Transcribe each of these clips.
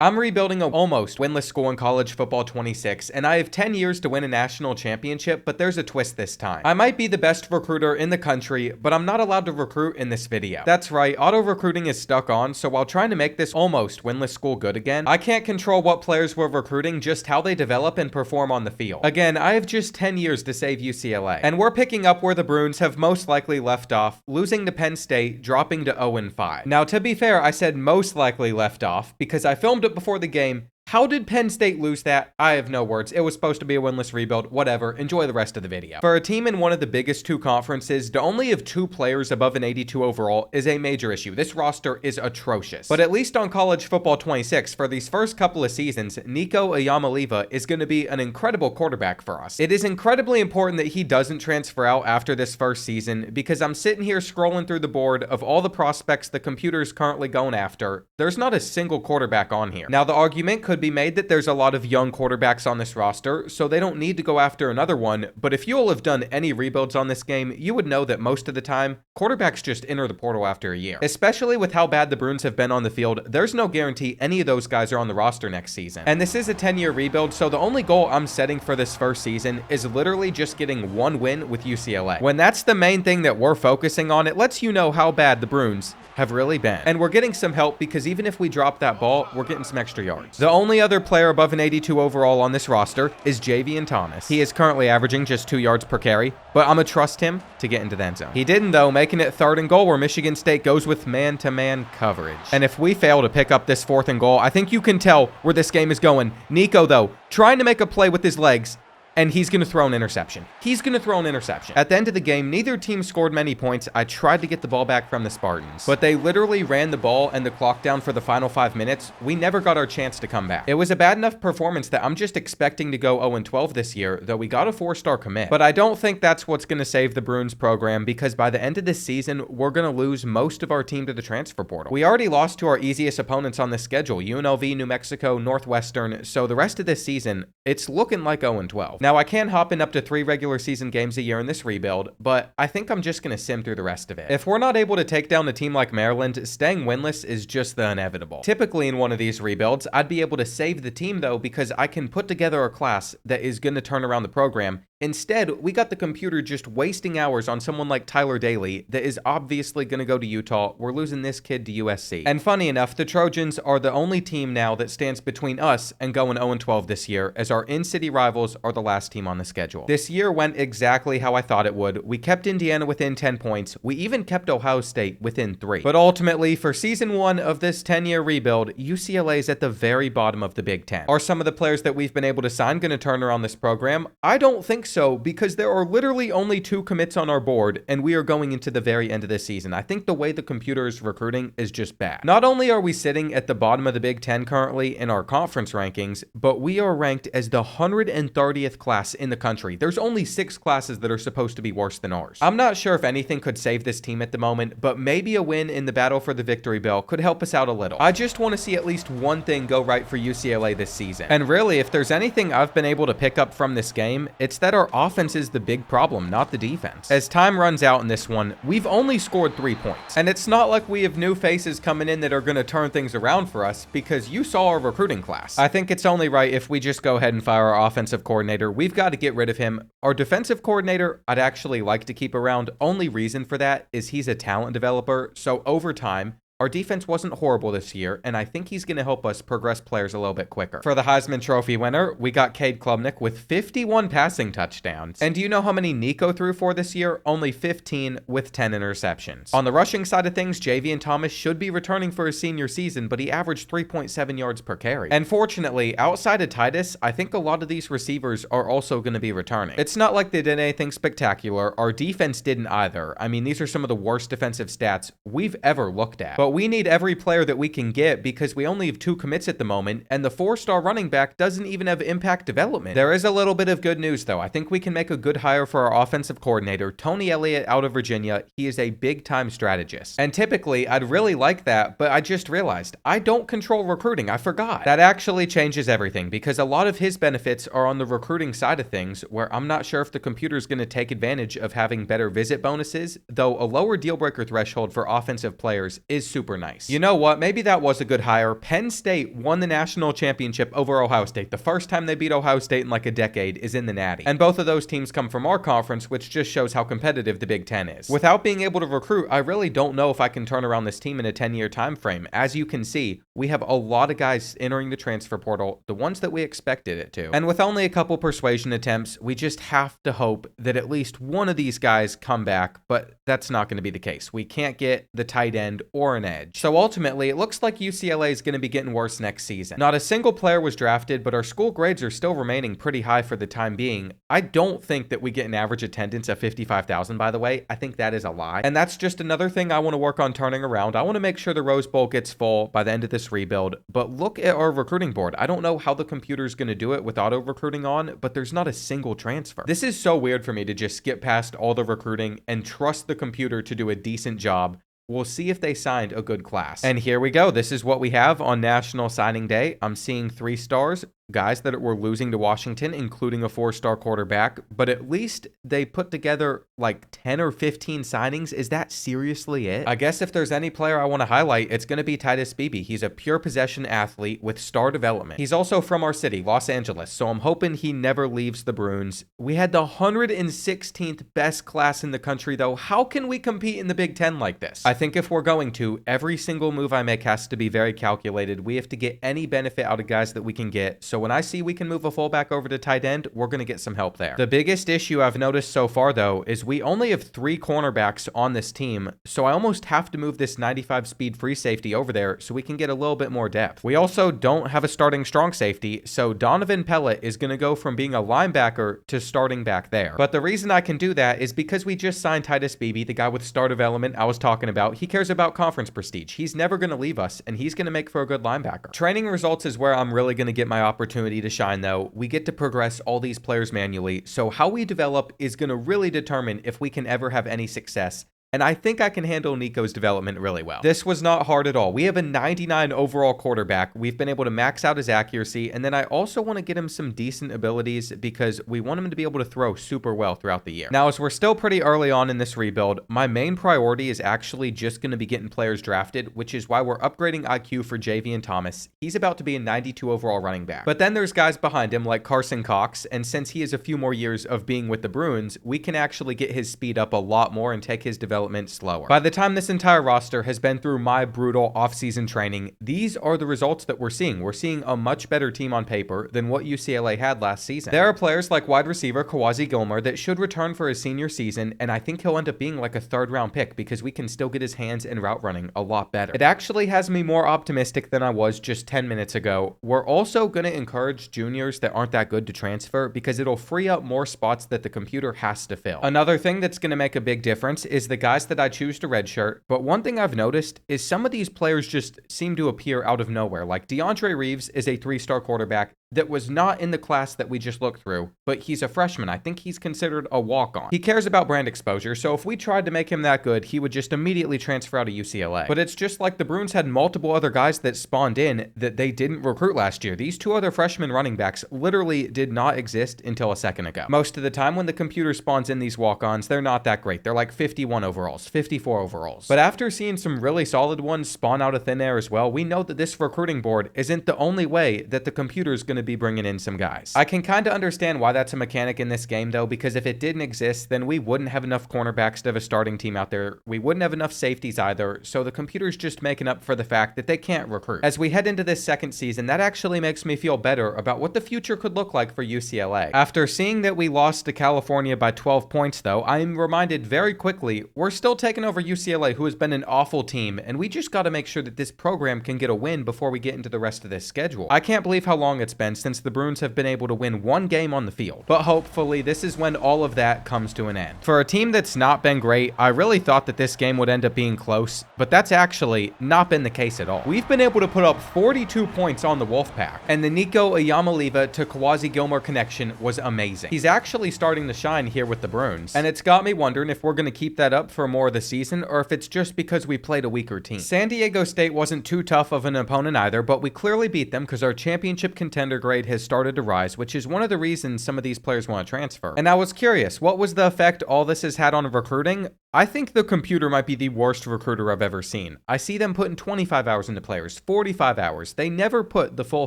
I'm rebuilding an almost winless school in college football 26, and I have 10 years to win a national championship, but there's a twist this time. I might be the best recruiter in the country, but I'm not allowed to recruit in this video. That's right, auto-recruiting is stuck on, so while trying to make this almost winless school good again, I can't control what players we're recruiting, just how they develop and perform on the field. Again, I have just 10 years to save UCLA, and we're picking up where the Bruins have most likely left off, losing to Penn State, dropping to 0-5. Now, to be fair, I said most likely left off, because I filmed it before the game. How did Penn State lose that? I have no words. It was supposed to be a winless rebuild. Whatever. Enjoy the rest of the video. For a team in one of the biggest two conferences, to only have 2 players above an 82 overall is a major issue. This roster is atrocious. But at least on college football 26, for these first couple of seasons, Nico Iamaleava is going to be an incredible quarterback for us. It is incredibly important that he doesn't transfer out after this first season, because I'm sitting here scrolling through the board of all the prospects the computer is currently going after. There's not a single quarterback on here. Now, the argument could be made that there's a lot of young quarterbacks on this roster, so they don't need to go after another one, but if you'll have done any rebuilds on this game, you would know that most of the time, quarterbacks just enter the portal after a year. Especially with how bad the Bruins have been on the field, there's no guarantee any of those guys are on the roster next season. And this is a 10-year rebuild, so the only goal I'm setting for this first season is literally just getting 1 win with UCLA. When that's the main thing that we're focusing on, it lets you know how bad the Bruins have really been. And we're getting some help because even if we drop that ball, we're getting some extra yards. The only other player above an 82 overall on this roster is Javian Thomas. He is currently averaging just 2 yards per carry, but I'm gonna trust him to get into the end zone. He didn't though, making it 3rd and goal where Michigan State goes with man-to-man coverage. And if we fail to pick up this 4th and goal, I think you can tell where this game is going. Nico though, trying to make a play with his legs, and he's going to throw an interception. He's going to throw an interception. At the end of the game, neither team scored many points. I tried to get the ball back from the Spartans, but they literally ran the ball and the clock down for the final 5 minutes. We never got our chance to come back. It was a bad enough performance that I'm just expecting to go 0-12 this year, though we got a 4-star commit. But I don't think that's what's going to save the Bruins program, because by the end of this season, we're going to lose most of our team to the transfer portal. We already lost to our easiest opponents on the schedule, UNLV, New Mexico, Northwestern, so the rest of this season, it's looking like 0-12. Now, I can hop in up to 3 regular season games a year in this rebuild, but I think I'm just going to sim through the rest of it. If we're not able to take down a team like Maryland, staying winless is just the inevitable. Typically in one of these rebuilds, I'd be able to save the team though, because I can put together a class that is going to turn around the program. Instead, we got the computer just wasting hours on someone like Tyler Daly that is obviously going to go to Utah. We're losing this kid to USC. And funny enough, the Trojans are the only team now that stands between us and going 0-12 this year, as our in-city rivals are the last team on the schedule. This year went exactly how I thought it would. We kept Indiana within 10 points. We even kept Ohio State within 3. But ultimately, for season 1 of this 10-year rebuild, UCLA is at the very bottom of the Big Ten. Are some of the players that we've been able to sign going to turn around this program? I don't think so, because there are literally only 2 commits on our board, and we are going into the very end of this season. I think the way the computer is recruiting is just bad. Not only are we sitting at the bottom of the Big Ten currently in our conference rankings, but we are ranked as the 130th class in the country. There's only 6 classes that are supposed to be worse than ours. I'm not sure if anything could save this team at the moment, but maybe a win in the battle for the victory bell could help us out a little. I just want to see at least one thing go right for UCLA this season. And really, if there's anything I've been able to pick up from this game, it's that our offense is the big problem, not the defense. As time runs out in this one, we've only scored 3 points. And it's not like we have new faces coming in that are going to turn things around for us, because you saw our recruiting class. I think it's only right if we just go ahead and fire our offensive coordinator. We've got to get rid of him. Our defensive coordinator, I'd actually like to keep around. Only reason for that is he's a talent developer, so over time, our defense wasn't horrible this year, and I think he's going to help us progress players a little bit quicker. For the Heisman Trophy winner, we got Cade Klubnik with 51 passing touchdowns. And do you know how many Nico threw for this year? Only 15 with 10 interceptions. On the rushing side of things, Javian Thomas should be returning for his senior season, but he averaged 3.7 yards per carry. And fortunately, outside of Titus, I think a lot of these receivers are also going to be returning. It's not like they did anything spectacular. Our defense didn't either. I mean, these are some of the worst defensive stats we've ever looked at. But we need every player that we can get, because we only have 2 commits at the moment, and the 4-star running back doesn't even have impact development. There is a little bit of good news though. I think we can make a good hire for our offensive coordinator, Tony Elliott out of Virginia. He is a big-time strategist. And typically, I'd really like that, but I just realized I don't control recruiting. I forgot. That actually changes everything, because a lot of his benefits are on the recruiting side of things, where I'm not sure if the computer's going to take advantage of having better visit bonuses, though a lower deal breaker threshold for offensive players is super super nice. You know what? Maybe that was a good hire. Penn State won the national championship over Ohio State. The first time they beat Ohio State in like a decade is in the Natty. And both of those teams come from our conference, which just shows how competitive the Big Ten is. Without being able to recruit, I really don't know if I can turn around this team in a 10-year time frame. As you can see, we have a lot of guys entering the transfer portal, the ones that we expected it to. And with only a couple persuasion attempts, we just have to hope that at least one of these guys come back, but that's not going to be the case. We can't get the tight end or an edge. So ultimately, it looks like UCLA is going to be getting worse next season. Not a single player was drafted, but our school grades are still remaining pretty high for the time being. I don't think that we get an average attendance of 55,000, by the way. I think that is a lie. And that's just another thing I want to work on turning around. I want to make sure the Rose Bowl gets full by the end of this rebuild. But look at our recruiting board. I don't know how the computer's going to do it with auto recruiting on, but there's not a single transfer. This is so weird for me to just skip past all the recruiting and trust the computer to do a decent job. We'll see if they signed a good class. And here we go. This is what we have on National Signing Day. I'm seeing 3 stars. Guys that were losing to Washington, including a 4-star quarterback, but at least they put together like 10 or 15 signings. Is that seriously it? I guess if there's any player I want to highlight, it's going to be Titus Beebe. He's a pure possession athlete with star development. He's also from our city, Los Angeles, so I'm hoping he never leaves the Bruins. We had the 116th best class in the country, though. How can we compete in the Big Ten like this? I think if we're going to, every single move I make has to be very calculated. We have to get any benefit out of guys that we can get. So when I see we can move a fullback over to tight end, we're going to get some help there. The biggest issue I've noticed so far, though, is we only have 3 cornerbacks on this team, so I almost have to move this 95 speed free safety over there so we can get a little bit more depth. We also don't have a starting strong safety, so Donovan Pellet is going to go from being a linebacker to starting back there. But the reason I can do that is because we just signed Titus Beebe, the guy with star development I was talking about. He cares about conference prestige. He's never going to leave us, and he's going to make for a good linebacker. Training results is where I'm really going to get my opportunity to shine, though. We get to progress all these players manually, so how we develop is going to really determine if we can ever have any success. And I think I can handle Nico's development really well. This was not hard at all. We have a 99 overall quarterback. We've been able to max out his accuracy. And then I also want to get him some decent abilities because we want him to be able to throw super well throughout the year. Now, as we're still pretty early on in this rebuild, my main priority is actually just going to be getting players drafted, which is why we're upgrading IQ for Javian Thomas. He's about to be a 92 overall running back. But then there's guys behind him like Carson Cox. And since he has a few more years of being with the Bruins, we can actually get his speed up a lot more and take his development slower. By the time this entire roster has been through my brutal offseason training, these are the results that we're seeing. We're seeing a much better team on paper than what UCLA had last season. There are players like wide receiver Kawazi Gilmer that should return for his senior season, and I think he'll end up being like a 3rd-round pick because we can still get his hands and route running a lot better. It actually has me more optimistic than I was just 10 minutes ago. We're also going to encourage juniors that aren't that good to transfer because it'll free up more spots that the computer has to fill. Another thing that's going to make a big difference is the guys that I choose to redshirt, but one thing I've noticed is some of these players just seem to appear out of nowhere. Like DeAndre Reeves is a 3-star quarterback that was not in the class that we just looked through, but he's a freshman. I think he's considered a walk-on. He cares about brand exposure, so if we tried to make him that good, he would just immediately transfer out of UCLA. But it's just like the Bruins had multiple other guys that spawned in that they didn't recruit last year. These 2 other freshman running backs literally did not exist until a second ago. Most of the time when the computer spawns in these walk-ons, they're not that great. They're like 51 overalls, 54 overalls. But after seeing some really solid ones spawn out of thin air as well, we know that this recruiting board isn't the only way that the computer is going to be bringing in some guys. I can kind of understand why that's a mechanic in this game, though, because if it didn't exist, then we wouldn't have enough cornerbacks to have a starting team out there. We wouldn't have enough safeties either, so the computer's just making up for the fact that they can't recruit. As we head into this second season, that actually makes me feel better about what the future could look like for UCLA. After seeing that we lost to California by 12 points, though, I'm reminded very quickly, we're still taking over UCLA, who has been an awful team, and we just got to make sure that this program can get a win before we get into the rest of this schedule. I can't believe how long it's been since the Bruins have been able to win 1 game on the field, but hopefully this is when all of that comes to an end. For a team that's not been great, I really thought that this game would end up being close, but that's actually not been the case at all. We've been able to put up 42 points on the Wolfpack, and the Nico Iyamaliva to Kawazi Gilmer connection was amazing. He's actually starting to shine here with the Bruins, and it's got me wondering if we're going to keep that up for more of the season, or if it's just because we played a weaker team. San Diego State wasn't too tough of an opponent either, but we clearly beat them because our championship contender grade has started to rise, which is one of the reasons some of these players want to transfer. And I was curious, what was the effect all this has had on recruiting? I think the computer might be the worst recruiter I've ever seen. I see them putting 25 hours into players, 45 hours. They never put the full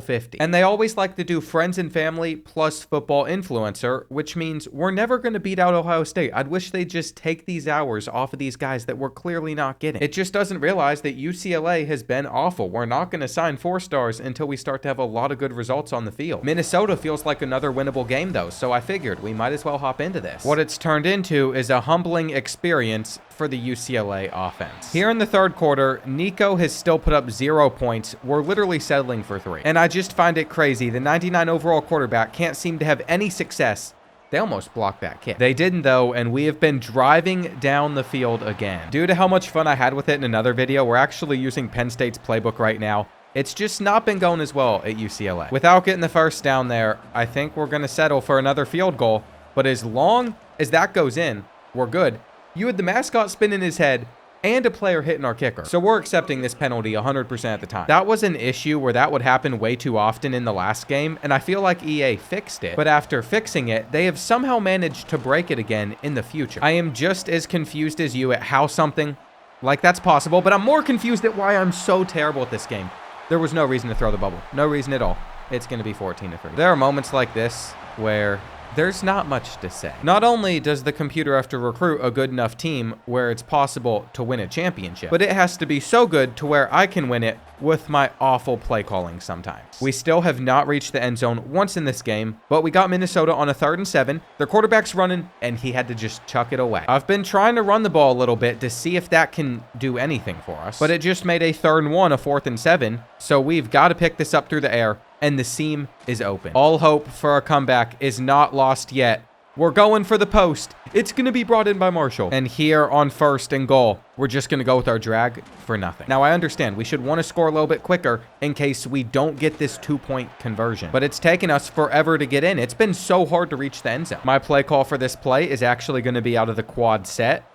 50. And they always like to do friends and family plus football influencer, which means we're never going to beat out Ohio State. I'd wish they'd just take these hours off of these guys that we're clearly not getting. It just doesn't realize that UCLA has been awful. We're not going to sign 4 stars until we start to have a lot of good results on the field. Minnesota feels like another winnable game though, so I figured we might as well hop into this. What it's turned into is a humbling experience for the UCLA offense. Here in the third quarter, Nico has still put up 0 points. We're literally settling for 3. And I just find it crazy. The 99 overall quarterback can't seem to have any success. They almost blocked that kick. They didn't though, and we have been driving down the field again. Due to how much fun I had with it in another video, we're actually using Penn State's playbook right now. It's just not been going as well at UCLA. Without getting the first down there, I think we're going to settle for another field goal. But as long as that goes in, we're good. You had the mascot spinning his head and a player hitting our kicker. So we're accepting this penalty 100% at the time. That was an issue where that would happen way too often in the last game, and I feel like EA fixed it. But after fixing it, they have somehow managed to break it again in the future. I am just as confused as you at how something like that's possible, but I'm more confused at why I'm so terrible at this game. There was no reason to throw the bubble. No reason at all. It's going to be 14-3. There are moments like this where there's not much to say. Not only does the computer have to recruit a good enough team where it's possible to win a championship, but it has to be so good to where I can win it with my awful play calling sometimes. We still have not reached the end zone once in this game, but we got Minnesota on a 3rd and 7. Their quarterback's running, and he had to just chuck it away. I've been trying to run the ball a little bit to see if that can do anything for us, but it just made a 3rd and 1, a 4th and 7, so we've got to pick this up through the air, and the seam is open. All hope for a comeback is not lost yet. We're going for the post. It's going to be brought in by Marshall. And here on 1st and goal, we're just going to go with our drag for nothing. Now, I understand we should want to score a little bit quicker in case we don't get this 2-point conversion. But it's taken us forever to get in. It's been so hard to reach the end zone. My play call for this play is actually going to be out of the quad set.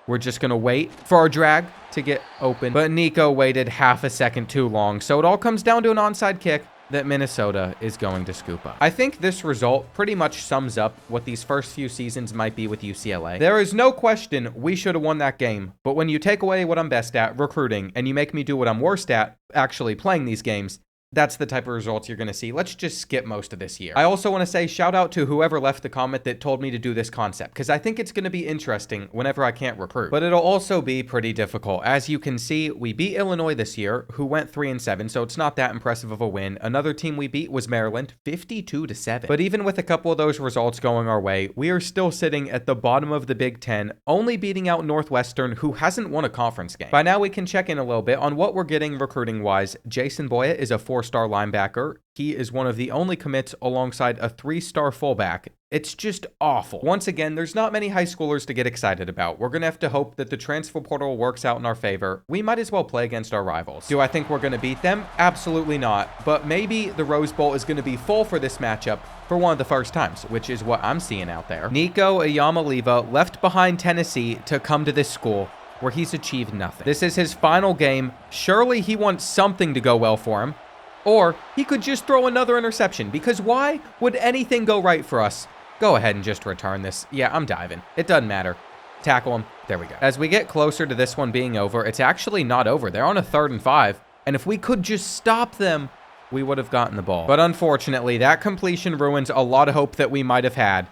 We're just going to wait for our drag to get open. But Nico waited half a second too long. So it all comes down to an onside kick that Minnesota is going to scoop up. I think this result pretty much sums up what these first few seasons might be with UCLA. There is no question we should have won that game, but when you take away what I'm best at, recruiting, and you make me do what I'm worst at, actually playing these games, that's the type of results you're going to see. Let's just skip most of this year. I also want to say shout out to whoever left the comment that told me to do this concept, because I think it's going to be interesting whenever I can't recruit. But it'll also be pretty difficult. As you can see, we beat Illinois this year, who went 3 and 7, so it's not that impressive of a win. Another team we beat was Maryland, 52-7. But even with a couple of those results going our way, we are still sitting at the bottom of the Big Ten, only beating out Northwestern, who hasn't won a conference game. By now, we can check in a little bit on what we're getting recruiting-wise. Jason Boya is a 4-star linebacker. He is one of the only commits alongside a 3-star fullback. It's just awful. Once again, there's not many high schoolers to get excited about. We're going to have to hope that the transfer portal works out in our favor. We might as well play against our rivals. Do I think we're going to beat them? Absolutely not. But maybe the Rose Bowl is going to be full for this matchup for one of the first times, which is what I'm seeing out there. Nico Iamaleava left behind Tennessee to come to this school where he's achieved nothing. This is his final game. Surely he wants something to go well for him. Or he could just throw another interception, because why would anything go right for us? Go ahead and just return this. Yeah, I'm diving. It doesn't matter. Tackle him. There we go. As we get closer to this one being over, it's actually not over. They're on a 3rd and 5, and if we could just stop them, we would have gotten the ball. But unfortunately, that completion ruins a lot of hope that we might have had,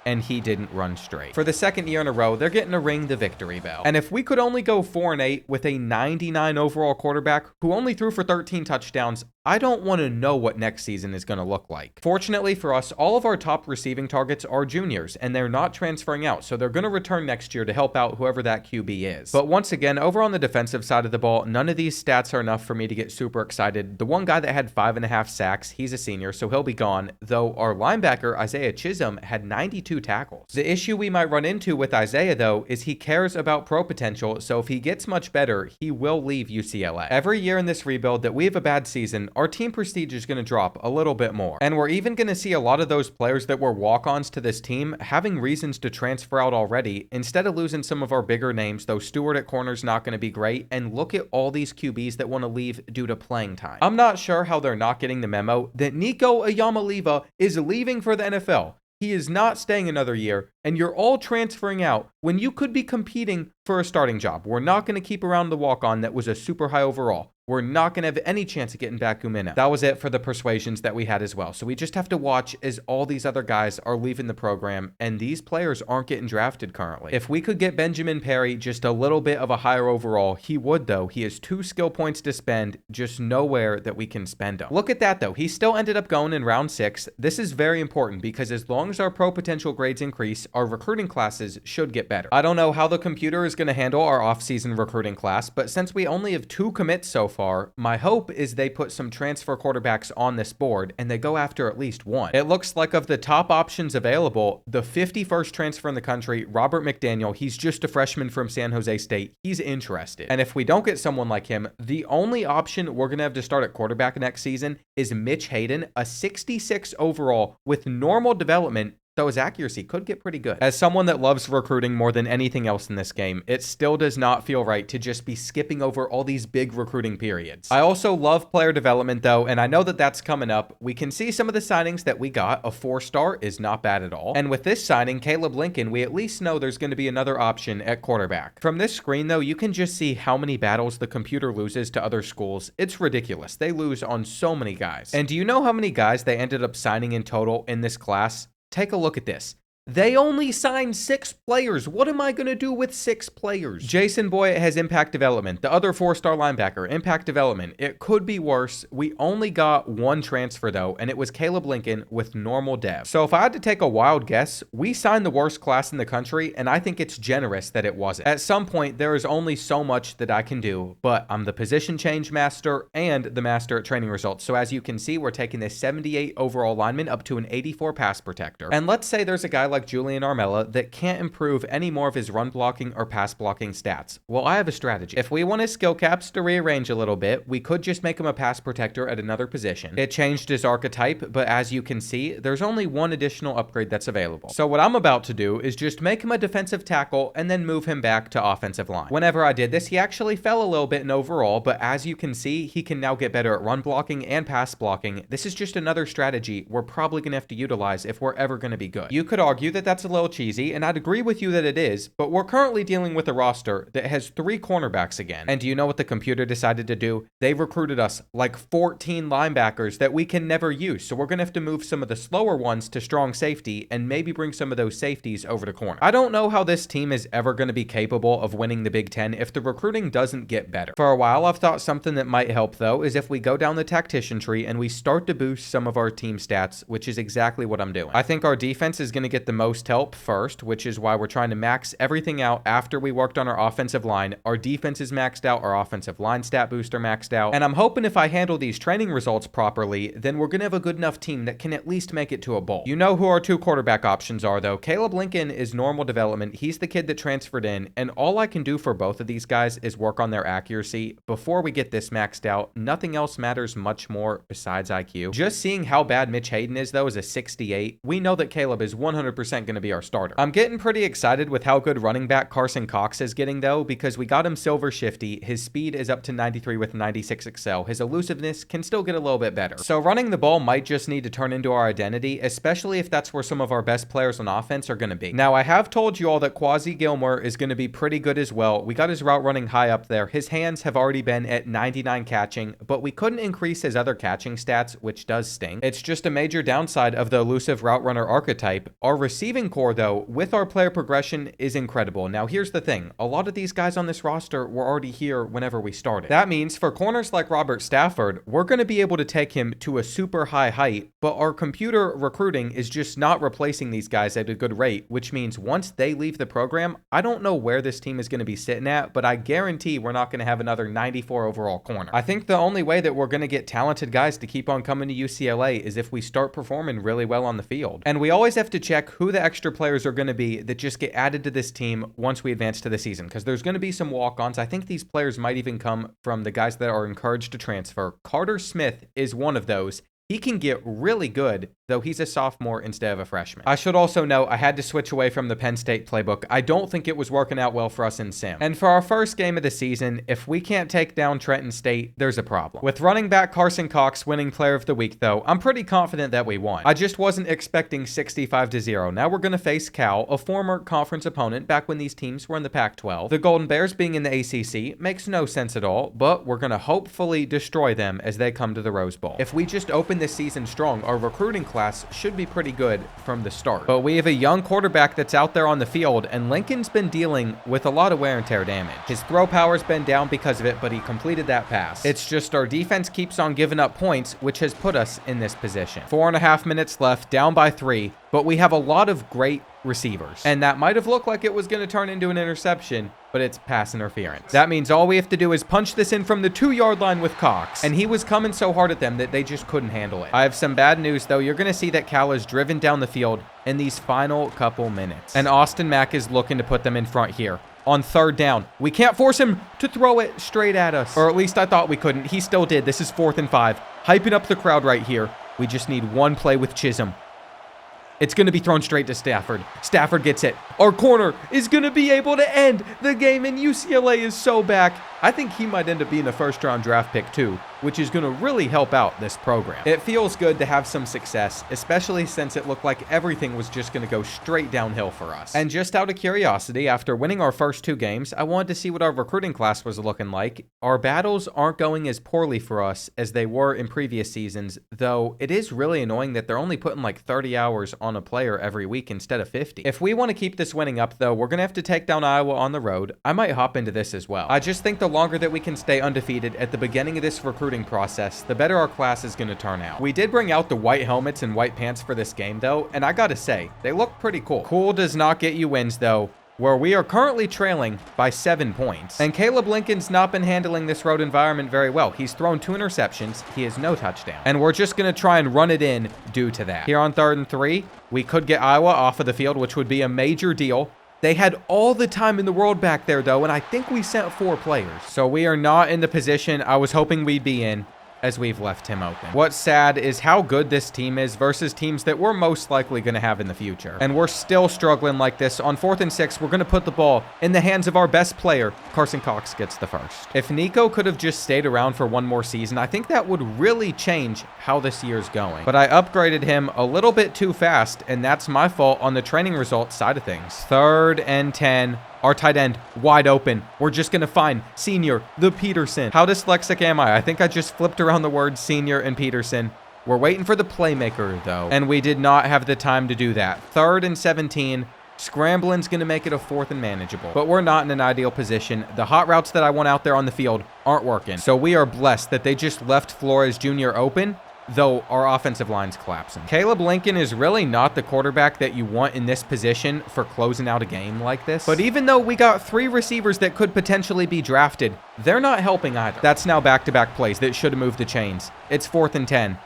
and he didn't run straight. For the 2nd year in a row, they're getting to ring the victory bell. And if we could only go 4 and 8 with a 99 overall quarterback who only threw for 13 touchdowns, I don't want to know what next season is going to look like. Fortunately for us, all of our top receiving targets are juniors, and they're not transferring out, so they're going to return next year to help out whoever that QB is. But once again, over on the defensive side of the ball, none of these stats are enough for me to get super excited. The one guy that had 5.5 sacks, he's a senior, so he'll be gone, though our linebacker, Isaiah Chisholm, had 92 tackles. The issue we might run into with Isaiah, though, is he cares about pro potential, so if he gets much better, he will leave UCLA. Every year in this rebuild that we have a bad season, our team prestige is going to drop a little bit more. And we're even going to see a lot of those players that were walk-ons to this team having reasons to transfer out already, instead of losing some of our bigger names, though Stewart at corner's not going to be great, and look at all these QBs that want to leave due to playing time. I'm not sure how they're not getting the memo that Nico Iamaleava is leaving for the NFL. He is not staying another year. and you're all transferring out when you could be competing for a starting job. We're not going to keep around the walk-on that was a super high overall. We're not going to have any chance of getting back Umina. That was it for the persuasions that we had as well. So we just have to watch as all these other guys are leaving the program, and these players aren't getting drafted currently. If we could get Benjamin Perry just a little bit of a higher overall, he would though. He has 2 skill points to spend, just nowhere that we can spend them. Look at that though. He still ended up going in round 6. This is very important because as long as our pro potential grades increase, our recruiting classes should get better. I don't know how the computer is going to handle our off-season recruiting class, but since we only have 2 commits so far, my hope is they put some transfer quarterbacks on this board and they go after at least one. It looks like of the top options available, the 51st transfer in the country, Robert McDaniel, he's just a freshman from San Jose State. He's interested. And if we don't get someone like him, the only option we're going to have to start at quarterback next season is Mitch Hayden, a 66 overall with normal development, though his accuracy could get pretty good. As someone that loves recruiting more than anything else in this game, it still does not feel right to just be skipping over all these big recruiting periods. I also love player development though, and I know that that's coming up. We can see some of the signings that we got. A 4-star is not bad at all. And with this signing, Caleb Lincoln, we at least know there's going to be another option at quarterback. From this screen though, you can just see how many battles the computer loses to other schools. It's ridiculous. They lose on so many guys. And do you know how many guys they ended up signing in total in this class? Take a look at this. They only signed 6 players. What am I going to do with 6 players? Jason Boyd has impact development. The other 4-star linebacker, impact development. It could be worse. We only got 1 transfer though, and it was Caleb Lincoln with normal dev. So if I had to take a wild guess, we signed the worst class in the country, and I think it's generous that it wasn't. At some point, there is only so much that I can do, but I'm the position change master and the master at training results. So as you can see, we're taking this 78 overall lineman up to an 84 pass protector. And let's say there's a guy like Julian Armella that can't improve any more of his run blocking or pass blocking stats. Well, I have a strategy. If we want his skill caps to rearrange a little bit, we could just make him a pass protector at another position. It changed his archetype, but as you can see, there's only 1 additional upgrade that's available. So what I'm about to do is just make him a defensive tackle and then move him back to offensive line. Whenever I did this, he actually fell a little bit in overall, but as you can see, he can now get better at run blocking and pass blocking. This is just another strategy we're probably going to have to utilize if we're ever going to be good. You could argue that that's a little cheesy, and I'd agree with you that it is, but we're currently dealing with a roster that has 3 cornerbacks again. And do you know what the computer decided to do? They recruited us like 14 linebackers that we can never use, so we're going to have to move some of the slower ones to strong safety and maybe bring some of those safeties over to corner. I don't know how this team is ever going to be capable of winning the Big Ten if the recruiting doesn't get better. For a while, I've thought something that might help though is if we go down the tactician tree and we start to boost some of our team stats, which is exactly what I'm doing. I think our defense is going to get the most help first, which is why we're trying to max everything out after we worked on our offensive line. Our defense is maxed out, our offensive line stat booster maxed out, and I'm hoping if I handle these training results properly, then we're going to have a good enough team that can at least make it to a bowl. You know who our 2 quarterback options are though. Caleb Lincoln is normal development. He's the kid that transferred in, and all I can do for both of these guys is work on their accuracy. Before we get this maxed out, nothing else matters much more besides IQ. Just seeing how bad Mitch Hayden is though, as a 68, we know that Caleb is 100% going to be our starter. I'm getting pretty excited with how good running back Carson Cox is getting though, because we got him silver shifty. His speed is up to 93 with 96 excel. His elusiveness can still get a little bit better. So running the ball might just need to turn into our identity, especially if that's where some of our best players on offense are going to be. Now, I have told you all that Quasi Gilmore is going to be pretty good as well. We got his route running high up there. His hands have already been at 99 catching, but we couldn't increase his other catching stats, which does sting. It's just a major downside of the elusive route runner archetype. Our receiving core though, with our player progression, is incredible. Now here's the thing, a lot of these guys on this roster were already here whenever we started. That means for corners like Robert Stafford, we're going to be able to take him to a super high height, but our computer recruiting is just not replacing these guys at a good rate, which means once they leave the program, I don't know where this team is going to be sitting at, but I guarantee we're not going to have another 94 overall corner. I think the only way that we're going to get talented guys to keep on coming to UCLA is if we start performing really well on the field. And we always have to check who the extra players are going to be that just get added to this team once we advance to the season, because there's going to be some walk-ons. I think these players might even come from the guys that are encouraged to transfer. Carter Smith is one of those. he can get really good, though he's a sophomore instead of a freshman. I should also note I had to switch away from the Penn State playbook. I don't think it was working out well for us in sim. And for our first game of the season, if we can't take down Trenton State, there's a problem. With running back Carson Cox winning player of the week, though, I'm pretty confident that we won. I just wasn't expecting 65-0. Now we're going to face Cal, a former conference opponent back when these teams were in the Pac-12. The Golden Bears being in the ACC makes no sense at all, but we're going to hopefully destroy them as they come to the Rose Bowl. If we just open this season strong, our recruiting class should be pretty good from the start. But we have a young quarterback that's out there on the field, and Lincoln's been dealing with a lot of wear and tear damage. His throw power's been down because of it, but he completed that pass. It's just our defense keeps on giving up points, which has put us in this position. 4.5 minutes left, down by 3, but we have a lot of great receivers. And that might have looked like it was going to turn into an interception, but it's pass interference. That means all we have to do is punch this in from the 2-yard line with Cox. And he was coming so hard at them that they just couldn't handle it. I have some bad news, though. You're going to see that Cal is driven down the field in these final couple minutes. And Austin Mack is looking to put them in front here. On 3rd down, we can't force him to throw it straight at us. Or at least I thought we couldn't. He still did. This is 4th and 5. Hyping up the crowd right here. We just need one play with Chisholm. It's going to be thrown straight to Stafford. Stafford gets it. Our corner is going to be able to end the game, and UCLA is so back. I think he might end up being a first-round draft pick too, which is going to really help out this program. It feels good to have some success, especially since it looked like everything was just going to go straight downhill for us. And just out of curiosity, after winning our first 2 games, I wanted to see what our recruiting class was looking like. Our battles aren't going as poorly for us as they were in previous seasons, though it is really annoying that they're only putting like 30 hours on a player every week instead of 50. If we want to keep this winning up, though, we're going to have to take down Iowa on the road. I might hop into this as well. I just think the longer that we can stay undefeated at the beginning of this recruiting process, the better our class is going to turn out. We did bring out the white helmets and white pants for this game, though, and I gotta say, they look pretty cool. Cool does not get you wins, though, where we are currently trailing by 7 points. And Caleb Lincoln's not been handling this road environment very well. He's thrown 2 interceptions. He has no touchdown. And we're just going to try and run it in due to that. Here on 3rd and 3, we could get Iowa off of the field, which would be a major deal. They had all the time in the world back there, though, and I think we sent 4 players. So we are not in the position I was hoping we'd be in, as we've left him open. What's sad is how good this team is versus teams that we're most likely going to have in the future. And we're still struggling like this. On 4th and 6, we're going to put the ball in the hands of our best player. Carson Cox gets the first. If Nico could have just stayed around for one more season, I think that would really change how this year's going. But I upgraded him a little bit too fast, and that's my fault on the training results side of things. 3rd and 10. Our tight end, wide open. We're just going to find Senior, the Peterson. How dyslexic am I? I think I just flipped around the words Senior and Peterson. We're waiting for the playmaker, though. And we did not have the time to do that. 3rd and 17. Scrambling's going to make it a 4th and manageable. But we're not in an ideal position. The hot routes that I want out there on the field aren't working. So we are blessed that they just left Flores Jr. open, though our offensive line's collapsing. Caleb Lincoln is really not the quarterback that you want in this position for closing out a game like this. But even though we got 3 receivers that could potentially be drafted, they're not helping either. That's now back-to-back plays that should have moved the chains. It's 4th and 10.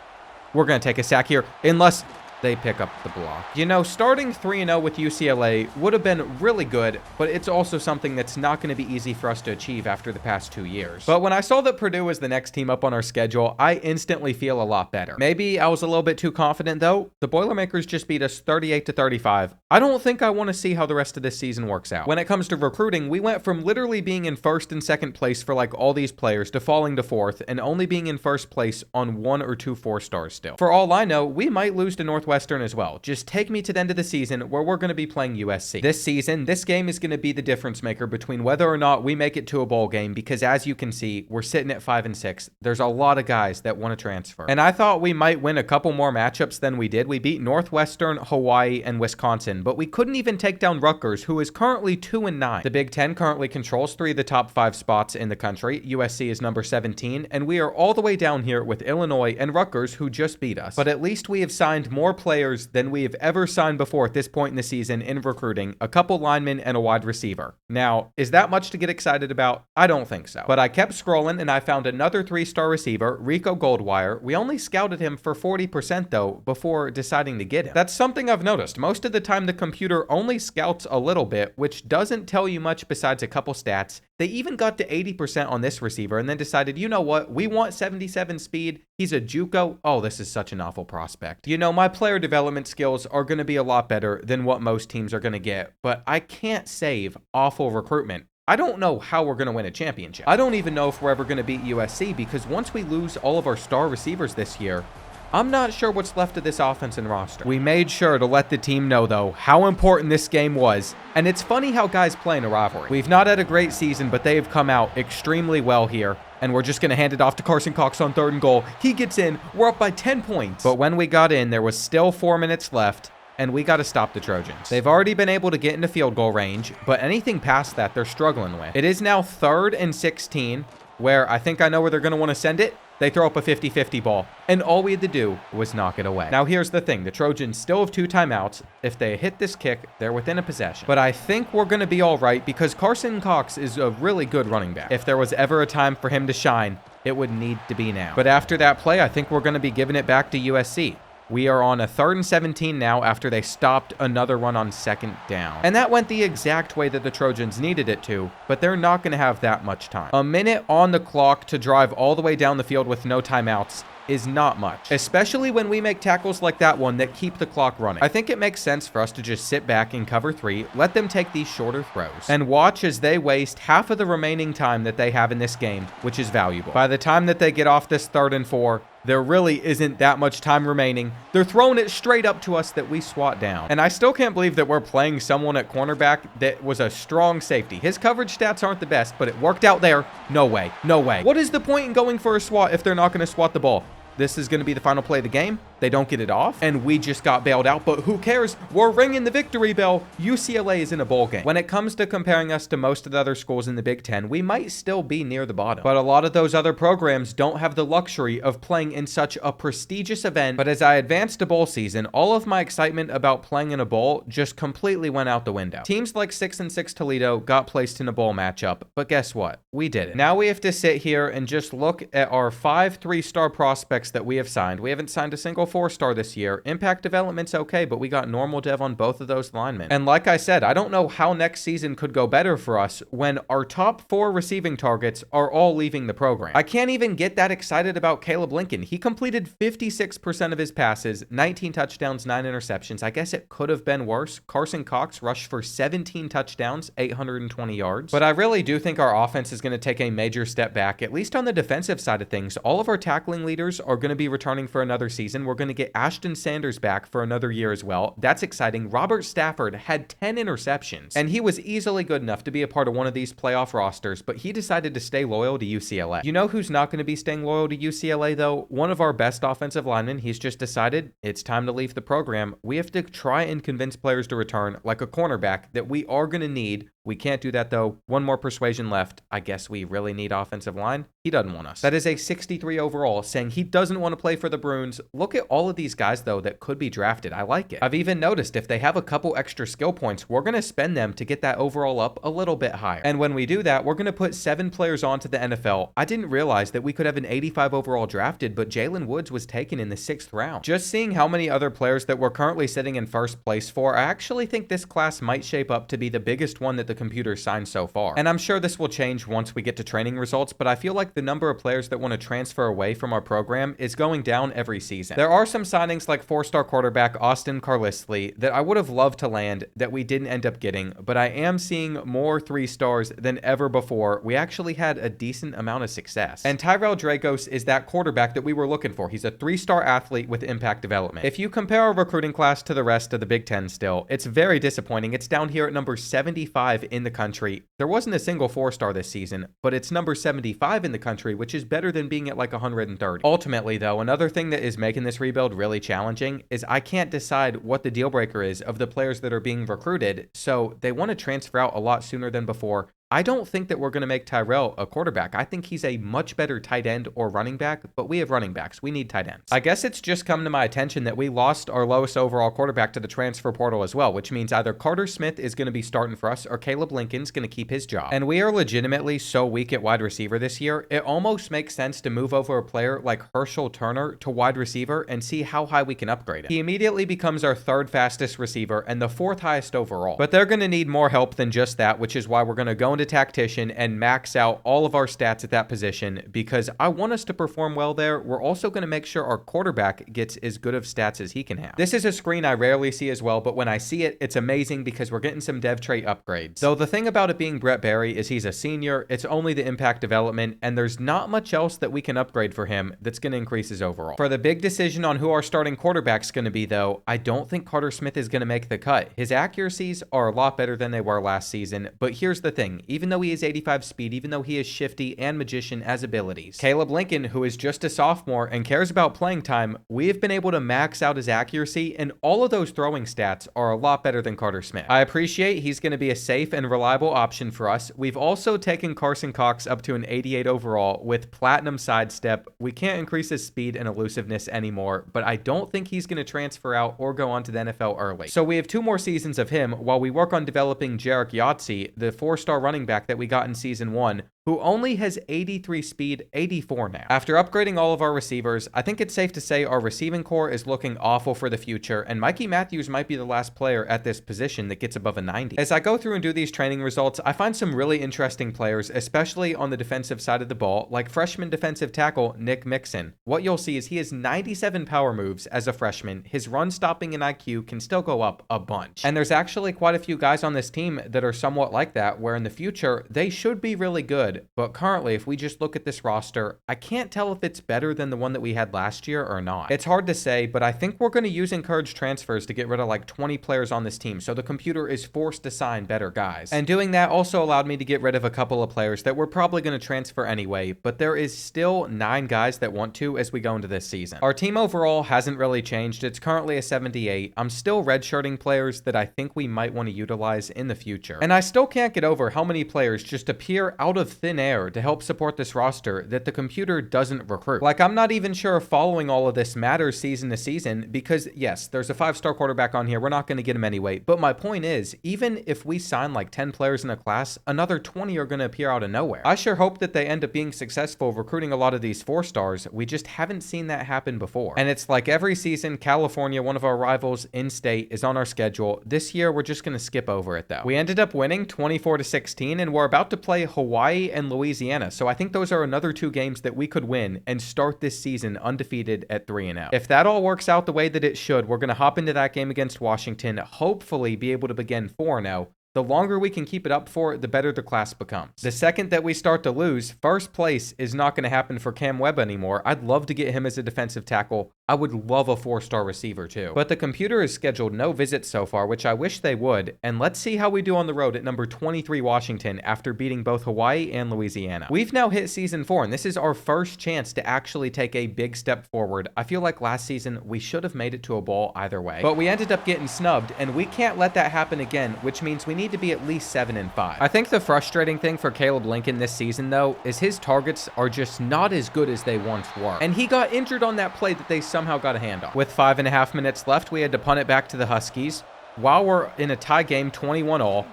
We're going to take a sack here, unless they pick up the block. You know, starting 3-0 with UCLA would have been really good, but it's also something that's not going to be easy for us to achieve after the past 2 years. But when I saw that Purdue was the next team up on our schedule, I instantly feel a lot better. Maybe I was a little bit too confident, though. The Boilermakers just beat us 38-35. I don't think I want to see how the rest of this season works out. When it comes to recruiting, we went from literally being in 1st and 2nd place for like all these players to falling to 4th and only being in 1st place on 1 or 2 4-stars still. For all I know, we might lose to Northwestern as well. Just take me to the end of the season where we're going to be playing USC. This season, this game is going to be the difference maker between whether or not we make it to a bowl game, because as you can see, we're sitting at 5 and 6. There's a lot of guys that want to transfer. And I thought we might win a couple more matchups than we did. We beat Northwestern, Hawaii, and Wisconsin, but we couldn't even take down Rutgers, who is currently 2-9. The Big Ten currently controls 3 of the top 5 spots in the country. USC is number 17, and we are all the way down here with Illinois and Rutgers, who just beat us. But at least we have signed more players than we have ever signed before at this point in the season in recruiting, a couple linemen and a wide receiver. Now, is that much to get excited about? I don't think so. But I kept scrolling and I found another 3-star receiver, Rico Goldwire. We only scouted him for 40% though before deciding to get him. That's something I've noticed. Most of the time the computer only scouts a little bit, which doesn't tell you much besides a couple stats. They even got to 80% on this receiver and then decided, you know what, we want 77 speed. He's a JUCO. Oh, this is such an awful prospect. You know, my player development skills are going to be a lot better than what most teams are going to get, but I can't save awful recruitment. I don't know how we're going to win a championship. I don't even know if we're ever going to beat USC, because once we lose all of our star receivers this year, I'm not sure what's left of this offense and roster. We made sure to let the team know, though, how important this game was. And it's funny how guys play in a rivalry. We've not had a great season, but they have come out extremely well here. And we're just going to hand it off to Carson Cox on 3rd and goal. He gets in. We're up by 10 points. But when we got in, there was still 4 minutes left. And we got to stop the Trojans. They've already been able to get into field goal range, but anything past that, they're struggling with. It is now 3rd and 16, where I think I know where they're going to want to send it. They throw up a 50-50 ball, and all we had to do was knock it away. Now, here's the thing. The Trojans still have 2 timeouts. If they hit this kick, they're within a possession. But I think we're going to be all right because Carson Cox is a really good running back. If there was ever a time for him to shine, it would need to be now. But after that play, I think we're going to be giving it back to USC. We are on a 3rd and 17 now after they stopped another run on 2nd down. And that went the exact way that the Trojans needed it to, but they're not going to have that much time. A minute on the clock to drive all the way down the field with no timeouts is not much, especially when we make tackles like that one that keep the clock running. I think it makes sense for us to just sit back in cover 3, let them take these shorter throws, and watch as they waste half of the remaining time that they have in this game, which is valuable. By the time that they get off this 3rd and 4, there really isn't that much time remaining. They're throwing it straight up to us that we swat down. And I still can't believe that we're playing someone at cornerback that was a strong safety. His coverage stats aren't the best, but it worked out there. No way. No way. What is the point in going for a swat if they're not going to swat the ball? This is going to be the final play of the game. They don't get it off, and we just got bailed out, but who cares? We're ringing the victory bell. UCLA is in a bowl game. When it comes to comparing us to most of the other schools in the Big Ten, we might still be near the bottom, but a lot of those other programs don't have the luxury of playing in such a prestigious event. But as I advanced to bowl season, all of my excitement about playing in a bowl just completely went out the window. Teams like 6-6 Toledo got placed in a bowl matchup, but guess what? We did it. Now we have to sit here and just look at our 5 3-star prospects that we have signed. We haven't signed a single 4-star this year. Impact development's okay, but we got normal dev on both of those linemen. And like I said, I don't know how next season could go better for us when our top 4 receiving targets are all leaving the program. I can't even get that excited about Caleb Lincoln. He completed 56% of his passes, 19 touchdowns, 9 interceptions. I guess it could have been worse. Carson Cox rushed for 17 touchdowns, 820 yards. But I really do think our offense is going to take a major step back, at least on the defensive side of things. All of our tackling leaders are going to be returning for another season. We're going to get Ashton Sanders back for another year as well. That's exciting. Robert Stafford had 10 interceptions, and he was easily good enough to be a part of one of these playoff rosters, but he decided to stay loyal to UCLA. You know who's not going to be staying loyal to UCLA, though? One of our best offensive linemen. He's just decided it's time to leave the program. We have to try and convince players to return, like a cornerback that we are going to need. We can't do that, though. One more persuasion left. I guess we really need offensive line. He doesn't want us. That is a 63 overall, saying he doesn't want to play for the Bruins. Look at all of these guys, though, that could be drafted. I like it. I've even noticed if they have a couple extra skill points, we're going to spend them to get that overall up a little bit higher. And when we do that, we're going to put 7 players onto the NFL. I didn't realize that we could have an 85 overall drafted, but Jalen Woods was taken in the 6th round. Just seeing how many other players that we're currently sitting in first place for, I actually think this class might shape up to be the biggest one that the computer signed so far. And I'm sure this will change once we get to training results, but I feel like the number of players that want to transfer away from our program is going down every season. There are some signings like 4-star quarterback Austin Carlisle that I would have loved to land that we didn't end up getting, but I am seeing more 3-stars than ever before. We actually had a decent amount of success. And Tyrell Dragos is that quarterback that we were looking for. He's a 3-star athlete with impact development. If you compare our recruiting class to the rest of the Big Ten still, it's very disappointing. It's down here at number 75 in the country. There wasn't a single 4-star this season, but it's number 75 in the country, which is better than being at like 130. Ultimately, though, another thing that is making this rebuild really challenging is I can't decide what the deal breaker is of the players that are being recruited, so they want to transfer out a lot sooner than before. I don't think that we're going to make Tyrell a quarterback. I think he's a much better tight end or running back, but we have running backs. We need tight ends. I guess it's just come to my attention that we lost our lowest overall quarterback to the transfer portal as well, which means either Carter Smith is going to be starting for us or Caleb Lincoln's going to keep his job. And we are legitimately so weak at wide receiver this year, it almost makes sense to move over a player like Herschel Turner to wide receiver and see how high we can upgrade him. He immediately becomes our third fastest receiver and the fourth highest overall. But they're going to need more help than just that, which is why we're going to go into tactician and max out all of our stats at that position, because I want us to perform well there. We're also going to make sure our quarterback gets as good of stats as he can have. This is a screen I rarely see as well, but when I see it, it's amazing because we're getting some dev trait upgrades. Though the thing about it being Brett Barry is he's a senior, it's only the impact development, and there's not much else that we can upgrade for him that's going to increase his overall. For the big decision on who our starting quarterback's going to be, though, I don't think Carter Smith is going to make the cut. His accuracies are a lot better than they were last season, but here's the thing. Even though he is 85 speed, even though he is shifty and magician as abilities, Caleb Lincoln, who is just a sophomore and cares about playing time, we have been able to max out his accuracy, and all of those throwing stats are a lot better than Carter Smith. I appreciate he's going to be a safe and reliable option for us. We've also taken Carson Cox up to an 88 overall with platinum sidestep. We can't increase his speed and elusiveness anymore, but I don't think he's going to transfer out or go on to the NFL early. So we have 2 more seasons of him while we work on developing Jarek Yahtzee, the 4-star running back that we got in season 1, who only has 83 speed, 84 now. After upgrading all of our receivers, I think it's safe to say our receiving core is looking awful for the future, and Mikey Matthews might be the last player at this position that gets above a 90. As I go through and do these training results, I find some really interesting players, especially on the defensive side of the ball, like freshman defensive tackle Nick Mixon. What you'll see is he has 97 power moves as a freshman. His run stopping and IQ can still go up a bunch. And there's actually quite a few guys on this team that are somewhat like that, where in the future, they should be really good. But currently, if we just look at this roster, I can't tell if it's better than the one that we had last year or not. It's hard to say, but I think we're going to use encouraged transfers to get rid of like 20 players on this team, so the computer is forced to sign better guys. And doing that also allowed me to get rid of a couple of players that we're probably going to transfer anyway, but there is still 9 guys that want to as we go into this season. Our team overall hasn't really changed. It's currently a 78. I'm still redshirting players that I think we might want to utilize in the future. And I still can't get over how many players just appear out of thin air to help support this roster that the computer doesn't recruit. Like, I'm not even sure if following all of this matters season to season, because yes, there's a 5-star quarterback on here. We're not going to get him anyway. But my point is, even if we sign like 10 players in a class, another 20 are going to appear out of nowhere. I sure hope that they end up being successful recruiting a lot of these 4-stars. We just haven't seen that happen before. And it's like every season, California, one of our rivals in state, is on our schedule. This year, we're just going to skip over it though. We ended up winning 24-16, and we're about to play Hawaii and Louisiana. So I think those are another 2 games that we could win and start this season undefeated at 3-0. If that all works out the way that it should, we're going to hop into that game against Washington, hopefully be able to begin 4-0. The longer we can keep it up for, the better the class becomes. The second that we start to lose, first place is not going to happen for Cam Webb anymore. I'd love to get him as a defensive tackle. I would love a 4-star receiver too. But the computer has scheduled no visits so far, which I wish they would. And let's see how we do on the road at number 23 Washington after beating both Hawaii and Louisiana. We've now hit season 4, and this is our first chance to actually take a big step forward. I feel like last season we should have made it to a bowl either way. But we ended up getting snubbed, and we can't let that happen again, which means we need to be at least 7-5. I think the frustrating thing for Caleb Lincoln this season, though, is his targets are just not as good as they once were. And he got injured on that play that they somehow got a hand on. With 5.5 minutes left, we had to punt it back to the Huskies. While we're in a tie game, 21-all,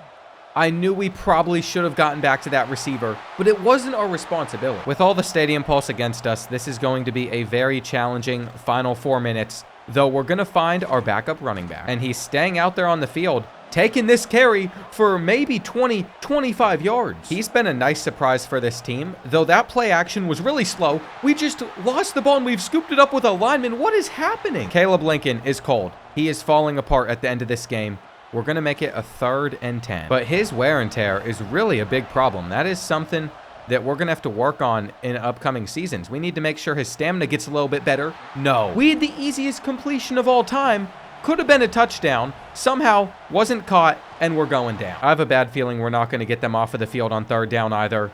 I knew we probably should have gotten back to that receiver, but it wasn't our responsibility. With all the stadium pulse against us, this is going to be a very challenging final 4 minutes, though we're going to find our backup running back. And he's staying out there on the field, taking this carry for maybe 20, 25 yards. He's been a nice surprise for this team, though that play action was really slow. We just lost the ball and we've scooped it up with a lineman. What is happening? Caleb Lincoln is cold. He is falling apart at the end of this game. We're going to make it a 3rd and 10. But his wear and tear is really a big problem. That is something that we're going to have to work on in upcoming seasons. We need to make sure his stamina gets a little bit better. No. We had the easiest completion of all time. Could have been a touchdown, somehow wasn't caught, and we're going down. I have a bad feeling we're not going to get them off of the field on 3rd down either.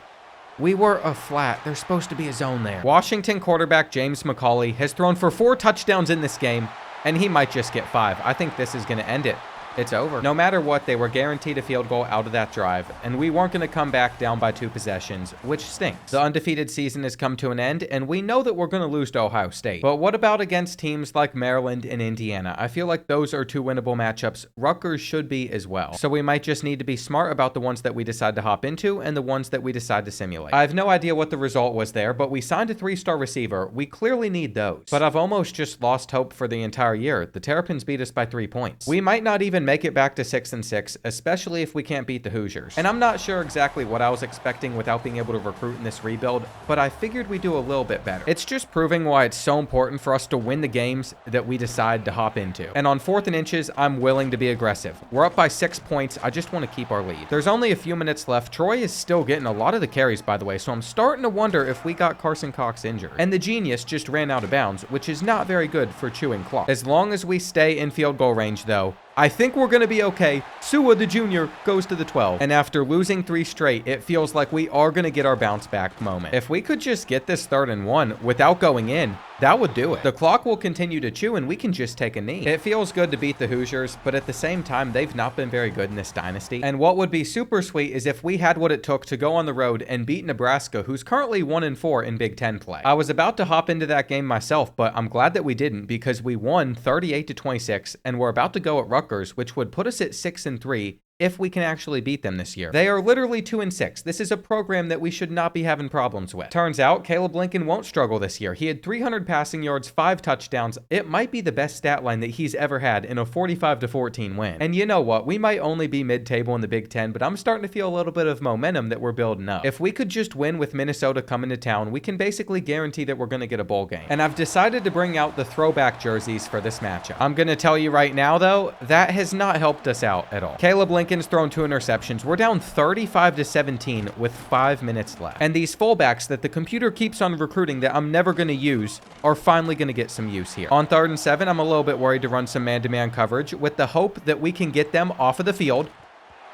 We were a flat. There's supposed to be a zone there. Washington quarterback James McCauley has thrown for 4 touchdowns in this game, and he might just get 5. I think this is going to end it. it's over. No matter what, they were guaranteed a field goal out of that drive, and we weren't going to come back down by 2 possessions, which stinks. The undefeated season has come to an end, and we know that we're going to lose to Ohio State. But what about against teams like Maryland and Indiana? I feel like those are 2 winnable matchups. Rutgers should be as well. So we might just need to be smart about the ones that we decide to hop into and the ones that we decide to simulate. I have no idea what the result was there, but we signed a 3-star receiver. We clearly need those. But I've almost just lost hope for the entire year. The Terrapins beat us by 3 points. We might not even make it back to 6-6, especially if we can't beat the Hoosiers. And I'm not sure exactly what I was expecting without being able to recruit in this rebuild, but I figured we'd do a little bit better. It's just proving why it's so important for us to win the games that we decide to hop into. And on 4th and inches, I'm willing to be aggressive. We're up by 6 points. I just want to keep our lead. There's only a few minutes left. Troy is still getting a lot of the carries, by the way, so I'm starting to wonder if we got Carson Cox injured. And the genius just ran out of bounds, which is not very good for chewing clock. As long as we stay in field goal range, though, I think we're going to be okay. Sua, the junior, goes to the 12. And after losing 3 straight, it feels like we are going to get our bounce back moment. If we could just get this 3rd and 1 without going in, that would do it. The clock will continue to chew and we can just take a knee. It feels good to beat the Hoosiers, but at the same time, they've not been very good in this dynasty. And what would be super sweet is if we had what it took to go on the road and beat Nebraska, who's currently 1-4 in Big Ten play. I was about to hop into that game myself, but I'm glad that we didn't because we won 38-26 and we're about to go at Rutgers, which would put us at 6-3 if we can actually beat them this year. They are literally 2-6. This is a program that we should not be having problems with. Turns out, Caleb Lincoln won't struggle this year. He had 300 passing yards, 5 touchdowns. It might be the best stat line that he's ever had in a 45-14 win. And you know what? We might only be mid-table in the Big Ten, but I'm starting to feel a little bit of momentum that we're building up. If we could just win with Minnesota coming to town, we can basically guarantee that we're going to get a bowl game. And I've decided to bring out the throwback jerseys for this matchup. I'm going to tell you right now, though, that has not helped us out at all. Caleb Lincoln's thrown 2 interceptions. We're down 35-17 with 5 minutes left. And these fullbacks that the computer keeps on recruiting that I'm never going to use are finally going to get some use here. On 3rd and 7, I'm a little bit worried to run some man-to-man coverage with the hope that we can get them off of the field.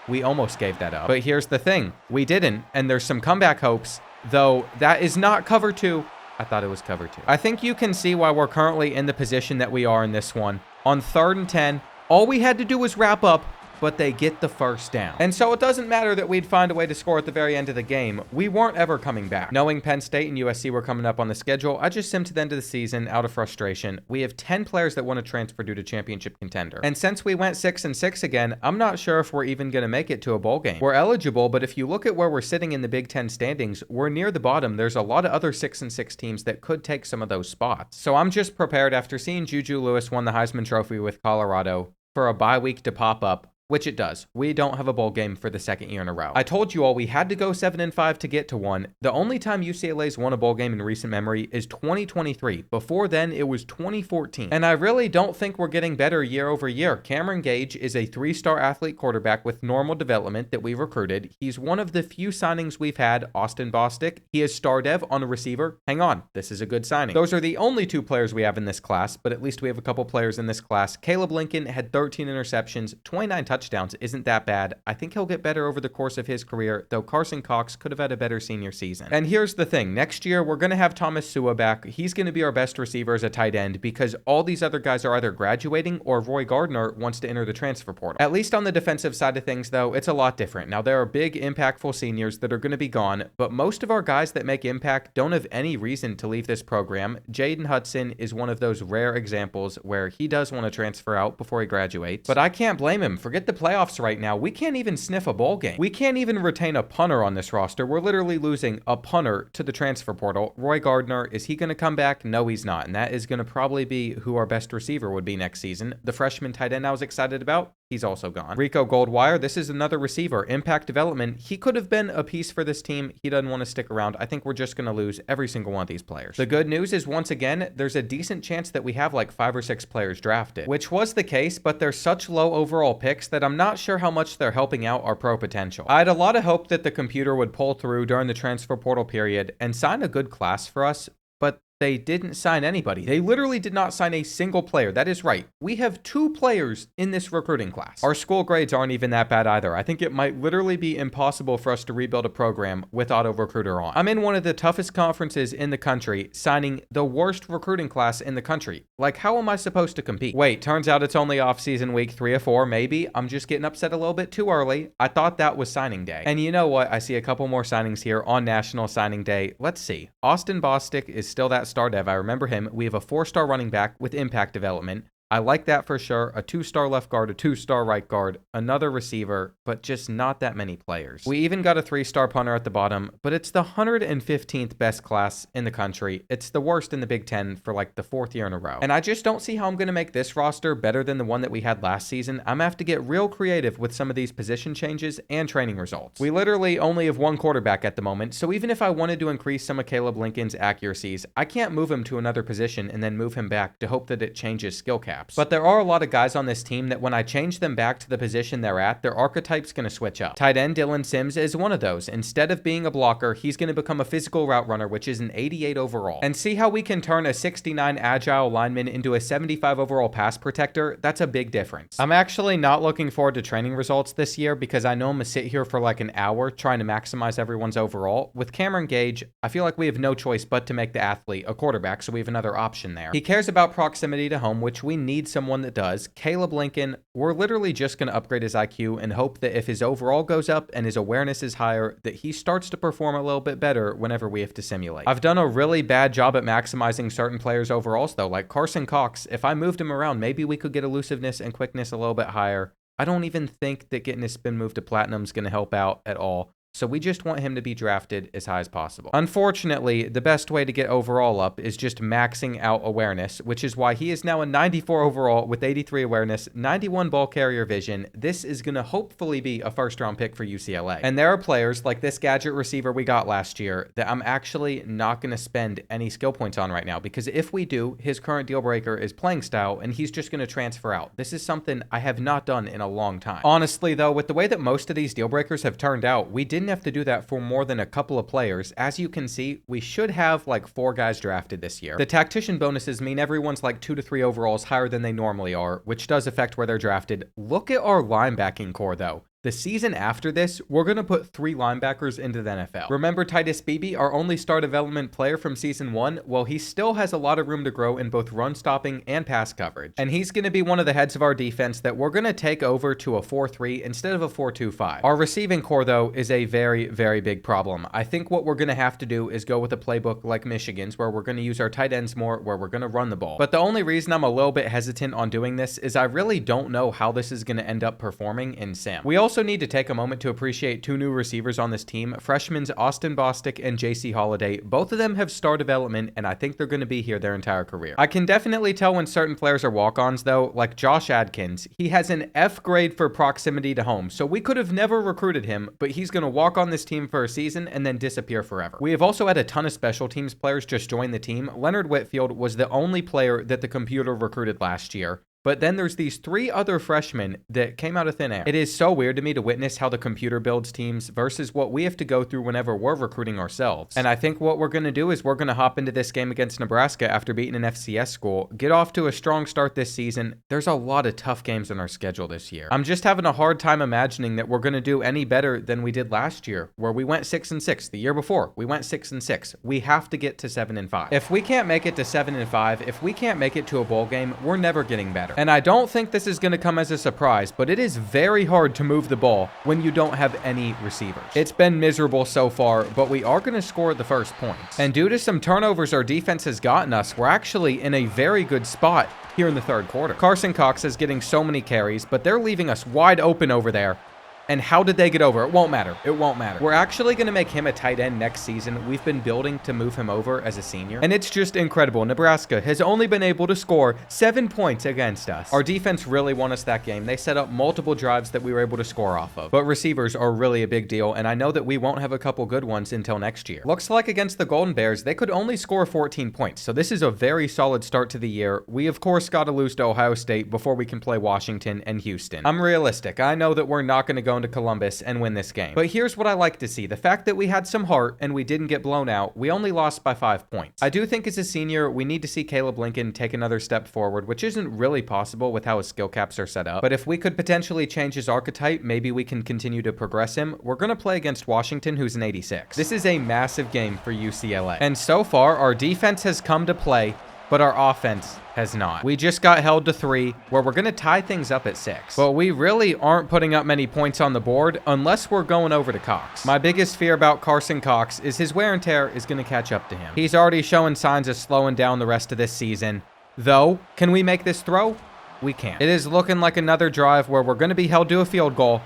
We almost gave that up. But here's the thing. We didn't, and there's some comeback hopes, though that is not cover 2. I thought it was cover 2. I think you can see why we're currently in the position that we are in this one. On 3rd and 10, all we had to do was wrap up, but they get the 1st down. And so it doesn't matter that we'd find a way to score at the very end of the game. We weren't ever coming back. Knowing Penn State and USC were coming up on the schedule, I just simmed to the end of the season out of frustration. We have 10 players that want to transfer due to championship contender. And since we went 6-6 again, I'm not sure if we're even going to make it to a bowl game. We're eligible, but if you look at where we're sitting in the Big Ten standings, we're near the bottom. There's a lot of other 6-6 teams that could take some of those spots. So I'm just prepared after seeing Juju Lewis won the Heisman Trophy with Colorado for a bye week to pop up, which it does. We don't have a bowl game for the 2nd year in a row. I told you all we had to go 7-5 to get to one. The only time UCLA's won a bowl game in recent memory is 2023. Before then, it was 2014. And I really don't think we're getting better year over year. Cameron Gage is a 3-star athlete quarterback with normal development that we recruited. He's one of the few signings we've had. Austin Bostic, he is star dev on a receiver. Hang on, this is a good signing. Those are the only 2 players we have in this class, but at least we have a couple players in this class. Caleb Lincoln had 13 interceptions, 29 touchdowns isn't that bad. I think he'll get better over the course of his career, though Carson Cox could have had a better senior season. And here's the thing. Next year, we're going to have Thomas Sua back. He's going to be our best receiver as a tight end because all these other guys are either graduating or Roy Gardner wants to enter the transfer portal. At least on the defensive side of things, though, it's a lot different. Now, there are big, impactful seniors that are going to be gone, but most of our guys that make impact don't have any reason to leave this program. Jaden Hudson is one of those rare examples where he does want to transfer out before he graduates, but I can't blame him. Forget the playoffs right now. We can't even sniff a bowl game. We can't even retain a punter on this roster. We're literally losing a punter to the transfer portal. Roy Gardner, is he going to come back? No, he's not. And that is going to probably be who our best receiver would be next season. The freshman tight end I was excited about, he's also gone. Rico Goldwire, this is another receiver. Impact development. He could have been a piece for this team. He doesn't want to stick around. I think we're just going to lose every single one of these players. The good news is, once again, there's a decent chance that we have like 5 or 6 players drafted, which was the case, but they're such low overall picks that I'm not sure how much they're helping out our pro potential. I had a lot of hope that the computer would pull through during the transfer portal period and sign a good class for us, but they didn't sign anybody. They literally did not sign a single player. That is right. We have 2 players in this recruiting class. Our school grades aren't even that bad either. I think it might literally be impossible for us to rebuild a program with auto recruiter on. I'm in one of the toughest conferences in the country, signing the worst recruiting class in the country. Like, how am I supposed to compete? Wait, turns out it's only off-season week 3 or 4, maybe. I'm just getting upset a little bit too early. I thought that was signing day. And you know what? I see a couple more signings here on National Signing Day. Let's see. Austin Bostic is still that star dev. I remember him. We have a 4-star running back with impact development. I like that for sure. A 2-star left guard, a 2-star right guard, another receiver, but just not that many players. We even got a 3-star punter at the bottom, but it's the 115th best class in the country. It's the worst in the Big Ten for like the 4th year in a row. And I just don't see how I'm going to make this roster better than the one that we had last season. I'm going to have to get real creative with some of these position changes and training results. We literally only have 1 quarterback at the moment, so even if I wanted to increase some of Caleb Lincoln's accuracies, I can't move him to another position and then move him back to hope that it changes skill cap. But there are a lot of guys on this team that when I change them back to the position they're at, their archetype's going to switch up. Tight end Dylan Sims is one of those. Instead of being a blocker, he's going to become a physical route runner, which is an 88 overall. And see how we can turn a 69 agile lineman into a 75 overall pass protector? That's a big difference. I'm actually not looking forward to training results this year because I know I'm going to sit here for like an hour trying to maximize everyone's overall. With Cameron Gage, I feel like we have no choice but to make the athlete a quarterback, so we have another option there. He cares about proximity to home, which we need someone that does. Caleb Lincoln, we're literally just going to upgrade his IQ and hope that if his overall goes up and his awareness is higher, that he starts to perform a little bit better whenever we have to simulate. I've done a really bad job at maximizing certain players' overalls though, like Carson Cox. If I moved him around, maybe we could get elusiveness and quickness a little bit higher. I don't even think that getting his spin move to platinum is going to help out at all. So we just want him to be drafted as high as possible. Unfortunately, the best way to get overall up is just maxing out awareness, which is why he is now a 94 overall with 83 awareness, 91 ball carrier vision. This is going to hopefully be a 1st-round pick for UCLA. And there are players like this gadget receiver we got last year that I'm actually not going to spend any skill points on right now, because if we do, his current deal breaker is playing style and he's just going to transfer out. This is something I have not done in a long time. Honestly though, with the way that most of these deal breakers have turned out, we didn't have to do that for more than a couple of players. As you can see, we should have like 4 guys drafted this year. The tactician bonuses mean everyone's like 2 to 3 overalls higher than they normally are, which does affect where they're drafted. Look at our linebacking core though. The season after this, we're going to put 3 linebackers into the NFL. Remember Titus Beebe, our only star development player from season 1? Well, he still has a lot of room to grow in both run stopping and pass coverage. And he's going to be one of the heads of our defense that we're going to take over to a 4-3 instead of a 4-2-5. Our receiving core, though, is a very, very big problem. I think what we're going to have to do is go with a playbook like Michigan's, where we're going to use our tight ends more, where we're going to run the ball. But the only reason I'm a little bit hesitant on doing this is I really don't know how this is going to end up performing in sim. We also need to take a moment to appreciate 2 new receivers on this team, freshmen Austin Bostic and JC Holiday. Both of them have star development, and I think they're going to be here their entire career. I can definitely tell when certain players are walk-ons though, like Josh Adkins. He has an F grade for proximity to home, so we could have never recruited him, but he's going to walk on this team for a season and then disappear forever. We have also had a ton of special teams players just join the team. Leonard Whitfield was the only player that the computer recruited last year. But then there's these 3 other freshmen that came out of thin air. It is so weird to me to witness how the computer builds teams versus what we have to go through whenever we're recruiting ourselves. And I think what we're going to do is we're going to hop into this game against Nebraska after beating an FCS school, get off to a strong start this season. There's a lot of tough games on our schedule this year. I'm just having a hard time imagining that we're going to do any better than we did last year, where we went 6-6. The year before, we went 6-6. We have to get to 7-5. If we can't make it to 7-5, if we can't make it to a bowl game, we're never getting better. And I don't think this is going to come as a surprise, but it is very hard to move the ball when you don't have any receivers. It's been miserable so far, but we are going to score the first points. And due to some turnovers our defense has gotten us, we're actually in a very good spot here in the 3rd quarter. Carson Cox is getting so many carries, but they're leaving us wide open over there. And how did they get over? It won't matter. It won't matter. We're actually going to make him a tight end next season. We've been building to move him over as a senior. And it's just incredible. Nebraska has only been able to score 7 points against us. Our defense really won us that game. They set up multiple drives that we were able to score off of. But receivers are really a big deal, and I know that we won't have a couple good ones until next year. Looks like against the Golden Bears, they could only score 14 points. So this is a very solid start to the year. We, of course, got to lose to Ohio State before we can play Washington and Houston. I'm realistic. I know that we're not going to go go into Columbus and win this game. But here's what I like to see. The fact that we had some heart and we didn't get blown out. We only lost by 5 points. I do think as a senior, we need to see Caleb Lincoln take another step forward, which isn't really possible with how his skill caps are set up. But if we could potentially change his archetype, maybe we can continue to progress him. We're going to play against Washington, who's an 86. This is a massive game for UCLA. And so far, our defense has come to play, but our offense has not. We just got held to 3, where we're going to tie things up at 6. But we really aren't putting up many points on the board unless we're going over to Cox. My biggest fear about Carson Cox is his wear and tear is going to catch up to him. He's already showing signs of slowing down the rest of this season. Though, can we make this throw? We can't. It is looking like another drive where we're going to be held to a field goal,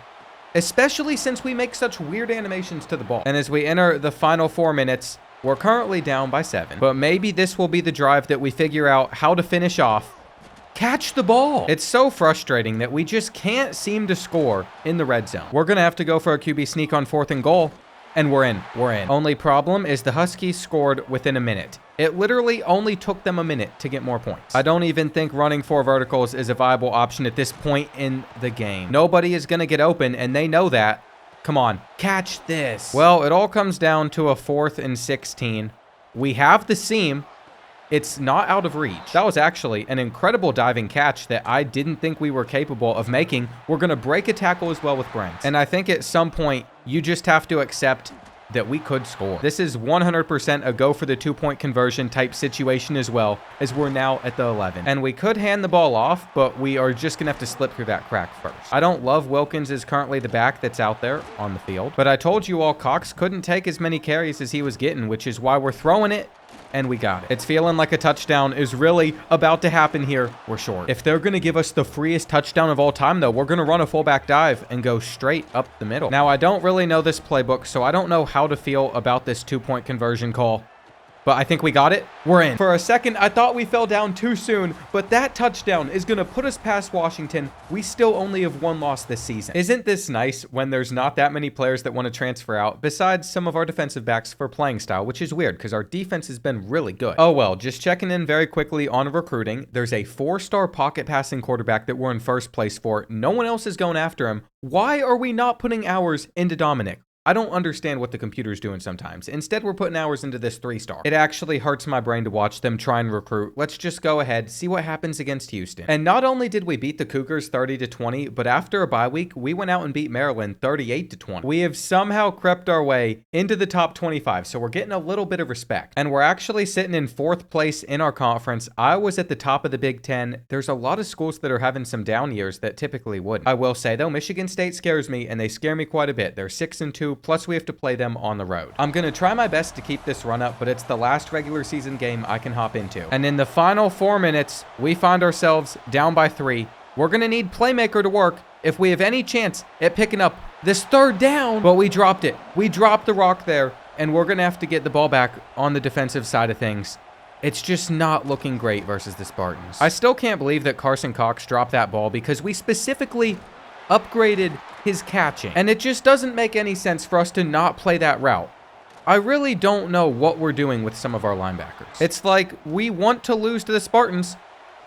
especially since we make such weird animations to the ball. And as we enter the final 4 minutes, we're currently down by 7, but maybe this will be the drive that we figure out how to finish off. Catch the ball. It's so frustrating that we just can't seem to score in the red zone. We're going to have to go for a QB sneak on 4th and goal, and we're in. Only problem is the Huskies scored within a minute. It literally only took them a minute to get more points. I don't even think running 4 verticals is a viable option at this point in the game. Nobody is going to get open, and they know that. Come on, catch this. Well, it all comes down to a 4th and 16. We have the seam. It's not out of reach. That was actually an incredible diving catch that I didn't think we were capable of making. We're going to break a tackle as well with Brent. And I think at some point, you just have to accept that we could score. This is 100% a go for the 2-point conversion type situation as well, as we're now at the 11. And we could hand the ball off, but we are just gonna have to slip through that crack first. I don't love Wilkins is currently the back that's out there on the field, but I told you all Cox couldn't take as many carries as he was getting, which is why we're throwing it. And we got it. It's feeling like a touchdown is really about to happen here. We're short. If they're going to give us the freest touchdown of all time, though, we're going to run a fullback dive and go straight up the middle. Now, I don't really know this playbook, so I don't know how to feel about this 2-point conversion call. But I think we got it. We're in. For a second, I thought we fell down too soon, but that touchdown is going to put us past Washington. We still only have 1 loss this season. Isn't this nice when there's not that many players that want to transfer out, besides some of our defensive backs for playing style, which is weird because our defense has been really good. Oh well, just checking in very quickly on recruiting. There's a 4-star pocket passing quarterback that we're in first place for. No one else is going after him. Why are we not putting ours into Dominic? I don't understand what the computer's doing sometimes. Instead, we're putting hours into this 3-star. It actually hurts my brain to watch them try and recruit. Let's just go ahead, see what happens against Houston. And not only did we beat the Cougars 30-20, but after a bye week, we went out and beat Maryland 38-20. We have somehow crept our way into the top 25, so we're getting a little bit of respect. And we're actually sitting in 4th place in our conference. I was at the top of the Big Ten. There's a lot of schools that are having some down years that typically wouldn't. I will say, though, Michigan State scares me, and they scare me quite a bit. They're 6-2. Plus we have to play them on the road. I'm going to try my best to keep this run up, but it's the last regular season game I can hop into. And in the final 4 minutes, we find ourselves down by 3. We're going to need Playmaker to work if we have any chance at picking up this 3rd down, but we dropped it. We dropped the rock there, and we're going to have to get the ball back on the defensive side of things. It's just not looking great versus the Spartans. I still can't believe that Carson Cox dropped that ball because we specifically upgraded his catching. And it just doesn't make any sense for us to not play that route. I really don't know what we're doing with some of our linebackers. It's like we want to lose to the Spartans.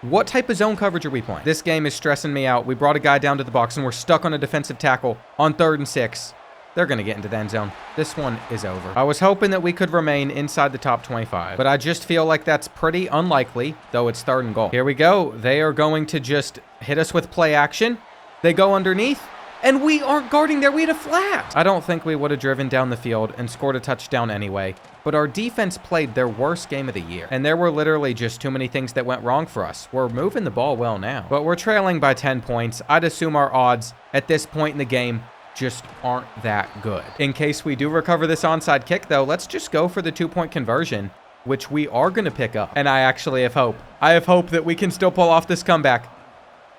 What type of zone coverage are we playing? This game is stressing me out. We brought a guy down to the box and we're stuck on a defensive tackle on 3rd and 6. They're going to get into the end zone. This one is over. I was hoping that we could remain inside the top 25, but I just feel like that's pretty unlikely, though it's 3rd and goal. Here we go. They are going to just hit us with play action. They go underneath, and we aren't guarding there. We had a flat. I don't think we would have driven down the field and scored a touchdown anyway, but our defense played their worst game of the year, and there were literally just too many things that went wrong for us. We're moving the ball well now, but we're trailing by 10 points. I'd assume our odds at this point in the game just aren't that good. In case we do recover this onside kick, though, let's just go for the 2-point conversion, which we are going to pick up, and I actually have hope. I have hope that we can still pull off this comeback.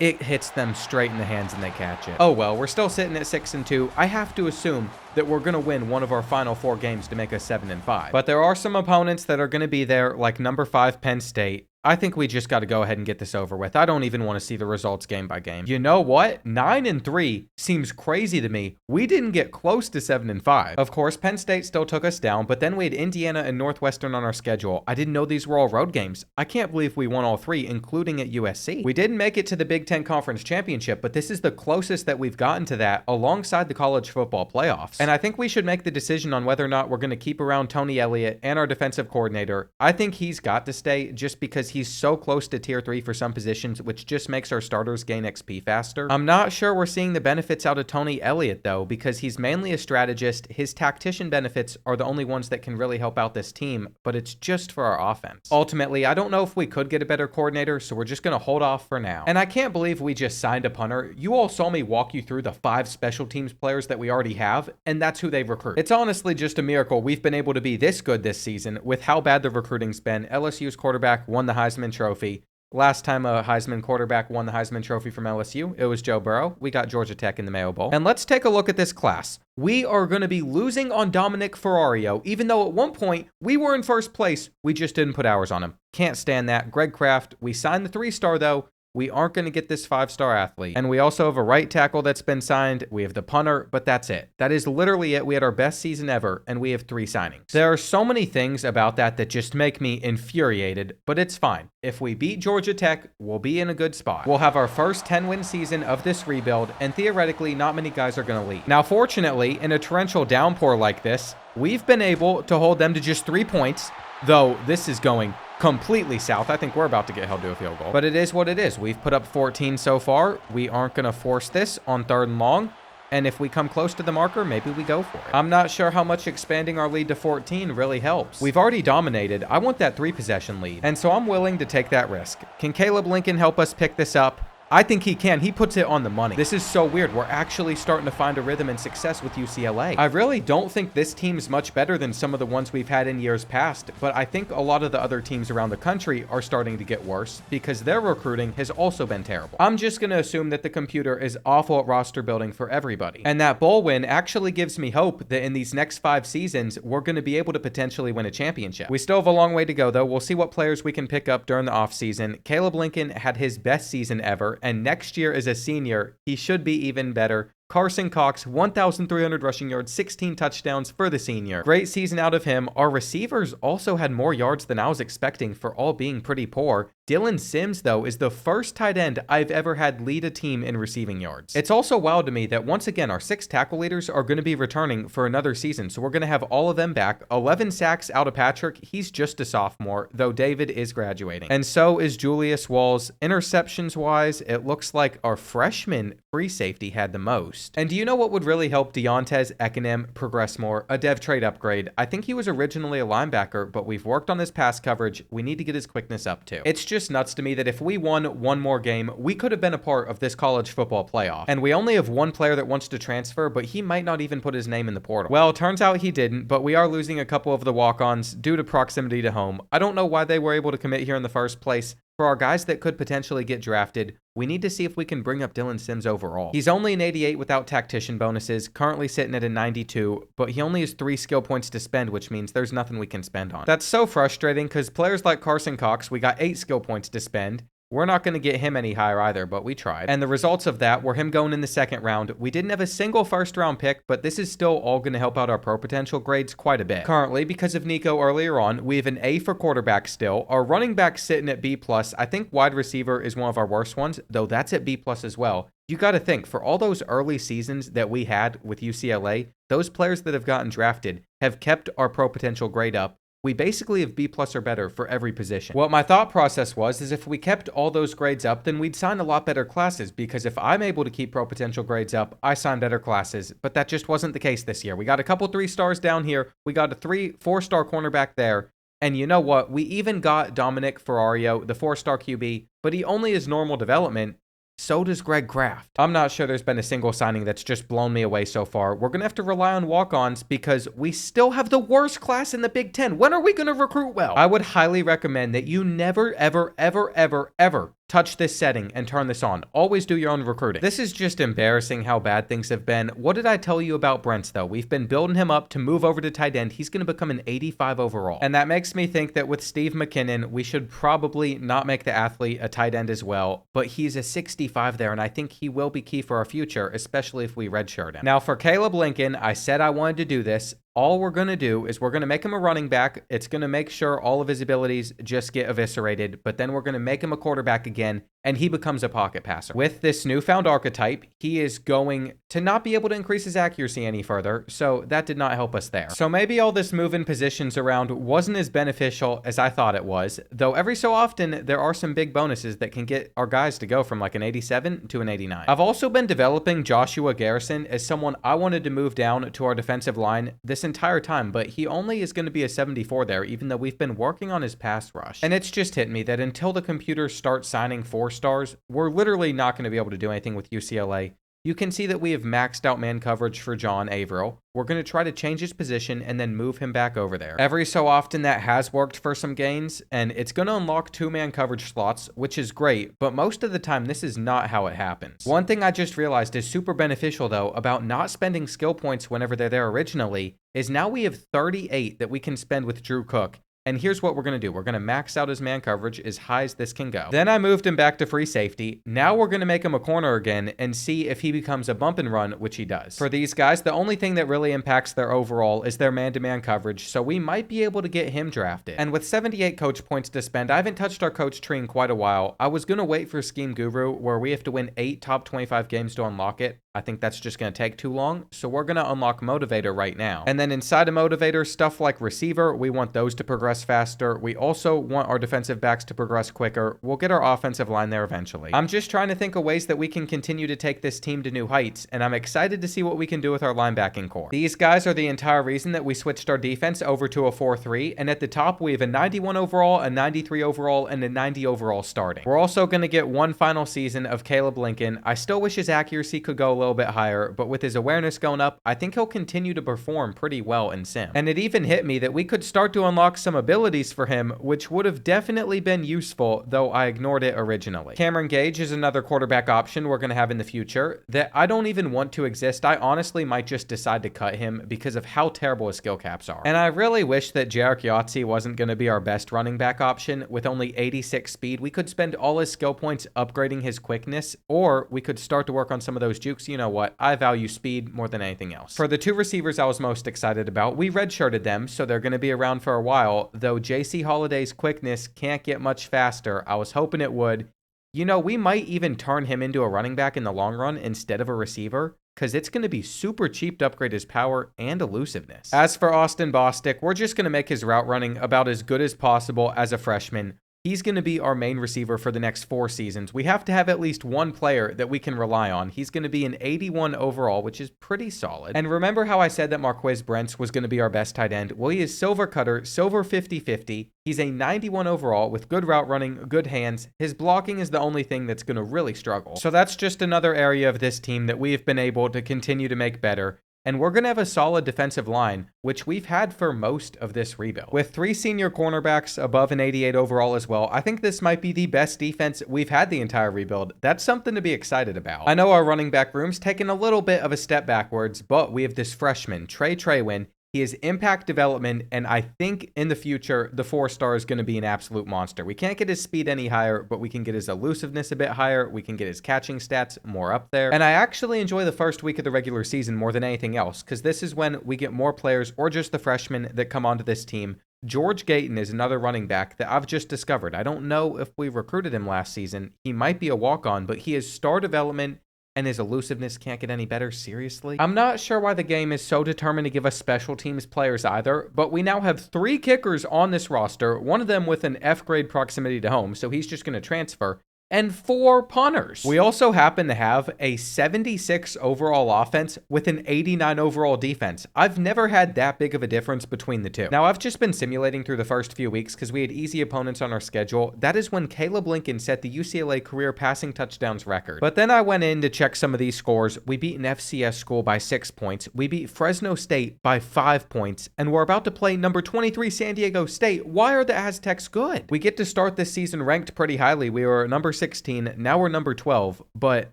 It hits them straight in the hands and they catch it. Oh well, we're still sitting at 6-2. I have to assume that we're going to win one of our final 4 games to make us 7-5. But there are some opponents that are going to be there, like number 5 Penn State. I think we just got to go ahead and get this over with. I don't even want to see the results game by game. You know what? 9-3 seems crazy to me. We didn't get close to 7-5. Of course, Penn State still took us down, but then we had Indiana and Northwestern on our schedule. I didn't know these were all road games. I can't believe we won all three, including at USC. We didn't make it to the Big Ten Conference Championship, but this is the closest that we've gotten to that alongside the college football playoffs. And I think we should make the decision on whether or not we're going to keep around Tony Elliott and our defensive coordinator. I think he's got to stay just because he's so close to tier 3 for some positions, which just makes our starters gain XP faster. I'm not sure we're seeing the benefits out of Tony Elliott though, because he's mainly a strategist. His tactician benefits are the only ones that can really help out this team, but it's just for our offense. Ultimately, I don't know if we could get a better coordinator, so we're just going to hold off for now. And I can't believe we just signed a punter. You all saw me walk you through the 5 special teams players that we already have, and that's who they've recruited. It's honestly just a miracle we've been able to be this good this season with how bad the recruiting's been. LSU's quarterback won the Heisman Trophy. Last time a Heisman quarterback won the Heisman Trophy from LSU, it was Joe Burrow. We got Georgia Tech in the Mayo Bowl. And let's take a look at this class. We are going to be losing on Dominic Ferrario, even though at one point we were in first place. We just didn't put hours on him. Can't stand that. Greg Kraft, we signed the 3-star though. We aren't going to get this 5-star athlete. And we also have a right tackle that's been signed. We have the punter, but that's it. That is literally it. We had our best season ever, and we have 3 signings. There are so many things about that just make me infuriated, but it's fine. If we beat Georgia Tech, we'll be in a good spot. We'll have our first 10-win season of this rebuild, and theoretically, not many guys are going to leave. Now, fortunately, in a torrential downpour like this, we've been able to hold them to just 3 points, though this is going completely south. I think we're about to get held to a field goal. But it is what it is. We've put up 14 so far. We aren't going to force this on 3rd and long. And if we come close to the marker, maybe we go for it. I'm not sure how much expanding our lead to 14 really helps. We've already dominated. I want that 3-possession lead. And so I'm willing to take that risk. Can Caleb Lincoln help us pick this up? I think he can. He puts it on the money. This is so weird. We're actually starting to find a rhythm and success with UCLA. I really don't think this team's much better than some of the ones we've had in years past, but I think a lot of the other teams around the country are starting to get worse because their recruiting has also been terrible. I'm just going to assume that the computer is awful at roster building for everybody. And that bowl win actually gives me hope that in these next 5 seasons, we're going to be able to potentially win a championship. We still have a long way to go though. We'll see what players we can pick up during the offseason. Caleb Lincoln had his best season ever, and next year as a senior, he should be even better. Carson Cox, 1,300 rushing yards, 16 touchdowns for the senior. Great season out of him. Our receivers also had more yards than I was expecting for all being pretty poor. Dylan Sims, though, is the first tight end I've ever had lead a team in receiving yards. It's also wild to me that once again, our 6 tackle leaders are going to be returning for another season, so we're going to have all of them back. 11 sacks out of Patrick. He's just a sophomore, though David is graduating. And so is Julius Walls. Interceptions-wise, it looks like our freshman free safety had the most. And do you know what would really help Deontez Ekanem progress more? A dev trade upgrade. I think he was originally a linebacker, but we've worked on his pass coverage. We need to get his quickness up too. It's just nuts to me that if we won one more game, we could have been a part of this college football playoff. And we only have one player that wants to transfer, but he might not even put his name in the portal. Well, turns out he didn't, but we are losing a couple of the walk-ons due to proximity to home. I don't know why they were able to commit here in the first place. For our guys that could potentially get drafted, we need to see if we can bring up Dylan Sims overall. He's only an 88 without tactician bonuses, currently sitting at a 92, but he only has 3 skill points to spend, which means there's nothing we can spend on. That's so frustrating because players like Carson Cox, we got 8 skill points to spend. We're not going to get him any higher either, but we tried. And the results of that were him going in the 2nd round. We didn't have a single 1st-round pick, but this is still all going to help out our pro potential grades quite a bit. Currently, because of Nico earlier on, we have an A for quarterback still. Our running back sitting at B+. I think wide receiver is one of our worst ones, though that's at B+ as well. You got to think, for all those early seasons that we had with UCLA, those players that have gotten drafted have kept our pro potential grade up. We basically have B+ or better for every position. What my thought process was is if we kept all those grades up, then we'd sign a lot better classes, because if I'm able to keep pro potential grades up, I sign better classes, but that just wasn't the case this year. We got a couple 3-stars down here. We got a 4-star cornerback there. And you know what? We even got Dominic Ferrario, the 4-star QB, but he only has normal development. So does Greg Kraft. I'm not sure there's been a single signing that's just blown me away so far. We're going to have to rely on walk-ons because we still have the worst class in the Big Ten. When are we going to recruit well? I would highly recommend that you never, ever, ever, ever, ever touch this setting and turn this on. Always do your own recruiting. This is just embarrassing how bad things have been. What did I tell you about Brents though? We've been building him up to move over to tight end. He's going to become an 85 overall. And that makes me think that with Steve McKinnon, we should probably not make the athlete a tight end as well, but he's a 65 there, and I think he will be key for our future, especially if we redshirt him. Now for Caleb Lincoln, I said I wanted to do this. All we're going to do is we're going to make him a running back. It's going to make sure all of his abilities just get eviscerated, but then we're going to make him a quarterback again, and he becomes a pocket passer. With this newfound archetype, he is going to not be able to increase his accuracy any further, so that did not help us there. So maybe all this moving positions around wasn't as beneficial as I thought it was, though every so often there are some big bonuses that can get our guys to go from like an 87 to an 89. I've also been developing Joshua Garrison as someone I wanted to move down to our defensive line this entire time, but he only is going to be a 74 there, even though we've been working on his pass rush. And it's just hit me that until the computer starts signing 4-stars, we're literally not going to be able to do anything with UCLA. You can see that we have maxed out man coverage for John Averill. We're going to try to change his position and then move him back over there. Every so often that has worked for some gains, and it's going to unlock 2-man coverage slots, which is great, but most of the time this is not how it happens. One thing I just realized is super beneficial though about not spending skill points whenever they're there originally is now we have 38 that we can spend with Drew Cook. And here's what we're going to do. We're going to max out his man coverage as high as this can go. Then I moved him back to free safety. Now we're going to make him a corner again and see if he becomes a bump and run, which he does. For these guys, the only thing that really impacts their overall is their man-to-man coverage, so we might be able to get him drafted. And with 78 coach points to spend, I haven't touched our coach tree in quite a while. I was going to wait for Scheme Guru, where we have to win 8 top 25 games to unlock it. I think that's just going to take too long, so we're going to unlock Motivator right now. And then inside of Motivator, stuff like receiver, we want those to progress faster. We also want our defensive backs to progress quicker. We'll get our offensive line there eventually. I'm just trying to think of ways that we can continue to take this team to new heights, and I'm excited to see what we can do with our linebacking core. These guys are the entire reason that we switched our defense over to a 4-3, and at the top we have a 91 overall, a 93 overall, and a 90 overall starting. We're also going to get one final season of Caleb Lincoln. I still wish his accuracy could go a little bit higher, but with his awareness going up, I think he'll continue to perform pretty well in sim. And it even hit me that we could start to unlock some abilities for him, which would have definitely been useful, though I ignored it originally. Cameron Gage is another quarterback option we're going to have in the future that I don't even want to exist. I honestly might just decide to cut him because of how terrible his skill caps are. And I really wish that Jarek Yahtzee wasn't going to be our best running back option. With only 86 speed, we could spend all his skill points upgrading his quickness, or we could start to work on some of those jukes. You know what? I value speed more than anything else. For the 2 receivers I was most excited about, we redshirted them, so they're going to be around for a while, though JC Holiday's quickness can't get much faster. I was hoping it would. You know, we might even turn him into a running back in the long run instead of a receiver, because it's going to be super cheap to upgrade his power and elusiveness. As for Austin Bostic, we're just going to make his route running about as good as possible as a freshman. He's going to be our main receiver for the next 4 seasons. We have to have at least one player that we can rely on. He's going to be an 81 overall, which is pretty solid. And remember how I said that Marquez Brents was going to be our best tight end? Well, he is silver cutter, silver 50-50. He's a 91 overall with good route running, good hands. His blocking is the only thing that's going to really struggle. So that's just another area of this team that we have been able to continue to make better. And we're going to have a solid defensive line, which we've had for most of this rebuild. With 3 senior cornerbacks above an 88 overall as well, I think this might be the best defense we've had the entire rebuild. That's something to be excited about. I know our running back room's taken a little bit of a step backwards, but we have this freshman, Trey Traywin. He is impact development, and I think in the future, the 4-star is going to be an absolute monster. We can't get his speed any higher, but we can get his elusiveness a bit higher. We can get his catching stats more up there. And I actually enjoy the first week of the regular season more than anything else, because this is when we get more players or just the freshmen that come onto this team. George Gayton is another running back that I've just discovered. I don't know if we recruited him last season. He might be a walk-on, but he is star development, and his elusiveness can't get any better, seriously? I'm not sure why the game is so determined to give us special teams players either, but we now have 3 kickers on this roster, one of them with an F-grade proximity to home, so he's just going to transfer, and 4 punters. We also happen to have a 76 overall offense with an 89 overall defense. I've never had that big of a difference between the two. Now, I've just been simulating through the first few weeks because we had easy opponents on our schedule. That is when Caleb Lincoln set the UCLA career passing touchdowns record. But then I went in to check some of these scores. We beat an FCS school by 6 points. We beat Fresno State by 5 points. And we're about to play number 23 San Diego State. Why are the Aztecs good? We get to start this season ranked pretty highly. We were number 16, now we're number 12, but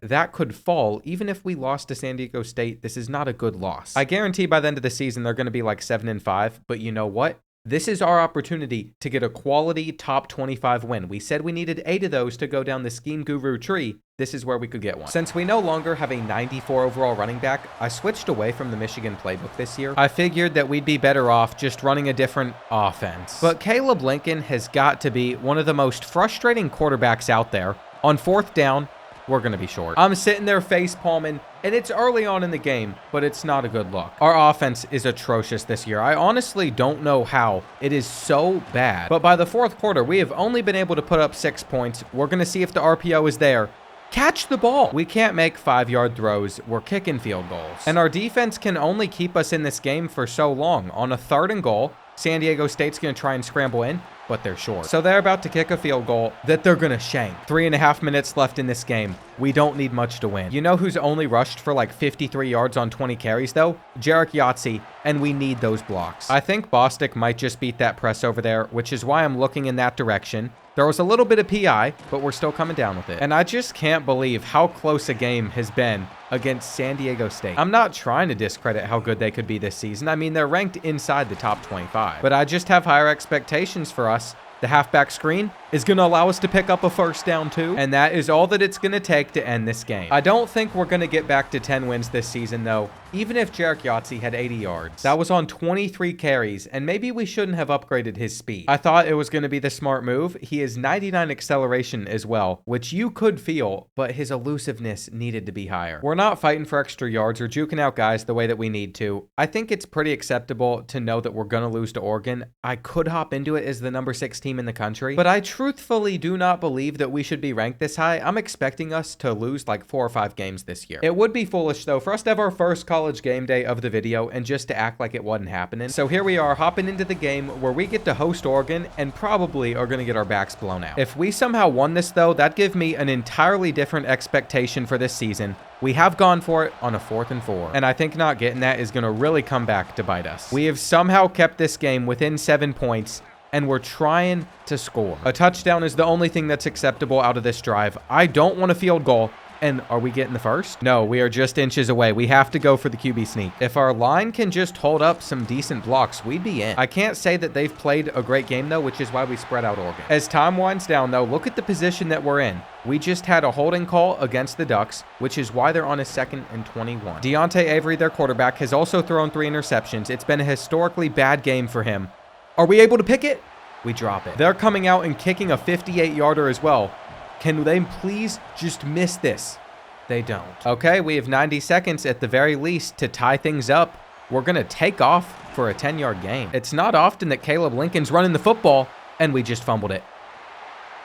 that could fall even if we lost to San Diego State. This is not a good loss. I guarantee by the end of the season, they're going to be like 7-5, but you know what? This is our opportunity to get a quality top 25 win. We said we needed 8 of those to go down the scheme guru tree. This is where we could get one. Since we no longer have a 94 overall running back, I switched away from the Michigan playbook this year. I figured that we'd be better off just running a different offense. But Caleb Lincoln has got to be one of the most frustrating quarterbacks out there. On 4th down, we're going to be short. I'm sitting there face palming, and it's early on in the game, but it's not a good look. Our offense is atrocious this year. I honestly don't know how. It is so bad. But by the 4th quarter, we have only been able to put up 6 points. We're going to see if the RPO is there. Catch the ball. We can't make 5-yard throws. We're kicking field goals. And our defense can only keep us in this game for so long. On a 3rd and goal, San Diego State's going to try and scramble in, but they're short. So they're about to kick a field goal that they're going to shank. 3.5 minutes left in this game. We don't need much to win. You know who's only rushed for like 53 yards on 20 carries though? Jarek Yahtzee, and we need those blocks. I think Bostic might just beat that press over there, which is why I'm looking in that direction. There was a little bit of PI, but we're still coming down with it. And I just can't believe how close a game has been against San Diego State. I'm not trying to discredit how good they could be this season. I mean, they're ranked inside the top 25. But I just have higher expectations for us. The halfback screen is going to allow us to pick up a 1st down too, and that is all that it's going to take to end this game. I don't think we're going to get back to 10 wins this season though, even if Jarek Yahtzee had 80 yards. That was on 23 carries, and maybe we shouldn't have upgraded his speed. I thought it was going to be the smart move. He is 99 acceleration as well, which you could feel, but his elusiveness needed to be higher. We're not fighting for extra yards or juking out guys the way that we need to. I think it's pretty acceptable to know that we're going to lose to Oregon. I could hop into it as the number 6 team in the country, but I truthfully do not believe that we should be ranked this high. I'm expecting us to lose like 4 or 5 games this year. It would be foolish though for us to have our first college game day of the video and just to act like it wasn't happening. So here we are hopping into the game where we get to host Oregon and probably are going to get our backs blown out. If we somehow won this though, that'd give me an entirely different expectation for this season. We have gone for it on a 4th and 4, and I think not getting that is going to really come back to bite us. We have somehow kept this game within 7 points, and we're trying to score. A touchdown is the only thing that's acceptable out of this drive. I don't want a field goal. And are we getting the 1st? No, we are just inches away. We have to go for the QB sneak. If our line can just hold up some decent blocks, we'd be in. I can't say that they've played a great game though, which is why we spread out Oregon. As time winds down though, look at the position that we're in. We just had a holding call against the Ducks, which is why they're on a 2nd and 21. Deontay Avery, their quarterback, has also thrown 3 interceptions. It's been a historically bad game for him. Are we able to pick it? We drop it. They're coming out and kicking a 58-yarder as well. Can they please just miss this? They don't. Okay, we have 90 seconds at the very least to tie things up. We're going to take off for a 10-yard gain. It's not often that Caleb Lincoln's running the football, and we just fumbled it.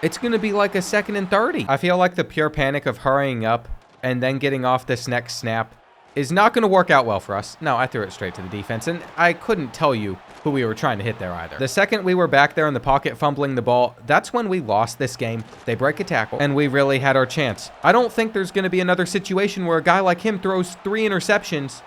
It's going to be like a 2nd and 30. I feel like the pure panic of hurrying up and then getting off this next snap is not going to work out well for us. No, I threw it straight to the defense, and I couldn't tell you who we were trying to hit there either. The second we were back there in the pocket fumbling the ball, that's when we lost this game. They break a tackle, and we really had our chance. I don't think there's going to be another situation where a guy like him throws 3 interceptions.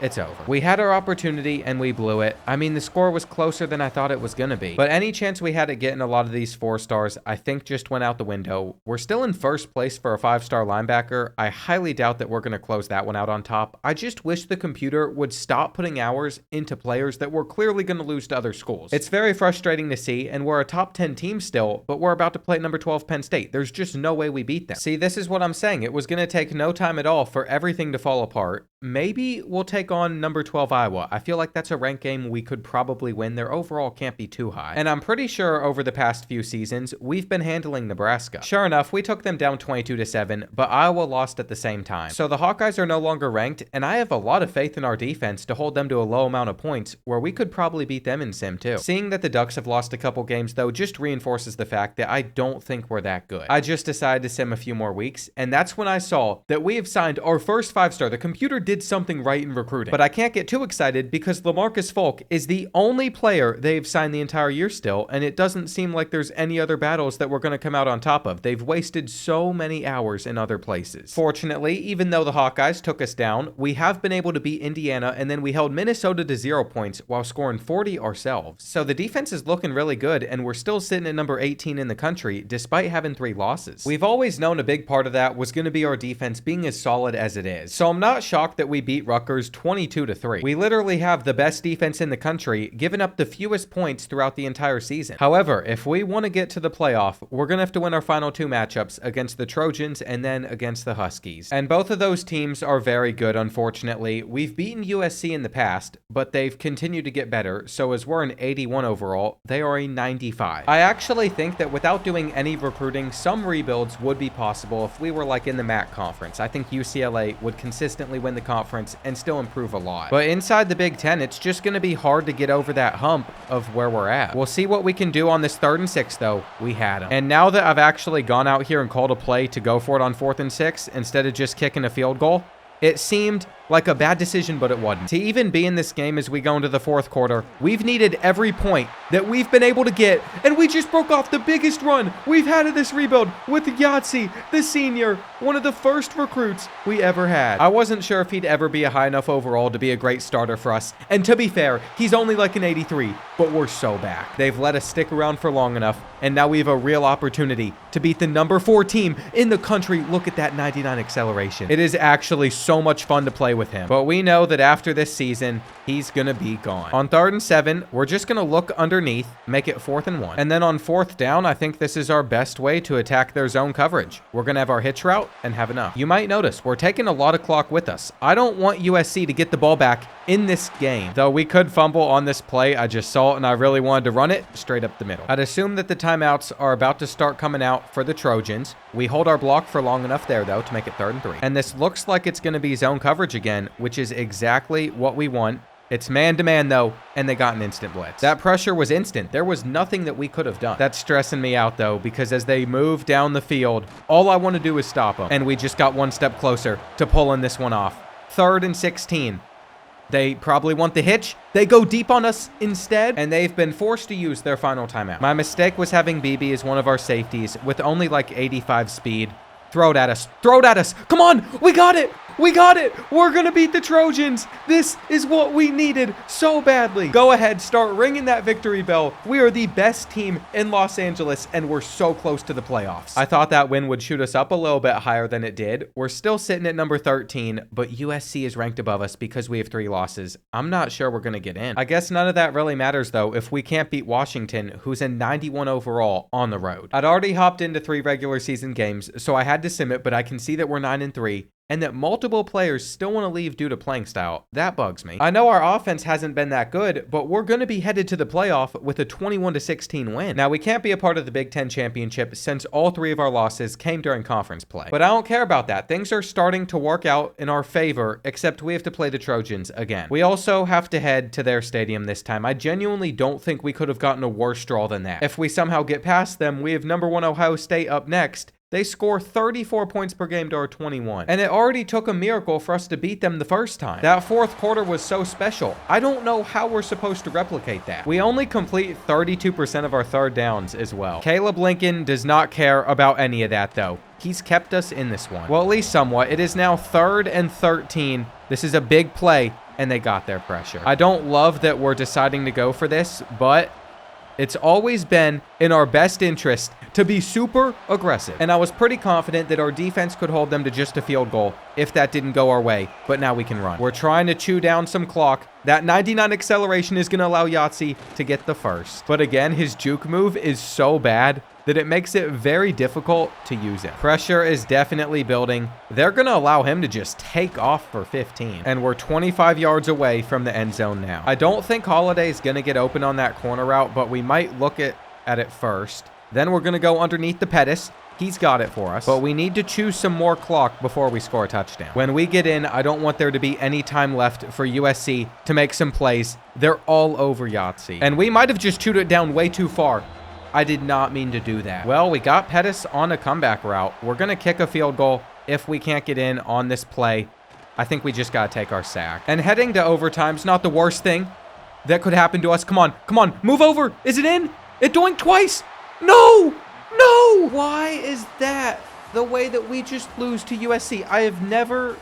It's over. We had our opportunity and we blew it. I mean, the score was closer than I thought it was going to be. But any chance we had at getting a lot of these 4 stars, I think just went out the window. We're still in 1st place for a 5-star linebacker. I highly doubt that we're going to close that one out on top. I just wish the computer would stop putting hours into players that we're clearly going to lose to other schools. It's very frustrating to see, and we're a top 10 team still, but we're about to play number 12 Penn State. There's just no way we beat them. See, this is what I'm saying. It was going to take no time at all for everything to fall apart. Maybe we'll take on number 12 Iowa. I feel like that's a ranked game we could probably win. Their overall can't be too high. And I'm pretty sure over the past few seasons, we've been handling Nebraska. Sure enough, we took them down 22-7, but Iowa lost at the same time. So the Hawkeyes are no longer ranked, and I have a lot of faith in our defense to hold them to a low amount of points, where we could probably beat them in Sim too. Seeing that the Ducks have lost a couple games though just reinforces the fact that I don't think we're that good. I just decided to sim a few more weeks, and that's when I saw that we have signed our first 5-star. The computer did something right in recruiting. recruiting. But I can't get too excited because LaMarcus Folk is the only player they've signed the entire year still, and it doesn't seem like there's any other battles that we're going to come out on top of. They've wasted so many hours in other places. Fortunately, even though the Hawkeyes took us down, we have been able to beat Indiana, and then we held Minnesota to 0 points while scoring 40 ourselves. So the defense is looking really good, and we're still sitting at number 18 in the country despite having 3 losses. We've always known a big part of that was going to be our defense being as solid as it is. So I'm not shocked that we beat Rutgers 22-3. We literally have the best defense in the country, giving up the fewest points throughout the entire season. However, if we want to get to the playoff, we're going to have to win our final 2 matchups against the Trojans and then against the Huskies. And both of those teams are very good, unfortunately. We've beaten USC in the past, but they've continued to get better. So as we're an 81 overall, they are a 95. I actually think that without doing any recruiting, some rebuilds would be possible if we were like in the MAC conference. I think UCLA would consistently win the conference and still improve a lot. But inside the Big Ten, it's just going to be hard to get over that hump of where we're at. We'll see what we can do on this 3rd and 6, though. We had them. And now that I've actually gone out here and called a play to go for it on 4th and 6 instead of just kicking a field goal, it seemed like a bad decision, but it wasn't. To even be in this game as we go into the 4th quarter, we've needed every point that we've been able to get, and we just broke off the biggest run we've had in this rebuild with Yahtzee, the senior, one of the first recruits we ever had. I wasn't sure if he'd ever be a high enough overall to be a great starter for us, and to be fair, he's only like an 83, but we're so back. They've let us stick around for long enough, and now we have a real opportunity to beat the number 4 team in the country. Look at that 99 acceleration. It is actually so much fun to play with him. But we know that after this season, he's gonna be gone. On 3rd and 7, we're just gonna look underneath, make it 4th and 1. And then on 4th down, I think this is our best way to attack their zone coverage. We're gonna have our hitch route and have enough. You might notice we're taking a lot of clock with us. I don't want USC to get the ball back in this game. Though we could fumble on this play, I just saw it and I really wanted to run it straight up the middle. I'd assume that the timeouts are about to start coming out for the Trojans. We hold our block for long enough there, though, to make it 3rd and 3. And this looks like it's going to be zone coverage again, which is exactly what we want. It's man-to-man, though, and they got an instant blitz. That pressure was instant. There was nothing that we could have done. That's stressing me out, though, because as they move down the field, all I want to do is stop them. And we just got one step closer to pulling this one off. 3rd and 16. They probably want the hitch. They go deep on us instead, and they've been forced to use their final timeout. My mistake was having BB as one of our safeties with only like 85 speed. Throw it at us. Throw it at us. Come on. We got it. We got it. We're going to beat the Trojans. This is what we needed so badly. Go ahead. Start ringing that victory bell. We are the best team in Los Angeles, and we're so close to the playoffs. I thought that win would shoot us up a little bit higher than it did. We're still sitting at number 13, but USC is ranked above us because we have 3 losses. I'm not sure we're going to get in. I guess none of that really matters, though, if we can't beat Washington, who's a 91 overall on the road. I'd already hopped into 3 regular season games, so I had to sim it, but I can see that we're 9-3. And that multiple players still want to leave due to playing style. That bugs me. I know our offense hasn't been that good, but we're going to be headed to the playoff with a 21-16 win. Now, we can't be a part of the Big Ten championship since all 3 of our losses came during conference play. But I don't care about that. Things are starting to work out in our favor, except we have to play the Trojans again. We also have to head to their stadium this time. I genuinely don't think we could have gotten a worse draw than that. If we somehow get past them, we have number 1 Ohio State up next. They score 34 points per game to our 21. And it already took a miracle for us to beat them the first time. That 4th quarter was so special. I don't know how we're supposed to replicate that. We only complete 32% of our 3rd downs as well. Caleb Lincoln does not care about any of that, though. He's kept us in this one. Well, at least somewhat. It is now 3rd and 13. This is a big play, and they got their pressure. I don't love that we're deciding to go for this, but it's always been in our best interest to be super aggressive. And I was pretty confident that our defense could hold them to just a field goal if that didn't go our way, but now we can run. We're trying to chew down some clock. That 99 acceleration is going to allow Yahtzee to get the first. But again, his juke move is so bad that it makes it very difficult to use it. Pressure is definitely building. They're going to allow him to just take off for 15. And we're 25 yards away from the end zone now. I don't think Holiday's going to get open on that corner route, but we might look at it first. Then we're going to go underneath the Pettis. He's got it for us, but we need to choose some more clock before we score a touchdown. When we get in, I don't want there to be any time left for USC to make some plays. They're all over Yahtzee. And we might have just chewed it down way too far. I did not mean to do that. Well, we got Pettis on a comeback route. We're going to kick a field goal if we can't get in on this play. I think we just got to take our sack. And heading to overtime's not the worst thing that could happen to us. Come on, come on, move over. Is it in? It doinked twice. No, no. Why is that the way that we just lose to USC? I have never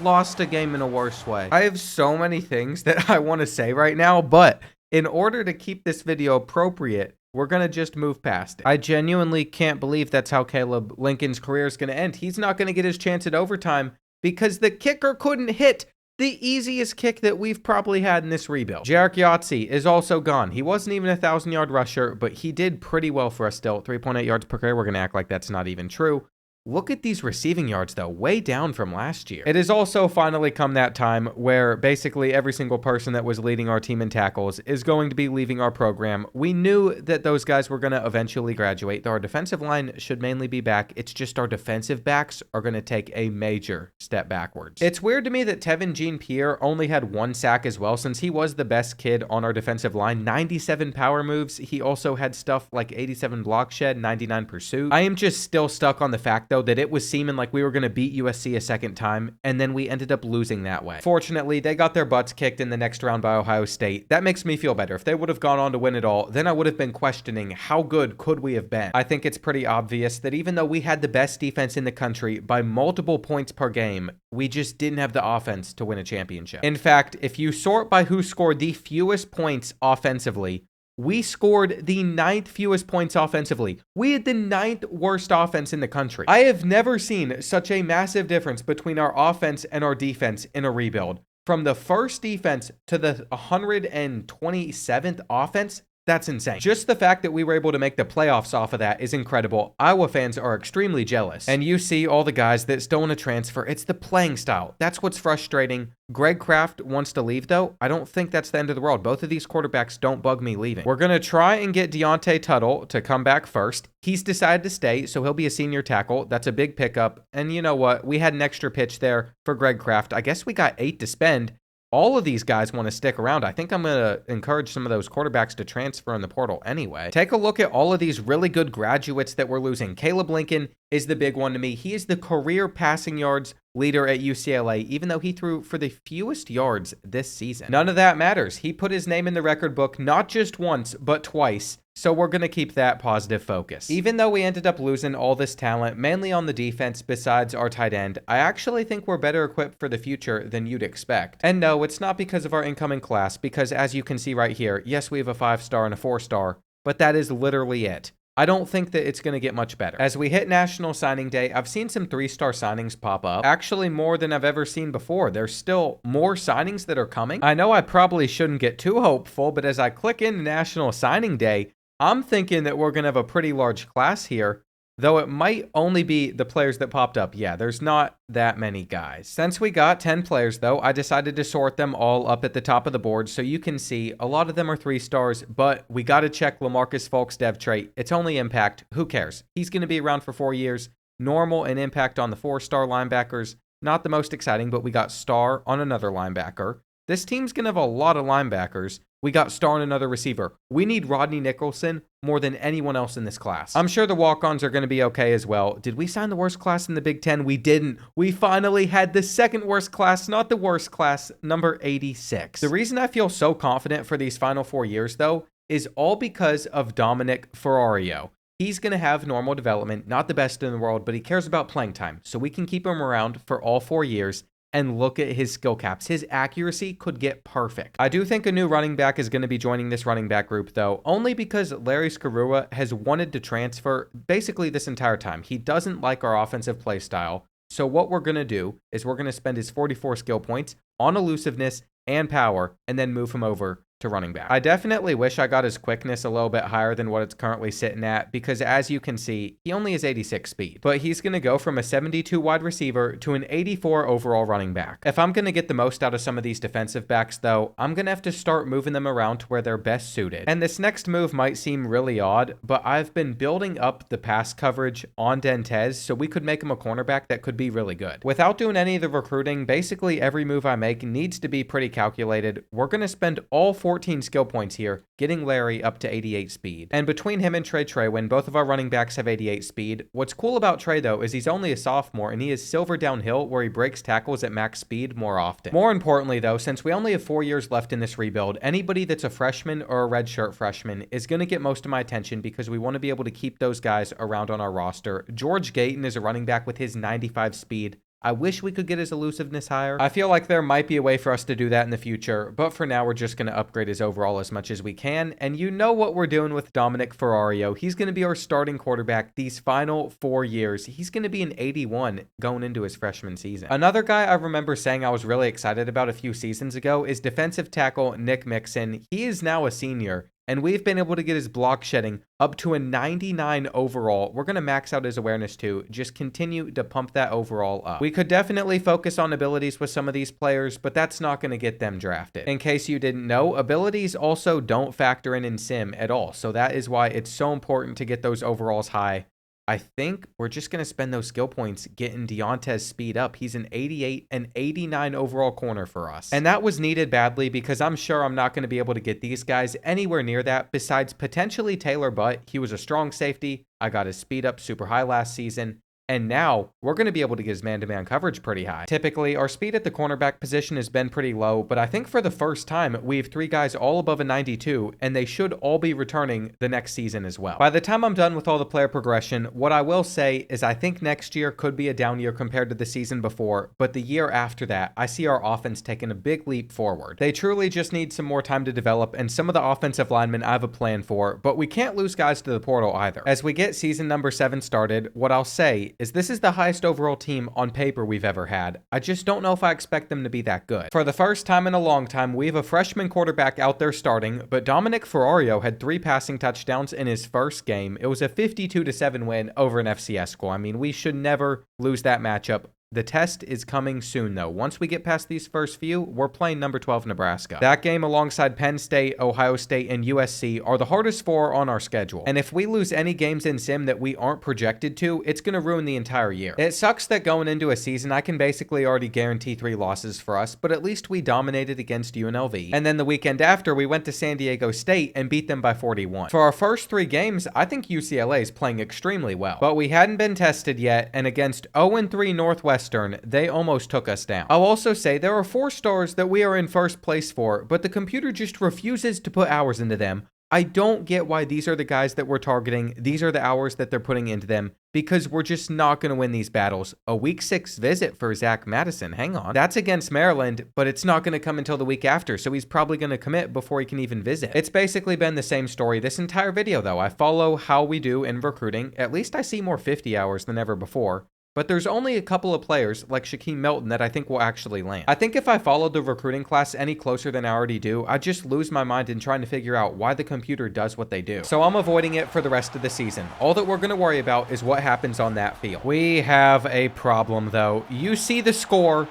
lost a game in a worse way. I have so many things that I want to say right now, but in order to keep this video appropriate, we're going to just move past it. I genuinely can't believe that's how Caleb Lincoln's career is going to end. He's not going to get his chance at overtime because the kicker couldn't hit the easiest kick that we've probably had in this rebuild. Jarek Yahtzee is also gone. He wasn't even a 1,000-yard rusher, but he did pretty well for us still. 3.8 yards per carry. We're going to act like that's not even true. Look at these receiving yards, though, way down from last year. It has also finally come that time where basically every single person that was leading our team in tackles is going to be leaving our program. We knew that those guys were going to eventually graduate, though our defensive line should mainly be back. It's just our defensive backs are going to take a major step backwards. It's weird to me that Tevin Jean-Pierre only had 1 sack as well, since he was the best kid on our defensive line. 97 power moves. He also had stuff like 87 block shed, 99 pursuit. I am just still stuck on the fact, though, that it was seeming like we were going to beat USC a second time, and then we ended up losing that way. Fortunately, they got their butts kicked in the next round by Ohio State. That makes me feel better. If they would have gone on to win it all, then I would have been questioning how good could we have been. I think it's pretty obvious that even though we had the best defense in the country by multiple points per game, we just didn't have the offense to win a championship. In fact, if you sort by who scored the fewest points offensively, we scored the 9th fewest points offensively. We had the 9th worst offense in the country. I have never seen such a massive difference between our offense and our defense in a rebuild. From the first defense to the 127th offense, that's insane. Just the fact that we were able to make the playoffs off of that is incredible. Iowa fans are extremely jealous. And you see all the guys that still want to transfer. It's the playing style. That's what's frustrating. Greg Kraft wants to leave, though. I don't think that's the end of the world. Both of these quarterbacks don't bug me leaving. We're going to try and get Deontay Tuttle to come back first. He's decided to stay, so he'll be a senior tackle. That's a big pickup. And you know what? We had an extra pitch there for Greg Kraft. I guess we got 8 to spend. All of these guys want to stick around. I think I'm going to encourage some of those quarterbacks to transfer in the portal anyway. Take a look at all of these really good graduates that we're losing. Caleb Lincoln is the big one to me. He is the career passing yards leader at UCLA, even though he threw for the fewest yards this season. None of that matters. He put his name in the record book not just once, but twice. So we're going to keep that positive focus. Even though we ended up losing all this talent, mainly on the defense besides our tight end, I actually think we're better equipped for the future than you'd expect. And no, it's not because of our incoming class, because as you can see right here, yes, we have a 5-star and a 4-star, but that is literally it. I don't think that it's going to get much better. As we hit National Signing Day, I've seen some 3-star signings pop up. Actually, more than I've ever seen before. There's still more signings that are coming. I know I probably shouldn't get too hopeful, but as I click into National Signing Day, I'm thinking that we're going to have a pretty large class here, though it might only be the players that popped up. Yeah, there's not that many guys. Since we got 10 players, though, I decided to sort them all up at the top of the board, so you can see a lot of them are 3-stars, but we got to check LaMarcus Fulk's dev trait. It's only impact. Who cares? He's going to be around for 4 years. Normal and impact on the 4-star linebackers. Not the most exciting, but we got star on another linebacker. This team's going to have a lot of linebackers. We got star on another receiver. We need Rodney Nicholson more than anyone else in this class. I'm sure the walk-ons are going to be okay as well. Did we sign the worst class in the Big Ten? We didn't. We finally had the second worst class, not the worst class, number 86. The reason I feel so confident for these final 4 years, though, is all because of Dominic Ferrario. He's going to have normal development, not the best in the world, but he cares about playing time, so we can keep him around for all 4 years. And look at his skill caps. His accuracy could get perfect. I do think a new running back is going to be joining this running back group, though, only because Larry Scarua has wanted to transfer basically this entire time. He doesn't like our offensive play style. So what we're going to do is we're going to spend his 44 skill points on elusiveness and power and then move him over to running back. I definitely wish I got his quickness a little bit higher than what it's currently sitting at, because as you can see, he only has 86 speed, but he's going to go from a 72 wide receiver to an 84 overall running back. If I'm going to get the most out of some of these defensive backs, though, I'm going to have to start moving them around to where they're best suited. And this next move might seem really odd, but I've been building up the pass coverage on Dentez so we could make him a cornerback that could be really good. Without doing any of the recruiting, basically every move I make needs to be pretty calculated. We're going to spend all 14 skill points here, getting Larry up to 88 speed. And between him and Trey Traywin, both of our running backs have 88 speed. What's cool about Trey, though, is he's only a sophomore, and he is silver downhill, where he breaks tackles at max speed more often. More importantly, though, since we only have 4 years left in this rebuild, anybody that's a freshman or a redshirt freshman is going to get most of my attention because we want to be able to keep those guys around on our roster. George Gayton is a running back with his 95 speed. I wish we could get his elusiveness higher. I feel like there might be a way for us to do that in the future, but for now, we're just going to upgrade his overall as much as we can. And you know what we're doing with Dominic Ferrario. He's going to be our starting quarterback these final 4 years. He's going to be an 81 going into his freshman season. Another guy I remember saying I was really excited about a few seasons ago is defensive tackle Nick Mixon. He is now a senior, and we've been able to get his block shedding up to a 99 overall. We're going to max out his awareness too. Just continue to pump that overall up. We could definitely focus on abilities with some of these players, but that's not going to get them drafted. In case you didn't know, abilities also don't factor in sim at all. So that is why it's so important to get those overalls high. I think we're just going to spend those skill points getting Deontay's speed up. He's an 88 and 89 overall corner for us. And that was needed badly because I'm sure I'm not going to be able to get these guys anywhere near that besides potentially Taylor Butt. He was a strong safety. I got his speed up super high last season. And now we're going to be able to get his man-to-man coverage pretty high. Typically, our speed at the cornerback position has been pretty low, but I think for the first time, we have 3 guys all above a 92, and they should all be returning the next season as well. By the time I'm done with all the player progression, what I will say is I think next year could be a down year compared to the season before, but the year after that, I see our offense taking a big leap forward. They truly just need some more time to develop, and some of the offensive linemen I have a plan for, but we can't lose guys to the portal either. As we get season number 7 started, what I'll say is this is the highest overall team on paper we've ever had. I just don't know if I expect them to be that good. For the first time in a long time, we have a freshman quarterback out there starting, but Dominic Ferrario had 3 passing touchdowns in his first game. It was a 52-7 win over an FCS school. I mean, we should never lose that matchup. The test is coming soon, though. Once we get past these first few, we're playing number 12 Nebraska. That game alongside Penn State, Ohio State, and USC are the hardest 4 on our schedule. And if we lose any games in sim that we aren't projected to, it's going to ruin the entire year. It sucks that going into a season, I can basically already guarantee 3 losses for us, but at least we dominated against UNLV. And then the weekend after, we went to San Diego State and beat them by 41. For our first 3 games, I think UCLA is playing extremely well. But we hadn't been tested yet, and against 0-3 Northwestern, they almost took us down. I'll also say there are 4 stars that we are in first place for, but the computer just refuses to put hours into them. I don't get why these are the guys that we're targeting. These are the hours that they're putting into them because we're just not going to win these battles. A week 6 visit for Zach Madison. Hang on. That's against Maryland, but it's not going to come until the week after, so he's probably going to commit before he can even visit. It's basically been the same story this entire video, though. I follow how we do in recruiting. At least I see more 50 hours than ever before. But there's only a couple of players, like Shaquem Milton, that I think will actually land. I think if I followed the recruiting class any closer than I already do, I'd just lose my mind in trying to figure out why the computer does what they do. So I'm avoiding it for the rest of the season. All that we're going to worry about is what happens on that field. We have a problem, though. You see the score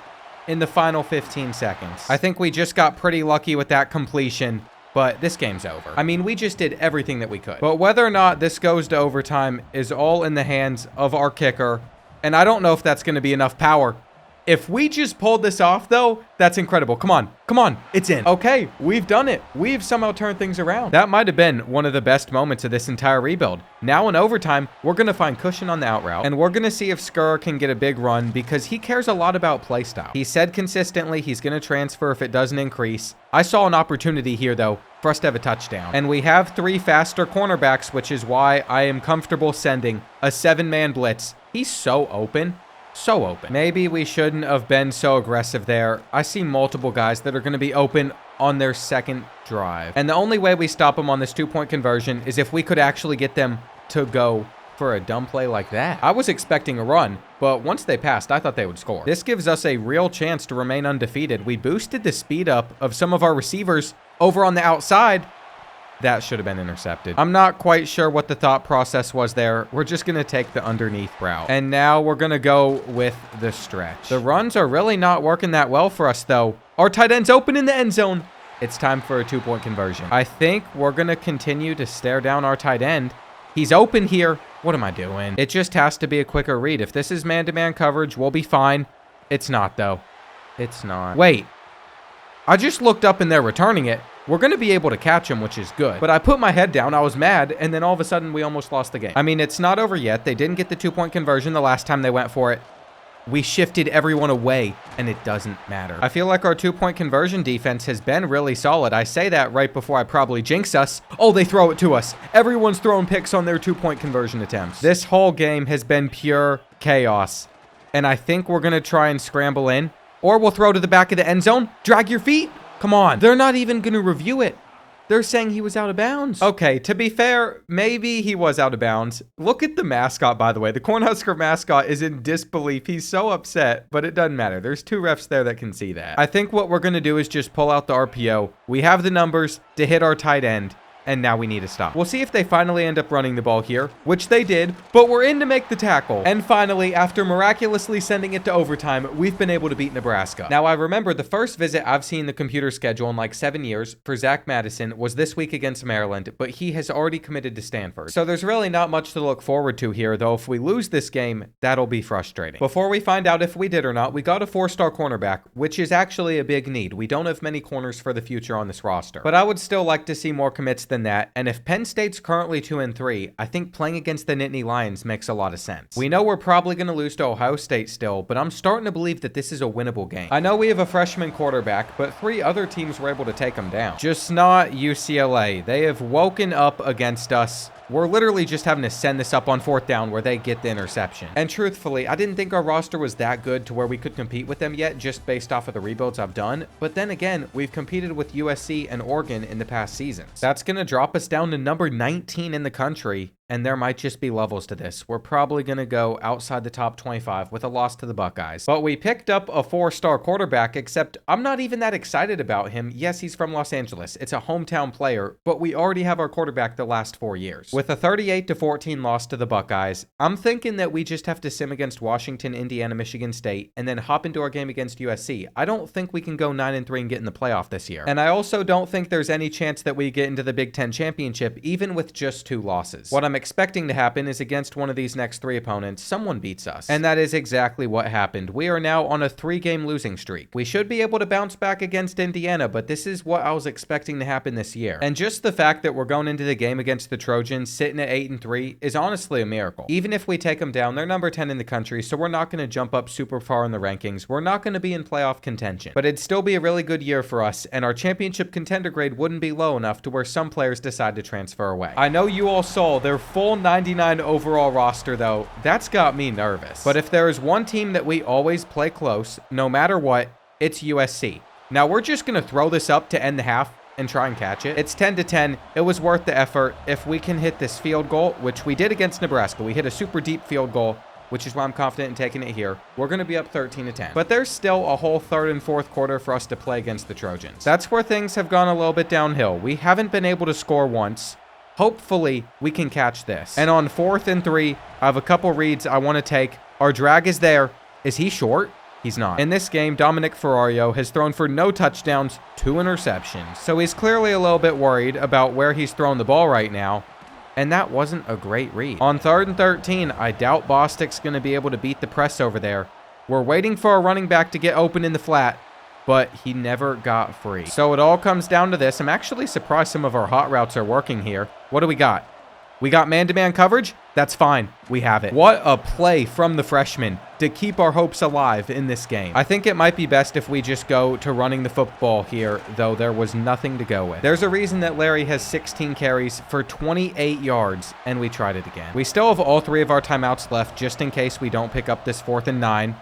in the final 15 seconds. I think we just got pretty lucky with that completion. But this game's over. I mean, we just did everything that we could. But whether or not this goes to overtime is all in the hands of our kicker. And I don't know if that's going to be enough power. If we just pulled this off, though, that's incredible. Come on. Come on. It's in. Okay, we've done it. We've somehow turned things around. That might have been one of the best moments of this entire rebuild. Now in overtime, we're going to find cushion on the out route. And we're going to see if Skur can get a big run because he cares a lot about play style. He said consistently he's going to transfer if it doesn't increase. I saw an opportunity here, though, for us to have a touchdown. And we have 3 faster cornerbacks, which is why I am comfortable sending a 7-man blitz. He's so open. So open. Maybe we shouldn't have been so aggressive there. I see multiple guys that are going to be open on their second drive. And the only way we stop them on this 2-point conversion is if we could actually get them to go for a dumb play like that. I was expecting a run, but once they passed, I thought they would score. This gives us a real chance to remain undefeated. We boosted the speed up of some of our receivers over on the outside. That should have been intercepted. I'm not quite sure what the thought process was there. We're just going to take the underneath route. And now we're going to go with the stretch. The runs are really not working that well for us, though. Our tight end's open in the end zone. It's time for a 2-point conversion. I think we're going to continue to stare down our tight end. He's open here. What am I doing? It just has to be a quicker read. If this is man-to-man coverage, we'll be fine. It's not, though. It's not. Wait. I just looked up and they're returning it. We're going to be able to catch him, which is good. But I put my head down. I was mad. And then all of a sudden, we almost lost the game. I mean, it's not over yet. They didn't get the 2-point conversion the last time they went for it. We shifted everyone away, and it doesn't matter. I feel like our 2-point conversion defense has been really solid. I say that right before I probably jinx us. Oh, they throw it to us. Everyone's throwing picks on their 2-point conversion attempts. This whole game has been pure chaos. And I think we're going to try and scramble in. Or we'll throw to the back of the end zone. Drag your feet. Come on. They're not even going to review it. They're saying he was out of bounds. Okay, to be fair, maybe he was out of bounds. Look at the mascot, by the way. The Cornhusker mascot is in disbelief. He's so upset, but it doesn't matter. There's 2 refs there that can see that. I think what we're going to do is just pull out the RPO. We have the numbers to hit our tight end. And now we need to stop. We'll see if they finally end up running the ball here, which they did, but we're in to make the tackle. And finally, after miraculously sending it to overtime, we've been able to beat Nebraska. Now, I remember the first visit I've seen the computer schedule in like 7 years for Zach Madison was this week against Maryland, but he has already committed to Stanford. So there's really not much to look forward to here, though if we lose this game, that'll be frustrating. Before we find out if we did or not, we got a 4-star cornerback, which is actually a big need. We don't have many corners for the future on this roster, but I would still like to see more commits than that, and if Penn State's currently 2-3, I think playing against the Nittany Lions makes a lot of sense. We know we're probably going to lose to Ohio State still, but I'm starting to believe that this is a winnable game. I know we have a freshman quarterback, but 3 other teams were able to take him down. Just not UCLA. They have woken up against us. We're literally just having to send this up on 4th down where they get the interception. And truthfully, I didn't think our roster was that good to where we could compete with them yet, just based off of the rebuilds I've done. But then again, we've competed with USC and Oregon in the past seasons. That's going to drop us down to number 19 in the country. And there might just be levels to this. We're probably going to go outside the top 25 with a loss to the Buckeyes. But we picked up a 4-star quarterback, except I'm not even that excited about him. Yes, he's from Los Angeles. It's a hometown player, but we already have our quarterback the last 4 years. With a 38-14 loss to the Buckeyes, I'm thinking that we just have to sim against Washington, Indiana, Michigan State, and then hop into our game against USC. I don't think we can go 9-3 and get in the playoff this year. And I also don't think there's any chance that we get into the Big Ten championship, even with just 2 losses. What I'm expecting to happen is against one of these next 3 opponents, someone beats us. And that is exactly what happened. We are now on a 3-game losing streak. We should be able to bounce back against Indiana, but this is what I was expecting to happen this year. And just the fact that we're going into the game against the Trojans sitting at 8-3 is honestly a miracle. Even if we take them down, they're number 10 in the country, so we're not going to jump up super far in the rankings. We're not going to be in playoff contention. But it'd still be a really good year for us, and our championship contender grade wouldn't be low enough to where some players decide to transfer away. I know you all saw their full 99 overall roster, though. That's got me nervous. But if there is one team that we always play close, no matter what, it's USC. Now, we're just going to throw this up to end the half and try and catch it. It's 10-10. It was worth the effort. If we can hit this field goal, which we did against Nebraska, we hit a super deep field goal, which is why I'm confident in taking it here. We're going to be up 13-10. But there's still a whole 3rd and 4th quarter for us to play against the Trojans. That's where things have gone a little bit downhill. We haven't been able to score once. Hopefully, we can catch this. And on 4th and 3, I have a couple reads I want to take. Our drag is there. Is he short? He's not. In this game, Dominic Ferrario has thrown for no touchdowns, 2 interceptions. So he's clearly a little bit worried about where he's throwing the ball right now. And that wasn't a great read. On 3rd and 13, I doubt Bostic's going to be able to beat the press over there. We're waiting for a running back to get open in the flat, but he never got free. So it all comes down to this. I'm actually surprised some of our hot routes are working here. What do we got? We got man-to-man coverage? That's fine. We have it. What a play from the freshman to keep our hopes alive in this game. I think it might be best if we just go to running the football here, though there was nothing to go with. There's a reason that Larry has 16 carries for 28 yards, and we tried it again. We still have all 3 of our timeouts left just in case we don't pick up this 4th and 9,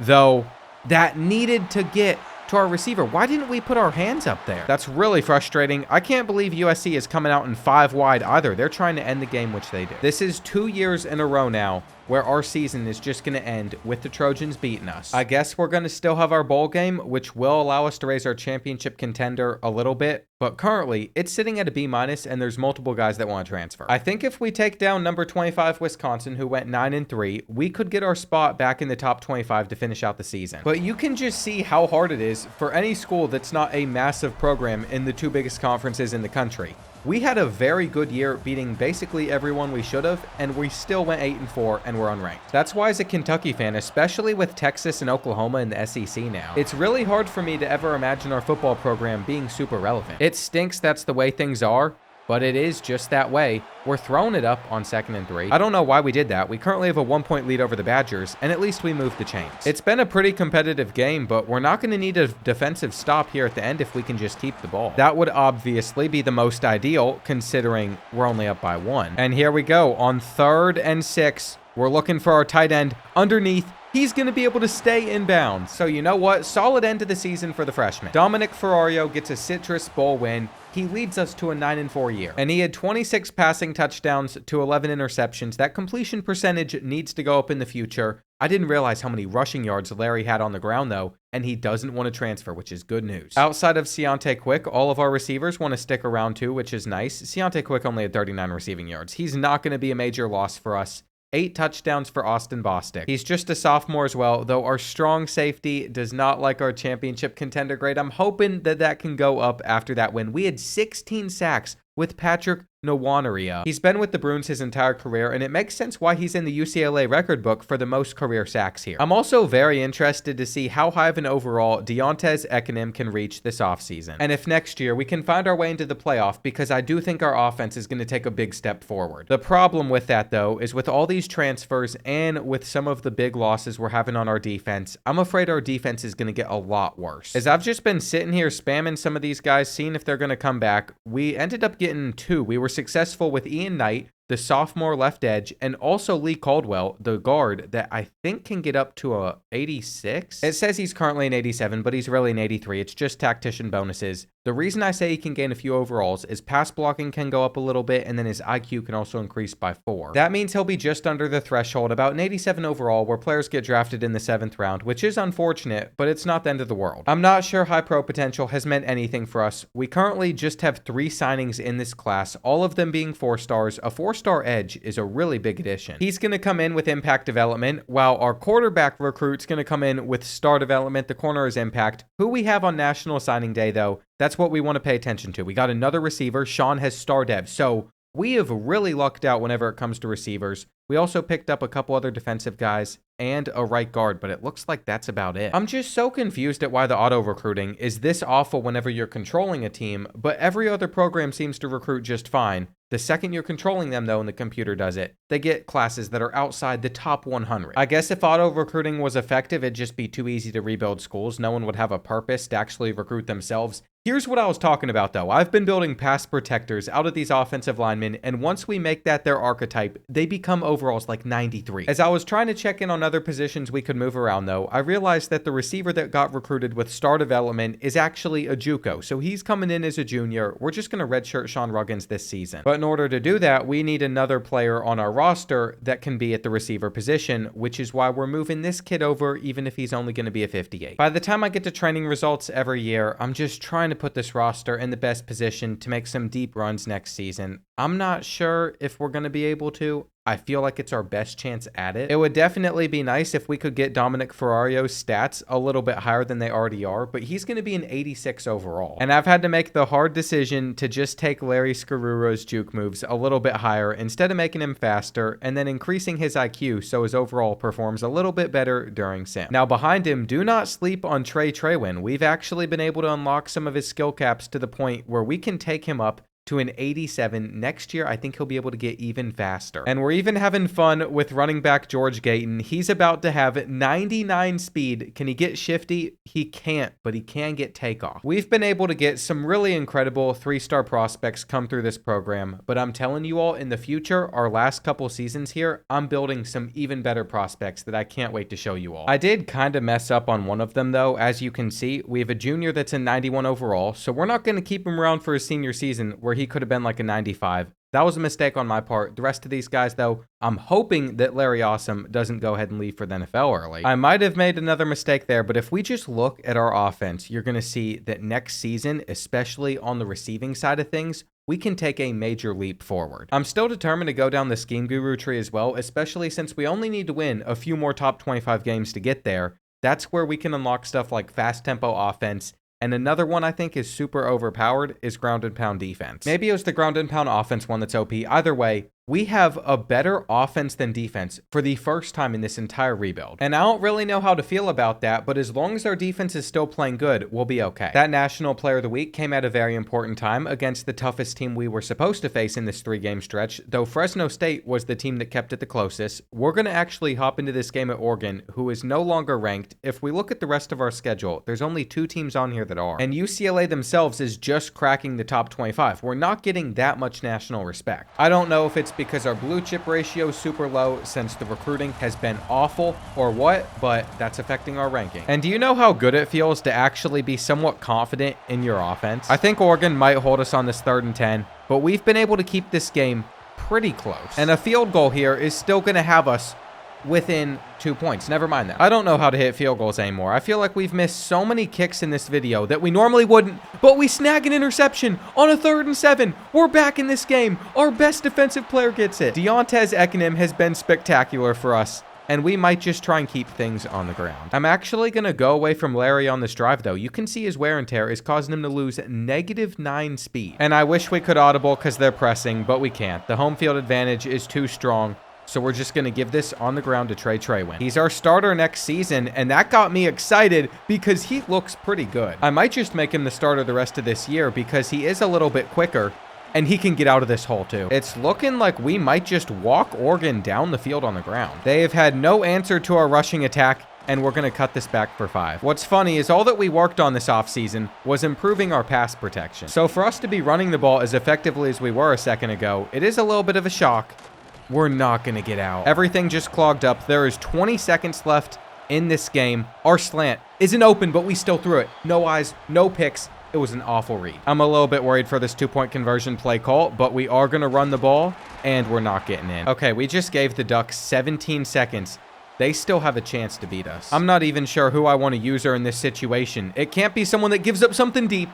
though that needed to get to our receiver. Why didn't we put our hands up there? That's really frustrating. I can't believe USC is coming out in 5 wide either. They're trying to end the game, which they did. This is 2 years in a row now where our season is just going to end with the Trojans beating us. I guess we're going to still have our bowl game, which will allow us to raise our championship contender a little bit, but currently it's sitting at a B-, and there's multiple guys that want to transfer. I think if we take down number 25 Wisconsin, who went 9-3, we could get our spot back in the top 25 to finish out the season. But you can just see how hard it is for any school that's not a massive program in the 2 biggest conferences in the country. We had a very good year, beating basically everyone we should have, and we still went 8-4 and we're unranked. That's why as a Kentucky fan, especially with Texas and Oklahoma in the SEC now, it's really hard for me to ever imagine our football program being super relevant. It stinks that's the way things are, but it is just that way. We're throwing it up on 2nd and 3. I don't know why we did that. We currently have a 1-point lead over the Badgers, and at least we moved the chains. It's been a pretty competitive game, but we're not going to need a defensive stop here at the end if we can just keep the ball. That would obviously be the most ideal, considering we're only up by 1. And here we go on 3rd and 6. We're looking for our tight end underneath. He's going to be able to stay inbounds. So you know what? Solid end to the season for the freshman. Dominic Ferrario gets a Citrus Bowl win. He leads us to a 9-4 year. And he had 26 passing touchdowns to 11 interceptions. That completion percentage needs to go up in the future. I didn't realize how many rushing yards Larry had on the ground, though, and he doesn't want to transfer, which is good news. Outside of Seontae Quick, all of our receivers want to stick around too, which is nice. Seontae Quick only had 39 receiving yards. He's not going to be a major loss for us. 8 touchdowns for Austin Bostic. He's just a sophomore as well, though our strong safety does not like our championship contender grade. I'm hoping that that can go up after that win. We had 16 sacks with Patrick Nwaneria. He's been with the Bruins his entire career, and it makes sense why he's in the UCLA record book for the most career sacks here. I'm also very interested to see how high of an overall Deontez Ekanem can reach this offseason, and if next year we can find our way into the playoff, because I do think our offense is going to take a big step forward. The problem with that, though, is with all these transfers and with some of the big losses we're having on our defense, I'm afraid our defense is going to get a lot worse. As I've just been sitting here spamming some of these guys, seeing if they're going to come back, we ended up getting 2. We were successful with Ian Knight, the sophomore left edge, and also Lee Caldwell, the guard that I think can get up to a 86. It says he's currently an 87, but he's really an 83. It's just tactician bonuses. The reason I say he can gain a few overalls is pass blocking can go up a little bit, and then his IQ can also increase by 4. That means he'll be just under the threshold, about an 87 overall, where players get drafted in the 7th round, which is unfortunate, but it's not the end of the world. I'm not sure high pro potential has meant anything for us. We currently just have 3 signings in this class, all of them being 4 stars. A 4-star edge is a really big addition. He's going to come in with impact development, while our quarterback recruit's going to come in with star development. The corner is impact. Who we have on National Signing Day, though, that's what we want to pay attention to. We got another receiver. Sean has star dev. So we have really lucked out whenever it comes to receivers. We also picked up a couple other defensive guys and a right guard, but it looks like that's about it. I'm just so confused at why the auto recruiting is this awful whenever you're controlling a team, but every other program seems to recruit just fine. The second you're controlling them, though, and the computer does it, they get classes that are outside the top 100. I guess if auto recruiting was effective, it'd just be too easy to rebuild schools. No one would have a purpose to actually recruit themselves. Here's what I was talking about, though. I've been building pass protectors out of these offensive linemen, and once we make that their archetype, they become overalls like 93. As I was trying to check in on other positions we could move around, though, I realized that the receiver that got recruited with star development is actually a JUCO, so he's coming in as a junior. We're just going to redshirt Sean Ruggins this season. But in order to do that, we need another player on our roster that can be at the receiver position, which is why we're moving this kid over, even if he's only going to be a 58. By the time I get to training results every year, I'm just trying to put this roster in the best position to make some deep runs next season. I'm not sure if we're going to be able to. I feel like it's our best chance at it. It would definitely be nice if we could get Dominic Ferrario's stats a little bit higher than they already are, but he's going to be an 86 overall. And I've had to make the hard decision to just take Larry Scaruro's juke moves a little bit higher instead of making him faster and then increasing his IQ so his overall performs a little bit better during sim. Now behind him, do not sleep on Trey Traywin. We've actually been able to unlock some of his skill caps to the point where we can take him up to an 87. Next year, I think he'll be able to get even faster. And we're even having fun with running back George Gayton. He's about to have 99 speed. Can he get shifty? He can't, but he can get takeoff. We've been able to get some really incredible 3-star prospects come through this program, but I'm telling you all, in the future, our last couple seasons here, I'm building some even better prospects that I can't wait to show you all. I did kind of mess up on one of them, though. As you can see, we have a junior that's a 91 overall, so we're not going to keep him around for his senior season where he could have been like a 95. That was a mistake on my part. The rest of these guys, though, I'm hoping that Larry Awesome doesn't go ahead and leave for the NFL early. I might have made another mistake there, but if we just look at our offense, you're going to see that next season, especially on the receiving side of things, we can take a major leap forward. I'm still determined to go down the Scheme Guru tree as well, especially since we only need to win a few more top 25 games to get there. That's where we can unlock stuff like fast tempo offense, And another one I think is super overpowered is ground and pound defense. Maybe it was the ground and pound offense one that's OP. Either way, we have a better offense than defense for the first time in this entire rebuild. And I don't really know how to feel about that, but as long as our defense is still playing good, we'll be okay. That National Player of the Week came at a very important time against the toughest team we were supposed to face in this 3-game stretch, though Fresno State was the team that kept it the closest. We're going to actually hop into this game at Oregon, who is no longer ranked. If we look at the rest of our schedule, there's only 2 teams on here that are. And UCLA themselves is just cracking the top 25. We're not getting that much national respect. I don't know if it's because our blue chip ratio is super low since the recruiting has been awful or what, but that's affecting our ranking. And do you know how good it feels to actually be somewhat confident in your offense? I think Oregon might hold us on this 3rd and 10, but we've been able to keep this game pretty close. And a field goal here is still going to have us within 2 points. Never mind that. I don't know how to hit field goals anymore. I feel like we've missed so many kicks in this video that we normally wouldn't, but we snag an interception on a 3rd and 7. We're back in this game. Our best defensive player gets it. Deontez Ekenim has been spectacular for us, and we might just try and keep things on the ground. I'm actually going to go away from Larry on this drive, though. You can see his wear and tear is causing him to lose -9 speed. And I wish we could audible because they're pressing, but we can't. The home field advantage is too strong. So we're just going to give this on the ground to Trey Traywin. He's our starter next season, and that got me excited because he looks pretty good. I might just make him the starter the rest of this year because he is a little bit quicker, and he can get out of this hole too. It's looking like we might just walk Oregon down the field on the ground. They have had no answer to our rushing attack, and we're going to cut this back for 5. What's funny is all that we worked on this offseason was improving our pass protection. So for us to be running the ball as effectively as we were a second ago, it is a little bit of a shock. We're not going to get out. Everything just clogged up. There is 20 seconds left in this game. Our slant isn't open, but we still threw it. No eyes, no picks. It was an awful read. I'm a little bit worried for this 2-point conversion play call, but we are going to run the ball, and we're not getting in. Okay, we just gave the Ducks 17 seconds. They still have a chance to beat us. I'm not even sure who I want to use her in this situation. It can't be someone that gives up something deep.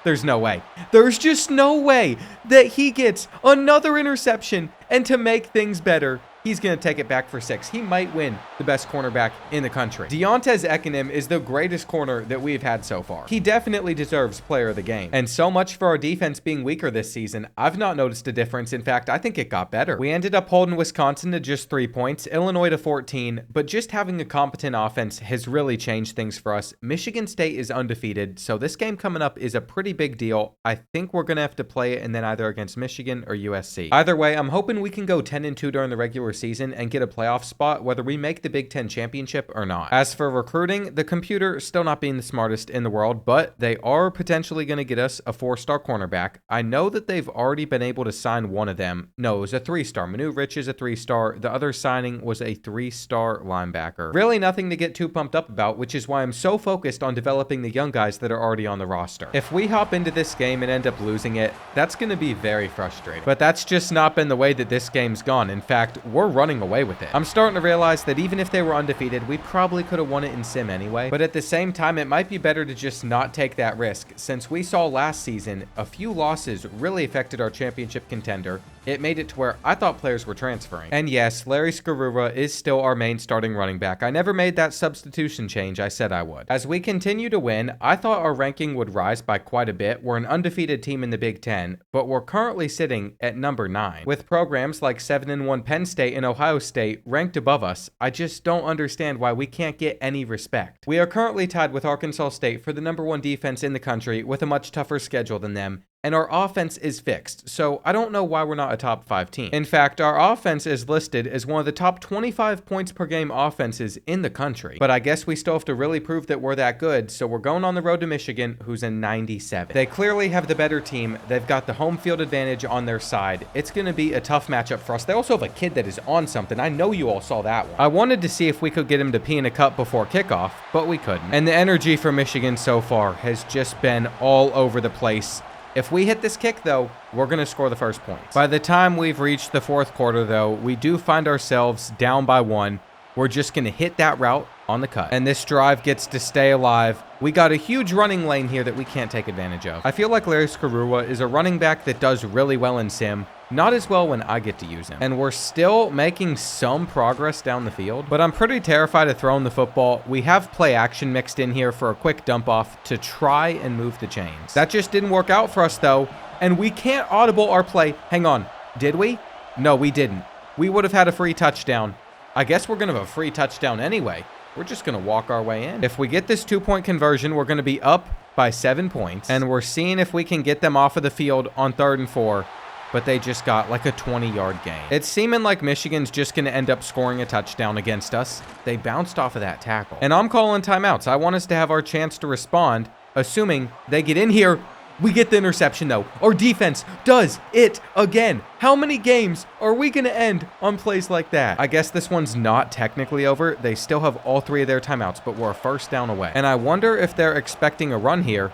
There's no way. There's just no way that he gets another interception, and to make things better, he's going to take it back for 6. He might win the best cornerback in the country. Deontez Ekenim is the greatest corner that we've had so far. He definitely deserves player of the game. And so much for our defense being weaker this season, I've not noticed a difference. In fact, I think it got better. We ended up holding Wisconsin to just 3 points, Illinois to 14, but just having a competent offense has really changed things for us. Michigan State is undefeated, so this game coming up is a pretty big deal. I think we're going to have to play it and then either against Michigan or USC. Either way, I'm hoping we can go 10-2 during the regular season and get a playoff spot, whether we make the Big Ten championship or not. As for recruiting, the computer still not being the smartest in the world, but they are potentially going to get us a 4-star cornerback. I know that they've already been able to sign one of them. No, it was a 3-star. Manu Rich is a 3-star. The other signing was a 3-star linebacker. Really nothing to get too pumped up about, which is why I'm so focused on developing the young guys that are already on the roster. If we hop into this game and end up losing it, that's going to be very frustrating. But that's just not been the way that this game's gone. In fact, we're running away with it. I'm starting to realize that even if they were undefeated, we probably could have won it in sim anyway. But at the same time, it might be better to just not take that risk. Since we saw last season, a few losses really affected our championship contender. It made it to where I thought players were transferring. And yes, Larry Scarura is still our main starting running back. I never made that substitution change I said I would. As we continue to win, I thought our ranking would rise by quite a bit. We're an undefeated team in the Big Ten, but we're currently sitting at number 9. With programs like 7-1 Penn State and Ohio State ranked above us, I just don't understand why we can't get any respect. We are currently tied with Arkansas State for the number 1 defense in the country with a much tougher schedule than them, and our offense is fixed, so I don't know why we're not a top 5 team. In fact, our offense is listed as one of the top 25 points per game offenses in the country, but I guess we still have to really prove that we're that good, so we're going on the road to Michigan, who's in 97. They clearly have the better team. They've got the home field advantage on their side. It's going to be a tough matchup for us. They also have a kid that is on something. I know you all saw that one. I wanted to see if we could get him to pee in a cup before kickoff, but we couldn't. And the energy for Michigan so far has just been all over the place. If we hit this kick, though, we're going to score the first points. By the time we've reached the 4th quarter, though, we do find ourselves down by 1. We're just going to hit that route on the cut. And this drive gets to stay alive We got a huge running lane here that we can't take advantage of. I feel like Larry Skarua is a running back that does really well in sim, not as well when I get to use him. And we're still making some progress down the field, but I'm pretty terrified of throwing the football. We have play action mixed in here for a quick dump off to try and move the chains. That just didn't work out for us though, and we can't audible our play. Hang on, did we? No, we didn't. We would have had a free touchdown. I guess we're gonna have a free touchdown anyway. We're just going to walk our way in. If we get this 2-point conversion, we're going to be up by 7 points. And we're seeing if we can get them off of the field on 3rd and 4. But they just got like a 20-yard gain. It's seeming like Michigan's just going to end up scoring a touchdown against us. They bounced off of that tackle. And I'm calling timeouts. I want us to have our chance to respond, assuming they get in here. We get the interception, though. Our defense does it again. How many games are we going to end on plays like that? I guess this one's not technically over. They still have all 3 of their timeouts, but we're a first down away. And I wonder if they're expecting a run here.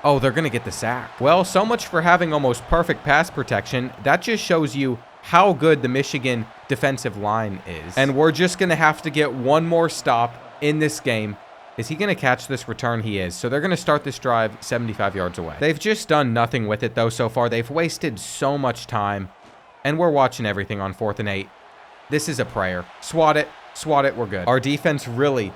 Oh, they're going to get the sack. Well, so much for having almost perfect pass protection. That just shows you how good the Michigan defensive line is. And we're just going to have to get one more stop in this game. Is he going to catch this return? He is. So they're going to start this drive 75 yards away. They've just done nothing with it, though, so far. They've wasted so much time, and we're watching everything on 4th and 8. This is a prayer. Swat it. Swat it, we're good. Our defense really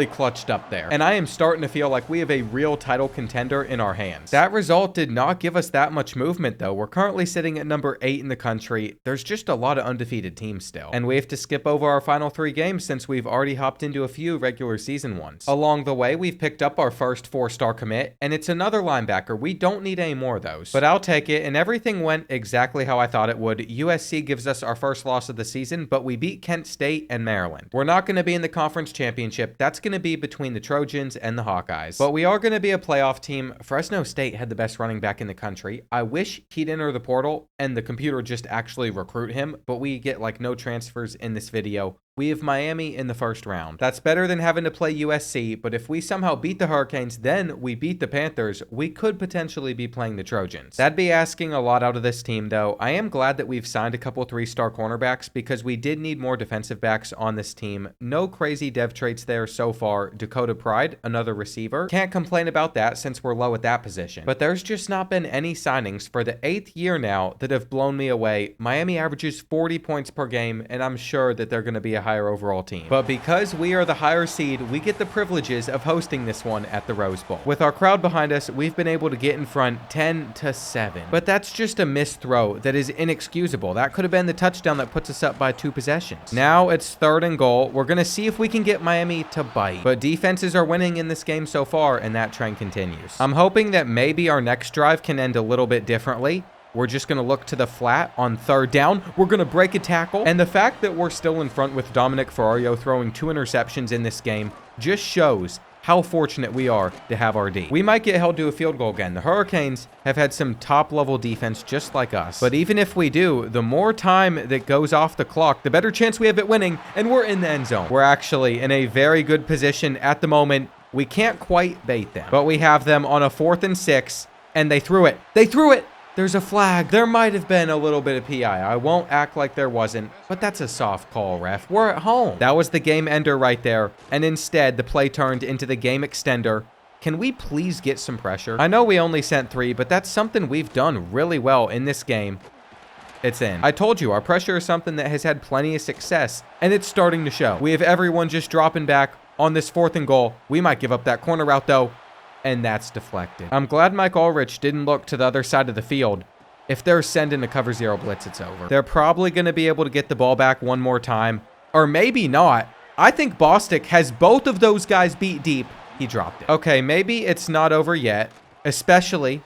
clutched up there. And I am starting to feel like we have a real title contender in our hands. That result did not give us that much movement, though. We're currently sitting at number 8 in the country. There's just a lot of undefeated teams still. And we have to skip over our final 3 games since we've already hopped into a few regular season ones. Along the way, we've picked up our first 4-star commit, and it's another linebacker. We don't need any more of those. But I'll take it, and everything went exactly how I thought it would. USC gives us our first loss of the season, but we beat Kent State and Maryland. We're not going to be in the conference championship. That's going to be between the Trojans and the Hawkeyes. But we are going to be a playoff team. Fresno State had the best running back in the country. I wish he'd enter the portal and the computer just actually recruit him, but we get like no transfers in this video. We have Miami in the first round. That's better than having to play USC, but if we somehow beat the Hurricanes, then we beat the Panthers, we could potentially be playing the Trojans. That'd be asking a lot out of this team, though. I am glad that we've signed a couple 3-star cornerbacks because we did need more defensive backs on this team. No crazy dev traits there so far. Dakota Pride, another receiver. Can't complain about that since we're low at that position. But there's just not been any signings for the 8th year now that have blown me away. Miami averages 40 points per game, and I'm sure that they're going to be a higher overall team. But because we are the higher seed, we get the privileges of hosting this one at the Rose Bowl. With our crowd behind us, we've been able to get in front 10-7. But that's just a missed throw that is inexcusable. That could have been the touchdown that puts us up by 2 possessions. Now it's 3rd and goal. We're going to see if we can get Miami to bite. But defenses are winning in this game so far, and that trend continues. I'm hoping that maybe our next drive can end a little bit differently. We're just going to look to the flat on 3rd down. We're going to break a tackle. And the fact that we're still in front with Dominic Ferrario throwing 2 interceptions in this game just shows how fortunate we are to have our D. We might get held to a field goal again. The Hurricanes have had some top-level defense just like us. But even if we do, the more time that goes off the clock, the better chance we have at winning, and we're in the end zone. We're actually in a very good position at the moment. We can't quite bait them, but we have them on a 4th and 6, and they threw it. They threw it! There's a flag. There might have been a little bit of PI. I won't act like there wasn't, but that's a soft call, ref. We're at home. That was the game ender right there, and instead, the play turned into the game extender. Can we please get some pressure? I know we only sent 3, but that's something we've done really well in this game. It's in. I told you, our pressure is something that has had plenty of success, and it's starting to show. We have everyone just dropping back on this 4th and goal. We might give up that corner route, though. And that's deflected. I'm glad Mike Ulrich didn't look to the other side of the field. If they're sending a cover 0 blitz, it's over. They're probably going to be able to get the ball back one more time. Or maybe not. I think Bostic has both of those guys beat deep. He dropped it. Okay, maybe it's not over yet. Especially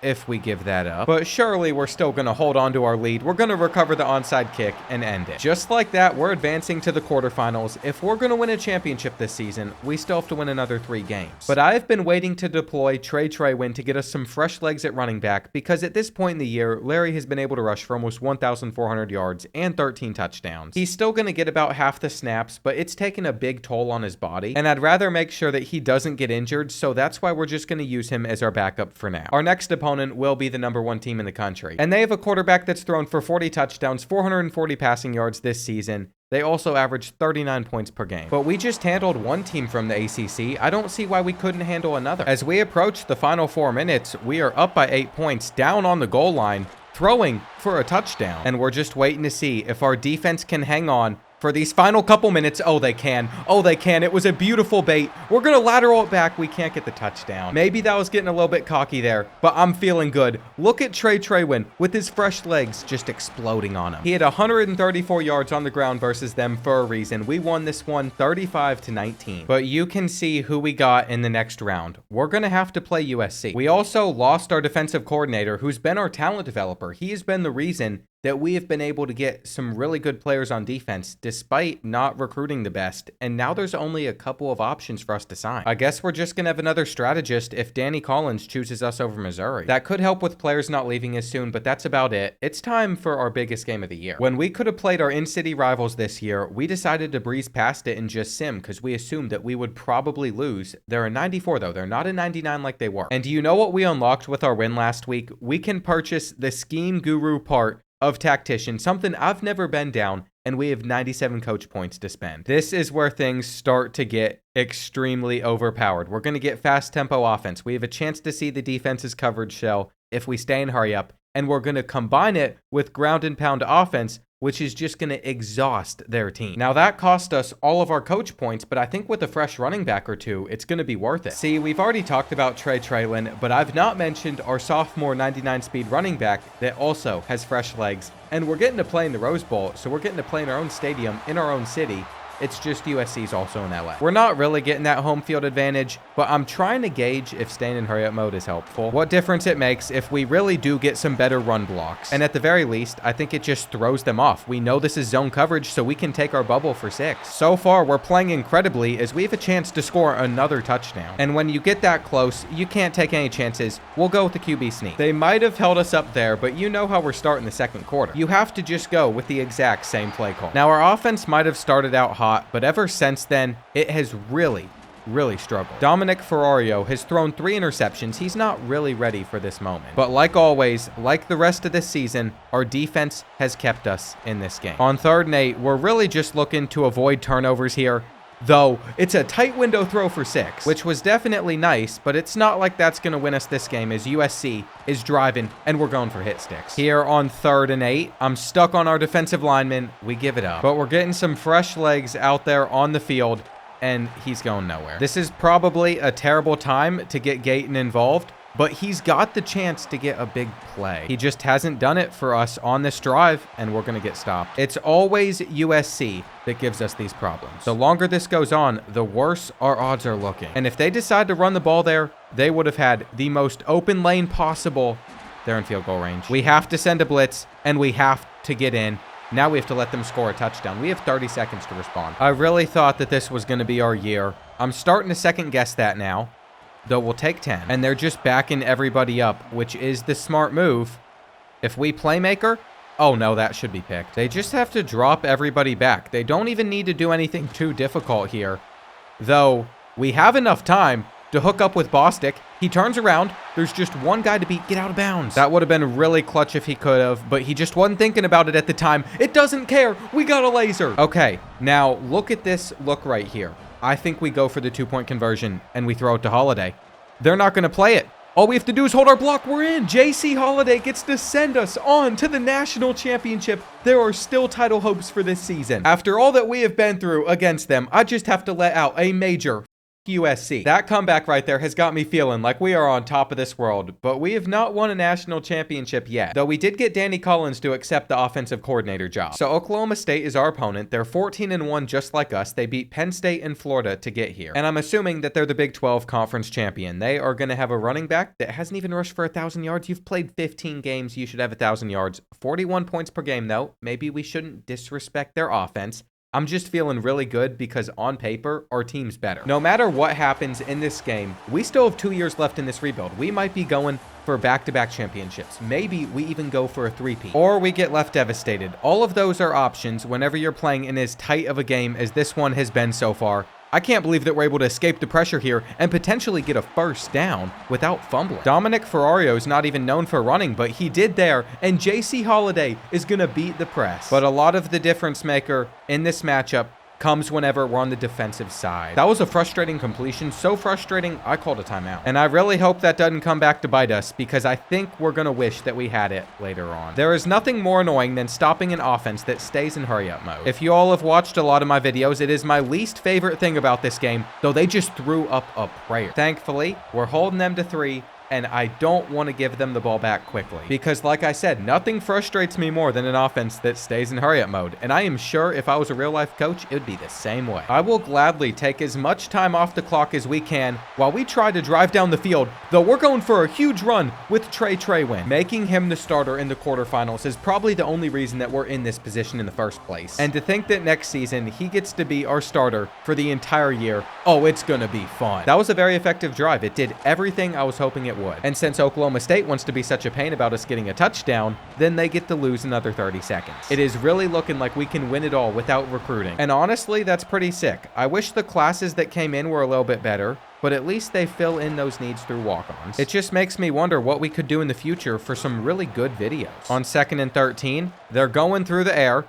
if we give that up. But surely we're still going to hold on to our lead. We're going to recover the onside kick and end it. Just like that, we're advancing to the quarterfinals. If we're going to win a championship this season, we still have to win another 3 games. But I've been waiting to deploy Trey Traywin to get us some fresh legs at running back because at this point in the year, Larry has been able to rush for almost 1,400 yards and 13 touchdowns. He's still going to get about half the snaps, but it's taken a big toll on his body, and I'd rather make sure that he doesn't get injured, so that's why we're just going to use him as our backup for now. Our next opponent will be the #1 team in the country. And they have a quarterback that's thrown for 40 touchdowns, 440 passing yards this season. They also averaged 39 points per game. But we just handled one team from the ACC. I don't see why we couldn't handle another. As we approach the final 4 minutes, we are up by 8 points, down on the goal line, throwing for a touchdown. And we're just waiting to see if our defense can hang on for these final couple minutes. Oh, they can. Oh, they can. It was a beautiful bait. We're going to lateral it back. We can't get the touchdown. Maybe that was getting a little bit cocky there, but I'm feeling good. Look at Traywin with his fresh legs just exploding on him. He had 134 yards on the ground versus them for a reason. We won this one 35-19. But you can see who we got in the next round. We're going to have to play USC. We also lost our defensive coordinator, who's been our talent developer. He has been the reason that we have been able to get some really good players on defense despite not recruiting the best, and now there's only a couple of options for us to sign. I guess we're just gonna have another strategist if Danny Collins chooses us over Missouri. That could help with players not leaving as soon, but that's about it. It's time for our biggest game of the year. When we could have played our in-city rivals this year, we decided to breeze past it and just sim because we assumed that we would probably lose. They're a 94 though, they're not a 99 like they were. And do you know what we unlocked with our win last week? We can purchase the Scheme Guru part of Tactician, something I've never been down, and we have 97 coach points to spend. This is where things start to get extremely overpowered. We're going to get fast tempo offense. We have a chance to see the defense's coverage shell if we stay in hurry up, and we're going to combine it with ground and pound offense, which is just going to exhaust their team. Now that cost us all of our coach points, but I think with a fresh running back or two, it's going to be worth it. See, we've already talked about Traylon, but I've not mentioned our sophomore 99 speed running back that also has fresh legs. And we're getting to play in the Rose Bowl, so we're getting to play in our own stadium, in our own city. It's just USC's also in LA. We're not really getting that home field advantage, but I'm trying to gauge if staying in hurry up mode is helpful. What difference it makes if we really do get some better run blocks. And at the very least, I think it just throws them off. We know this is zone coverage, so we can take our bubble for 6. So far, we're playing incredibly as we have a chance to score another touchdown. And when you get that close, you can't take any chances. We'll go with the QB sneak. They might have held us up there, but you know how we're starting the second quarter. You have to just go with the exact same play call. Now, our offense might have started out hot, but ever since then, it has really struggled. Dominic Ferrario has thrown 3 interceptions. He's not really ready for this moment. But like always, like the rest of this season, our defense has kept us in this game. On 3rd and 8, we're really just looking to avoid turnovers here. Though, it's a tight window throw for 6, which was definitely nice, but it's not like that's going to win us this game as USC is driving and we're going for hit sticks. Here on 3rd and 8, I'm stuck on our defensive lineman. We give it up. But we're getting some fresh legs out there on the field, and he's going nowhere. This is probably a terrible time to get Gayton involved, but he's got the chance to get a big play. He just hasn't done it for us on this drive, and we're going to get stopped. It's always USC that gives us these problems. The longer this goes on, the worse our odds are looking. And if they decide to run the ball there, they would have had the most open lane possible. They're in field goal range. We have to send a blitz, and we have to get in. Now we have to let them score a touchdown. We have 30 seconds to respond. I really thought that this was going to be our year. I'm starting to second guess that now, though we'll take 10. And they're just backing everybody up, which is the smart move. If we playmaker, oh no, that should be picked. They just have to drop everybody back. They don't even need to do anything too difficult here, though we have enough time to hook up with Bostic. He turns around. There's just one guy to beat. Get out of bounds. That would have been really clutch if he could have, but he just wasn't thinking about it at the time. It doesn't care. We got a laser. Okay, now look at this look right here. I think we go for the 2-point conversion and we throw it to Holiday. They're not going to play it. All we have to do is hold our block. We're in. JC Holiday gets to send us on to the national championship. There are still title hopes for this season. After all that we have been through against them, I just have to let out a major USC. That comeback right there has got me feeling like we are on top of this world, but we have not won a national championship yet, though we did get Danny Collins to accept the offensive coordinator job. So Oklahoma State is our opponent. They're 14-1 just like us. They beat Penn State and Florida to get here, and I'm assuming that they're the Big 12 conference champion. They are going to have a running back that hasn't even rushed for 1,000 yards. You've played 15 games. You should have 1,000 yards. 41 points per game, though. Maybe we shouldn't disrespect their offense. I'm just feeling really good because on paper, our team's better. No matter what happens in this game, we still have 2 years left in this rebuild. We might be going for back-to-back championships. Maybe we even go for a 3-peat. Or we get left devastated. All of those are options whenever you're playing in as tight of a game as this one has been so far. I can't believe that we're able to escape the pressure here and potentially get a first down without fumbling. Dominic Ferrario is not even known for running, but he did there, and JC Holiday is going to beat the press. But a lot of the difference maker in this matchup comes whenever we're on the defensive side. That was a frustrating completion, so frustrating, I called a timeout. And I really hope that doesn't come back to bite us, because I think we're gonna wish that we had it later on. There is nothing more annoying than stopping an offense that stays in hurry-up mode. If you all have watched a lot of my videos, it is my least favorite thing about this game, though they just threw up a prayer. Thankfully, we're holding them to 3, and I don't want to give them the ball back quickly. Because like I said, nothing frustrates me more than an offense that stays in hurry-up mode. And I am sure if I was a real-life coach, it would be the same way. I will gladly take as much time off the clock as we can while we try to drive down the field, though we're going for a huge run with Deestroying. Making him the starter in the quarterfinals is probably the only reason that we're in this position in the first place. And to think that next season, he gets to be our starter for the entire year, oh, it's gonna be fun. That was a very effective drive. It did everything I was hoping it would. And since Oklahoma State wants to be such a pain about us getting a touchdown, then they get to lose another 30 seconds. It is really looking like we can win it all without recruiting. And honestly, that's pretty sick. I wish the classes that came in were a little bit better, but at least they fill in those needs through walk-ons. It just makes me wonder what we could do in the future for some really good videos. On 2nd and 13, they're going through the air,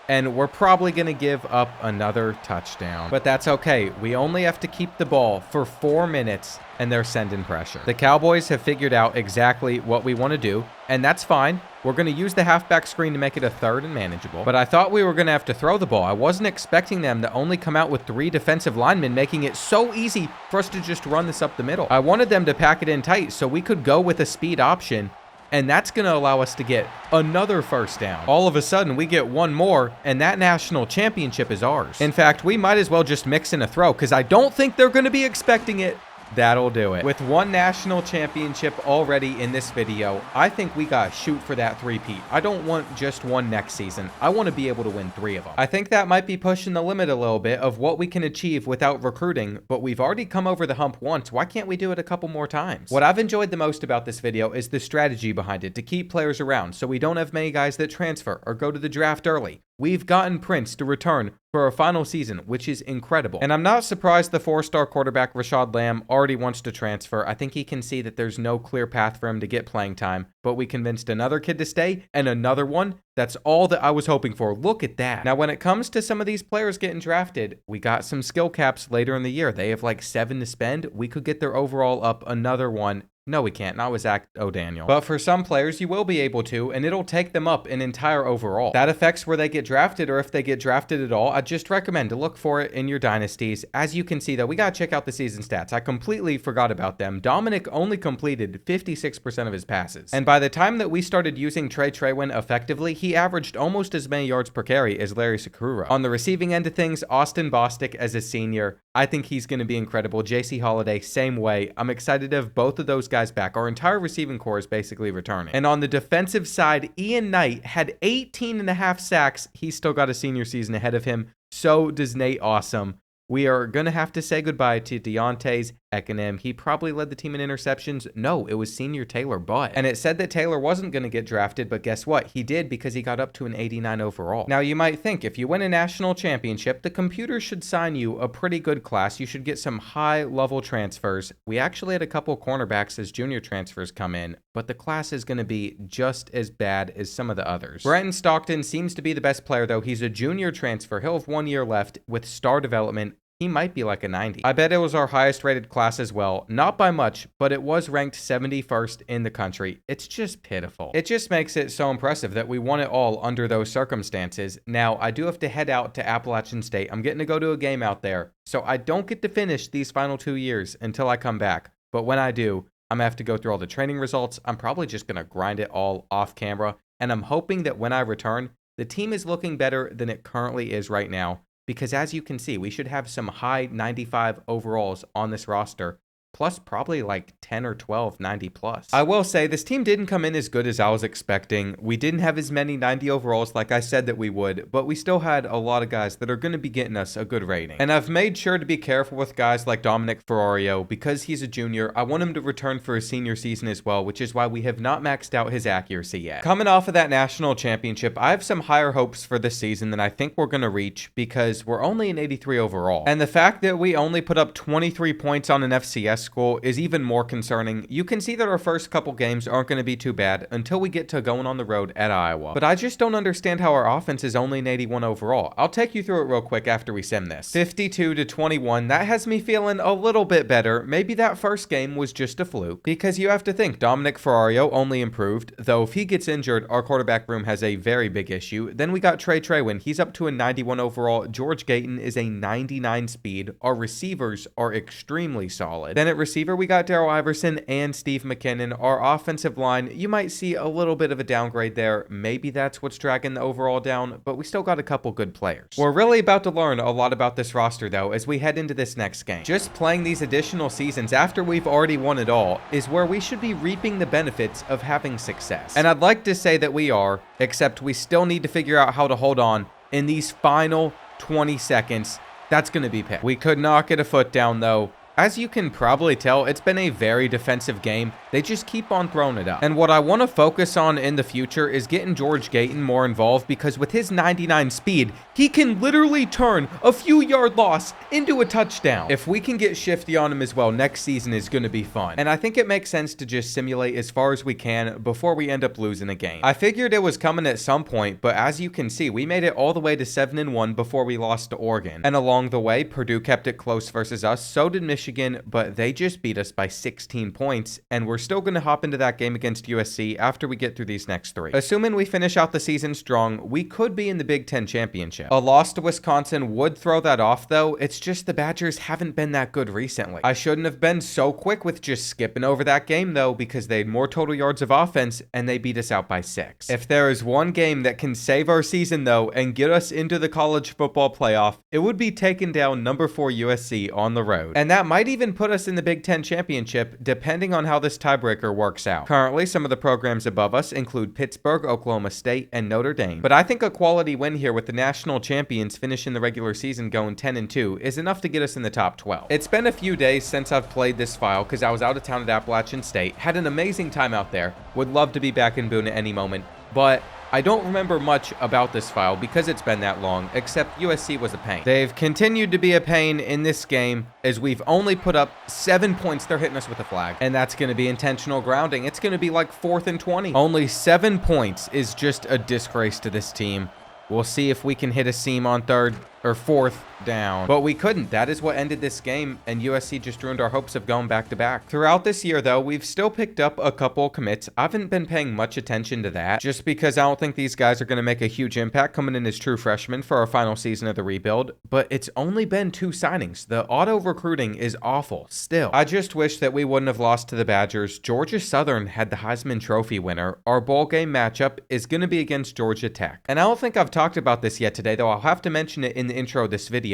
and we're probably going to give up another touchdown. But that's okay. We only have to keep the ball for 4 minutes, and they're sending pressure. The Cowboys have figured out exactly what we want to do, and that's fine. We're going to use the halfback screen to make it a 3rd and manageable. But I thought we were going to have to throw the ball. I wasn't expecting them to only come out with 3 defensive linemen, making it so easy for us to just run this up the middle. I wanted them to pack it in tight so we could go with a speed option, and that's going to allow us to get another first down. All of a sudden, we get one more, and that national championship is ours. In fact, we might as well just mix in a throw, because I don't think they're going to be expecting it. That'll do it. With 1 national championship already in this video, I think we gotta shoot for that 3-peat. I don't want just 1 next season. I want to be able to win 3 of them. I think that might be pushing the limit a little bit of what we can achieve without recruiting, but we've already come over the hump once. Why can't we do it a couple more times? What I've enjoyed the most about this video is the strategy behind it to keep players around so we don't have many guys that transfer or go to the draft early. We've gotten Prince to return for a final season, which is incredible. And I'm not surprised the 4-star quarterback Rashad Lamb already wants to transfer. I think he can see that there's no clear path for him to get playing time, but we convinced another kid to stay and another one. That's all that I was hoping for. Look at that. Now, when it comes to some of these players getting drafted, we got some skill caps later in the year. They have like 7 to spend. We could get their overall up another one. No, we can't. Not with Zach O'Daniel. But for some players, you will be able to, and it'll take them up an entire overall. That affects where they get drafted, or if they get drafted at all. I just recommend to look for it in your dynasties. As you can see, though, we got to check out the season stats. I completely forgot about them. Dominic only completed 56% of his passes. And by the time that we started using Deestroying effectively, he averaged almost as many yards per carry as Larry Sakura. On the receiving end of things, Austin Bostic as a senior, I think he's going to be incredible. JC Holiday, same way. I'm excited to have both of those guys back. Our entire receiving core is basically returning. And on the defensive side, Ian Knight had 18.5 sacks. He's still got a senior season ahead of him. So does Nate Awesome. We are going to have to say goodbye to Deontay's Ekanem. He probably led the team in interceptions. No, it was senior Taylor Butt. And it said that Taylor wasn't going to get drafted, but guess what? He did, because he got up to an 89 overall. Now, you might think if you win a national championship, the computer should sign you a pretty good class. You should get some high-level transfers. We actually had a couple cornerbacks as junior transfers come in, but the class is going to be just as bad as some of the others. Brenton Stockton seems to be the best player, though. He's a junior transfer. He'll have 1 year left with star development. He might be like a 90. I bet it was our highest rated class as well. Not by much, but it was ranked 71st in the country. It's just pitiful. It just makes it so impressive that we won it all under those circumstances. Now, I do have to head out to Appalachian State. I'm getting to go to a game out there, so I don't get to finish these final 2 years until I come back. But when I do, I'm gonna have to go through all the training results. I'm probably just gonna grind it all off camera, and I'm hoping that when I return, the team is looking better than it currently is right now. Because as you can see, we should have some high 95 overalls on this roster. plus probably like 10 or 12 90 plus. I will say this team didn't come in as good as I was expecting. We didn't have as many 90 overalls like I said that we would, but we still had a lot of guys that are going to be getting us a good rating. And I've made sure to be careful with guys like Dominic Ferrario because he's a junior. I want him to return for his senior season as well, which is why we have not maxed out his accuracy yet. Coming off of that national championship, I have some higher hopes for this season than I think we're going to reach because we're only an 83 overall. And the fact that we only put up 23 points on an FCS school is even more concerning. You can see that our first couple games aren't going to be too bad until we get to going on the road at Iowa. But I just don't understand how our offense is only an 81 overall. I'll take you through it real quick after we sim this. 52-21, that has me feeling a little bit better. Maybe that first game was just a fluke because you have to think Dominic Ferrario only improved, though if he gets injured, our quarterback room has a very big issue. Then we got Trey Traywin. He's up to a 91 overall. George Gayton is a 99 speed. Our receivers are extremely solid. Then at receiver, we got Darrell Iverson and Steve McKinnon. Our offensive line, you might see a little bit of a downgrade there. Maybe that's what's dragging the overall down, but we still got a couple good players. We're really about to learn a lot about this roster, though, as we head into this next game. Just playing these additional seasons after we've already won it all is where we should be reaping the benefits of having success. And I'd like to say that we are, except we still need to figure out how to hold on in these final 20 seconds. That's going to be picked. We could not get a foot down, though. As you can probably tell, it's been a very defensive game. They just keep on throwing it up. And what I want to focus on in the future is getting George Gayton more involved because with his 99 speed, he can literally turn a few yard loss into a touchdown. If we can get shifty on him as well, next season is going to be fun. And I think it makes sense to just simulate as far as we can before we end up losing a game. I figured it was coming at some point, but as you can see, we made it all the way to 7-1 before we lost to Oregon. And along the way, Purdue kept it close versus us. So did Michigan, but they just beat us by 16 points, and we're still going to hop into that game against USC after we get through these next three. Assuming we finish out the season strong, we could be in the Big Ten championship. A loss to Wisconsin would throw that off, though. It's just the Badgers haven't been that good recently. I shouldn't have been so quick with just skipping over that game, though, because they had more total yards of offense, and they beat us out by 6. If there is one game that can save our season, though, and get us into the college football playoff, it would be taking down number 4 USC on the road. And that might even put us in the Big Ten championship, depending on how this tiebreaker works out. Currently, some of the programs above us include Pittsburgh, Oklahoma State, and Notre Dame. But I think a quality win here with the national champions finishing the regular season going 10-2 is enough to get us in the top 12. It's been a few days since I've played this file because I was out of town at Appalachian State, had an amazing time out there, would love to be back in Boone at any moment, but I don't remember much about this file because it's been that long, except USC was a pain. They've continued to be a pain in this game as we've only put up 7 points. They're hitting us with a flag, and that's going to be intentional grounding. It's going to be like 4th and 20. Only 7 points is just a disgrace to this team. We'll see if we can hit a seam on 3rd or 4th down, but we couldn't. That is what ended this game, and USC just ruined our hopes of going back to back. Throughout this year, though, we've still picked up a couple commits. I haven't been paying much attention to that just because I don't think these guys are going to make a huge impact coming in as true freshmen for our final season of the rebuild, but it's only been 2 signings. The auto recruiting is awful still. I just wish that we wouldn't have lost to the Badgers. Georgia Southern had the Heisman Trophy winner. Our bowl game matchup is going to be against Georgia Tech, and I don't think I've talked about this yet today, though I'll have to mention it in the intro of this video.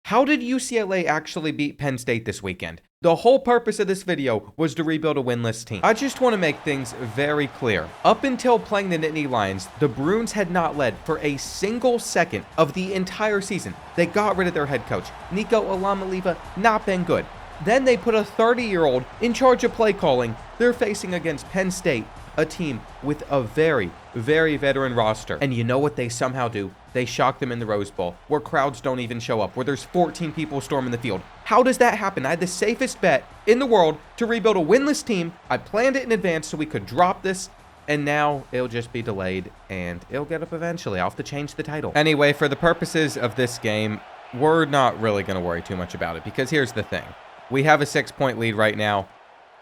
How did UCLA actually beat Penn State this weekend? The whole purpose of this video was to rebuild a winless team. I just want to make things very clear. Up until playing the Nittany Lions, the Bruins had not led for a single second of the entire season. They got rid of their head coach. Nico Alamaliva, not been good. Then they put a 30-year-old in charge of play calling. They're facing against Penn State, a team with a very, very veteran roster. And you know what they somehow do? They shock them in the Rose Bowl, where crowds don't even show up, where there's 14 people storming the field. How does that happen? I had the safest bet in the world to rebuild a winless team. I planned it in advance so we could drop this, and now it'll just be delayed, and it'll get up eventually. I'll have to change the title. Anyway, for the purposes of this game, we're not really going to worry too much about it, because here's the thing. We have a 6-point lead right now.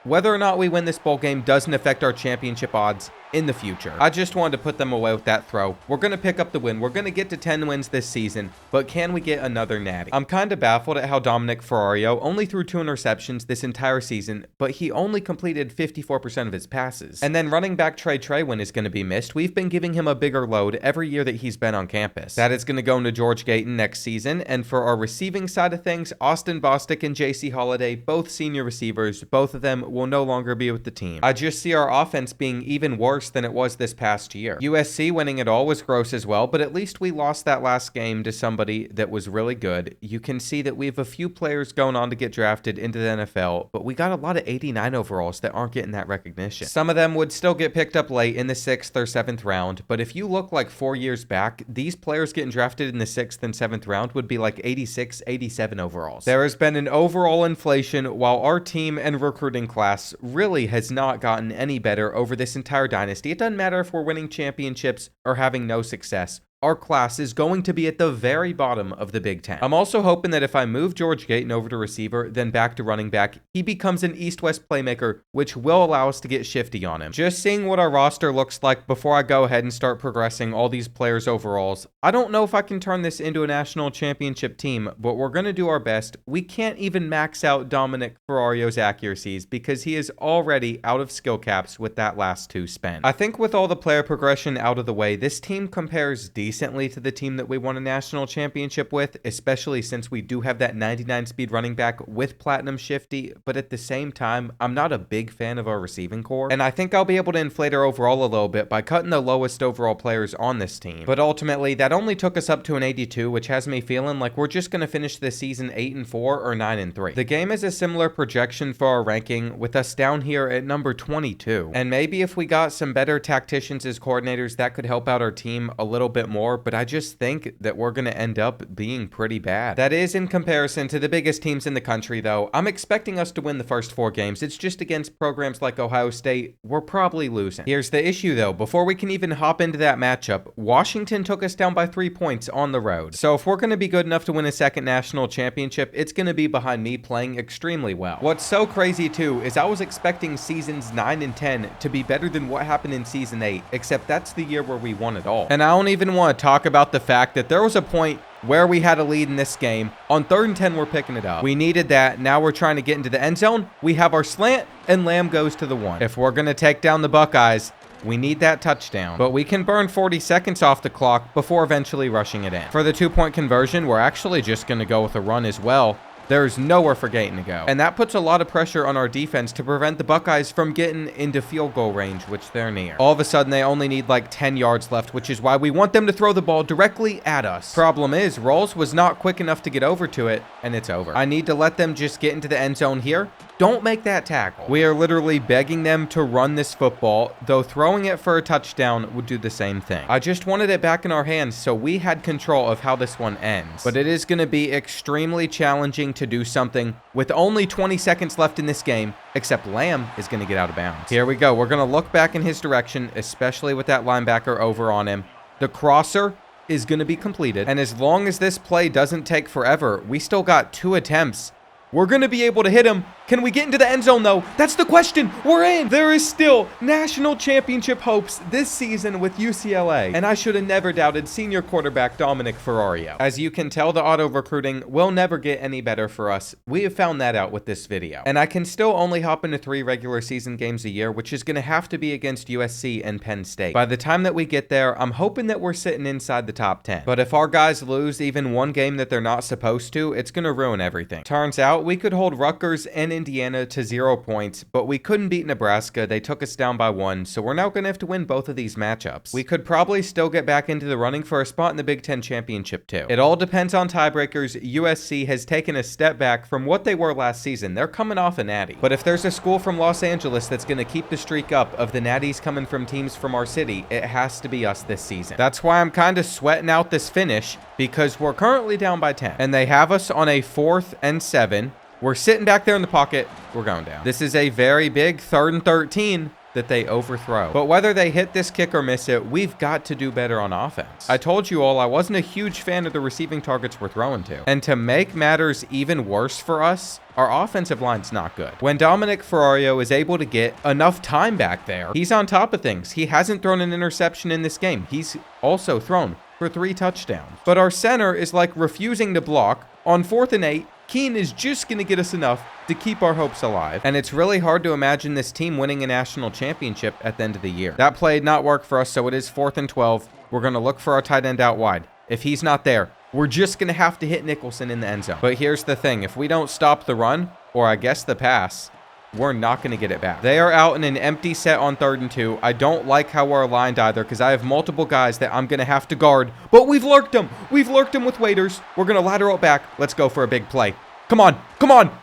Whether or not we win this bowl game doesn't affect our championship odds in the future. I just wanted to put them away with that throw. We're going to pick up the win. We're going to get to 10 wins this season, but can we get another natty? I'm kind of baffled at how Dominic Ferrario only threw 2 interceptions this entire season, but he only completed 54% of his passes. And then running back Trey Traywin is going to be missed. We've been giving him a bigger load every year that he's been on campus. That is going to go into George Gayton next season. And for our receiving side of things, Austin Bostic and JC Holiday, both senior receivers, both of them will no longer be with the team. I just see our offense being even worse than it was this past year. USC winning it all was gross as well, but at least we lost that last game to somebody that was really good. You can see that we have a few players going on to get drafted into the NFL, but we got a lot of 89 overalls that aren't getting that recognition. Some of them would still get picked up late in the 6th or 7th round, but if you look like 4 years back, these players getting drafted in the 6th and 7th round would be like 86, 87 overalls. There has been an overall inflation while our team and recruiting class really has not gotten any better over this entire dynasty. It doesn't matter if we're winning championships or having no success. Our class is going to be at the very bottom of the Big Ten. I'm also hoping that if I move George Gayton over to receiver, then back to running back, he becomes an east-west playmaker, which will allow us to get shifty on him. Just seeing what our roster looks like before I go ahead and start progressing all these players' overalls, I don't know if I can turn this into a national championship team, but we're going to do our best. We can't even max out Dominic Ferrario's accuracies because he is already out of skill caps with that last 2 spent. I think with all the player progression out of the way, this team compares decently to the team that we won a national championship with, especially since we do have that 99 speed running back with platinum shifty, but at the same time, I'm not a big fan of our receiving core, and I think I'll be able to inflate our overall a little bit by cutting the lowest overall players on this team. But ultimately, that only took us up to an 82, which has me feeling like we're just going to finish this season 8-4 or 9-3. The game is a similar projection for our ranking, with us down here at number 22. And maybe if we got some better tacticians as coordinators, that could help out our team a little bit more, but I just think that we're going to end up being pretty bad. That is in comparison to the biggest teams in the country, though. I'm expecting us to win the first 4 games. It's just against programs like Ohio State, we're probably losing. Here's the issue, though. Before we can even hop into that matchup, Washington took us down by 3 points on the road. So if we're going to be good enough to win a second national championship, it's going to be behind me playing extremely well. What's so crazy, too, is I was expecting seasons 9 and 10 to be better than what happened in season 8, except that's the year where we won it all. And I don't even want to talk about the fact that there was a point where we had a lead in this game. On 3rd and 10, we're picking it up. We needed that. Now we're trying to get into the end zone. We have our slant, and Lamb goes to the 1. If we're going to take down the Buckeyes, we need that touchdown. But we can burn 40 seconds off the clock before eventually rushing it in. For the 2-point conversion, we're actually just going to go with a run as well. There's nowhere for Gayton to go. And that puts a lot of pressure on our defense to prevent the Buckeyes from getting into field goal range, which they're near. All of a sudden, they only need like 10 yards left, which is why we want them to throw the ball directly at us. Problem is, Rawls was not quick enough to get over to it, and it's over. I need to let them just get into the end zone here. Don't make that tackle. We are literally begging them to run this football, though throwing it for a touchdown would do the same thing. I just wanted it back in our hands, so we had control of how this one ends. But it is going to be extremely challenging to do something with only 20 seconds left in this game, except Lamb is going to get out of bounds. Here we go. We're going to look back in his direction, especially with that linebacker over on him. The crosser is going to be completed, and as long as this play doesn't take forever, we still got 2 attempts. We're going to be able to hit him. Can we get into the end zone, though? That's the question. We're in. There is still national championship hopes this season with UCLA. And I should have never doubted senior quarterback Dominic Ferrario. As you can tell, the auto recruiting will never get any better for us. We have found that out with this video. And I can still only hop into 3 regular season games a year, which is going to have to be against USC and Penn State. By the time that we get there, I'm hoping that we're sitting inside the top 10. But if our guys lose even one game that they're not supposed to, it's going to ruin everything. Turns out we could hold Rutgers and Indiana to 0 points, but we couldn't beat Nebraska. They took us down by 1, so we're now going to have to win both of these matchups. We could probably still get back into the running for a spot in the Big Ten championship too. It all depends on tiebreakers. USC has taken a step back from what they were last season. They're coming off a natty. But if there's a school from Los Angeles that's going to keep the streak up of the natties coming from teams from our city, it has to be us this season. That's why I'm kind of sweating out this finish, because we're currently down by 10, and they have us on a 4th and 7. We're sitting back there in the pocket. We're going down. This is a very big 3rd and 13. that they overthrow. But whether they hit this kick or miss it, we've got to do better on offense. I told you all I wasn't a huge fan of the receiving targets we're throwing to. And to make matters even worse for us, our offensive line's not good. When Dominic Ferrario is able to get enough time back there, he's on top of things. He hasn't thrown an interception in this game. He's also thrown for 3 touchdowns. But our center is like refusing to block. On 4th and 8, Keen is just going to get us enough to keep our hopes alive. And it's really hard to imagine this team winning a national championship at the end of the year. That play did not work for us, so it is 4th and 12. We're going to look for our tight end out wide. If he's not there, we're just going to have to hit Nicholson in the end zone. But here's the thing. If we don't stop the run, or I guess the pass, we're not going to get it back. They are out in an empty set on 3rd and 2. I don't like how we're aligned either because I have multiple guys that I'm going to have to guard. But we've lurked them. We've lurked them with waiters. We're going to lateral it back. Let's go for a big play. Come on. Come on.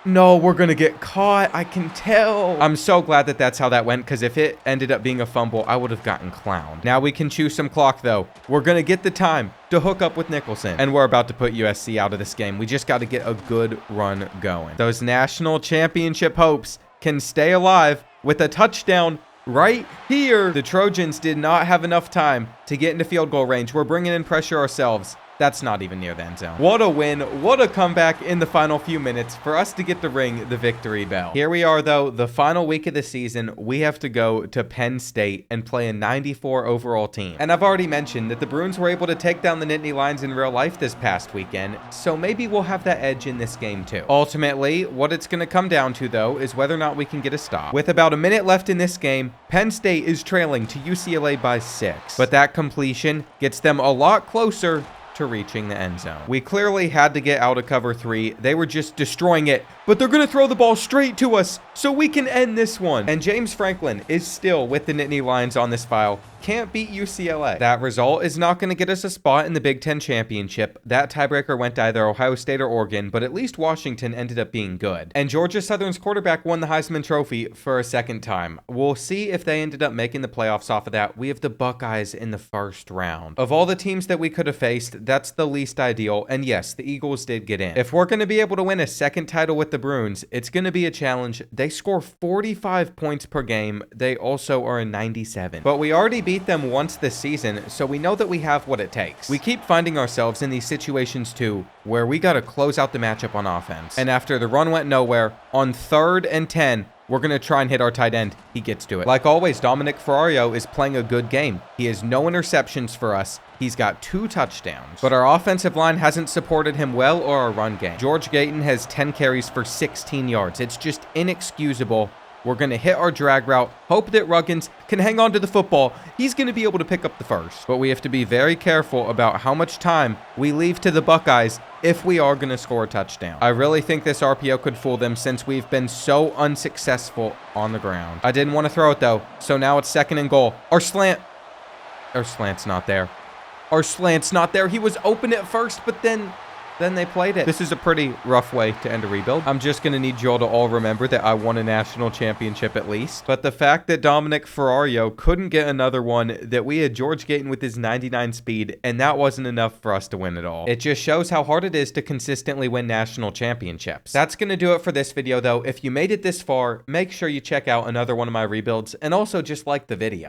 No, we're going to get caught. I can tell. I'm so glad that that's how that went because if it ended up being a fumble, I would have gotten clowned. Now we can chew some clock, though. We're going to get the time to hook up with Nicholson. And we're about to put USC out of this game. We just got to get a good run going. Those national championship hopes can stay alive with a touchdown right here. The Trojans did not have enough time to get into field goal range. We're bringing in pressure ourselves. That's not even near the end zone. What a win. What a comeback in the final few minutes for us to get to ring the victory bell. Here we are, though, the final week of the season. We have to go to Penn State and play a 94 overall team. And I've already mentioned that the Bruins were able to take down the Nittany Lions in real life this past weekend, so maybe we'll have that edge in this game too. Ultimately, what it's going to come down to, though, is whether or not we can get a stop. With about a minute left in this game, Penn State is trailing to UCLA by 6. But that completion gets them a lot closer to reaching the end zone. We clearly had to get out of cover 3. They were just destroying it, but they're going to throw the ball straight to us so we can end this one. And James Franklin is still with the Nittany Lions on this file. Can't beat UCLA. That result is not going to get us a spot in the Big Ten Championship. That tiebreaker went to either Ohio State or Oregon, but at least Washington ended up being good. And Georgia Southern's quarterback won the Heisman Trophy for a second time. We'll see if they ended up making the playoffs off of that. We have the Buckeyes in the first round. Of all the teams that we could have faced, that's the least ideal. And yes, the Eagles did get in. If we're going to be able to win a second title with the Bruins, it's going to be a challenge. They score 45 points per game. They also are a 97. But we already beat them once this season, so we know that we have what it takes. We keep finding ourselves in these situations too, where we got to close out the matchup on offense. And after the run went nowhere, on 3rd and 10, we're going to try and hit our tight end. He gets to it. Like always, Dominic Ferrario is playing a good game. He has no interceptions for us. He's got 2 touchdowns. But our offensive line hasn't supported him well or our run game. George Gayton has 10 carries for 16 yards. It's just inexcusable. We're going to hit our drag route, hope that Ruggins can hang on to the football. He's going to be able to pick up the first. But we have to be very careful about how much time we leave to the Buckeyes if we are going to score a touchdown. I really think this RPO could fool them since we've been so unsuccessful on the ground. I didn't want to throw it, though, so now it's 2nd and goal. Our slant's not there. Our slant's not there. He was open at first, but then they played it. This is a pretty rough way to end a rebuild. I'm just going to need you all to all remember that I won a national championship at least. But the fact that Dominic Ferrario couldn't get another one, that we had George Gayton with his 99 speed, and that wasn't enough for us to win it all. It just shows how hard it is to consistently win national championships. That's going to do it for this video, though. If you made it this far, make sure you check out another one of my rebuilds, and also just like the video.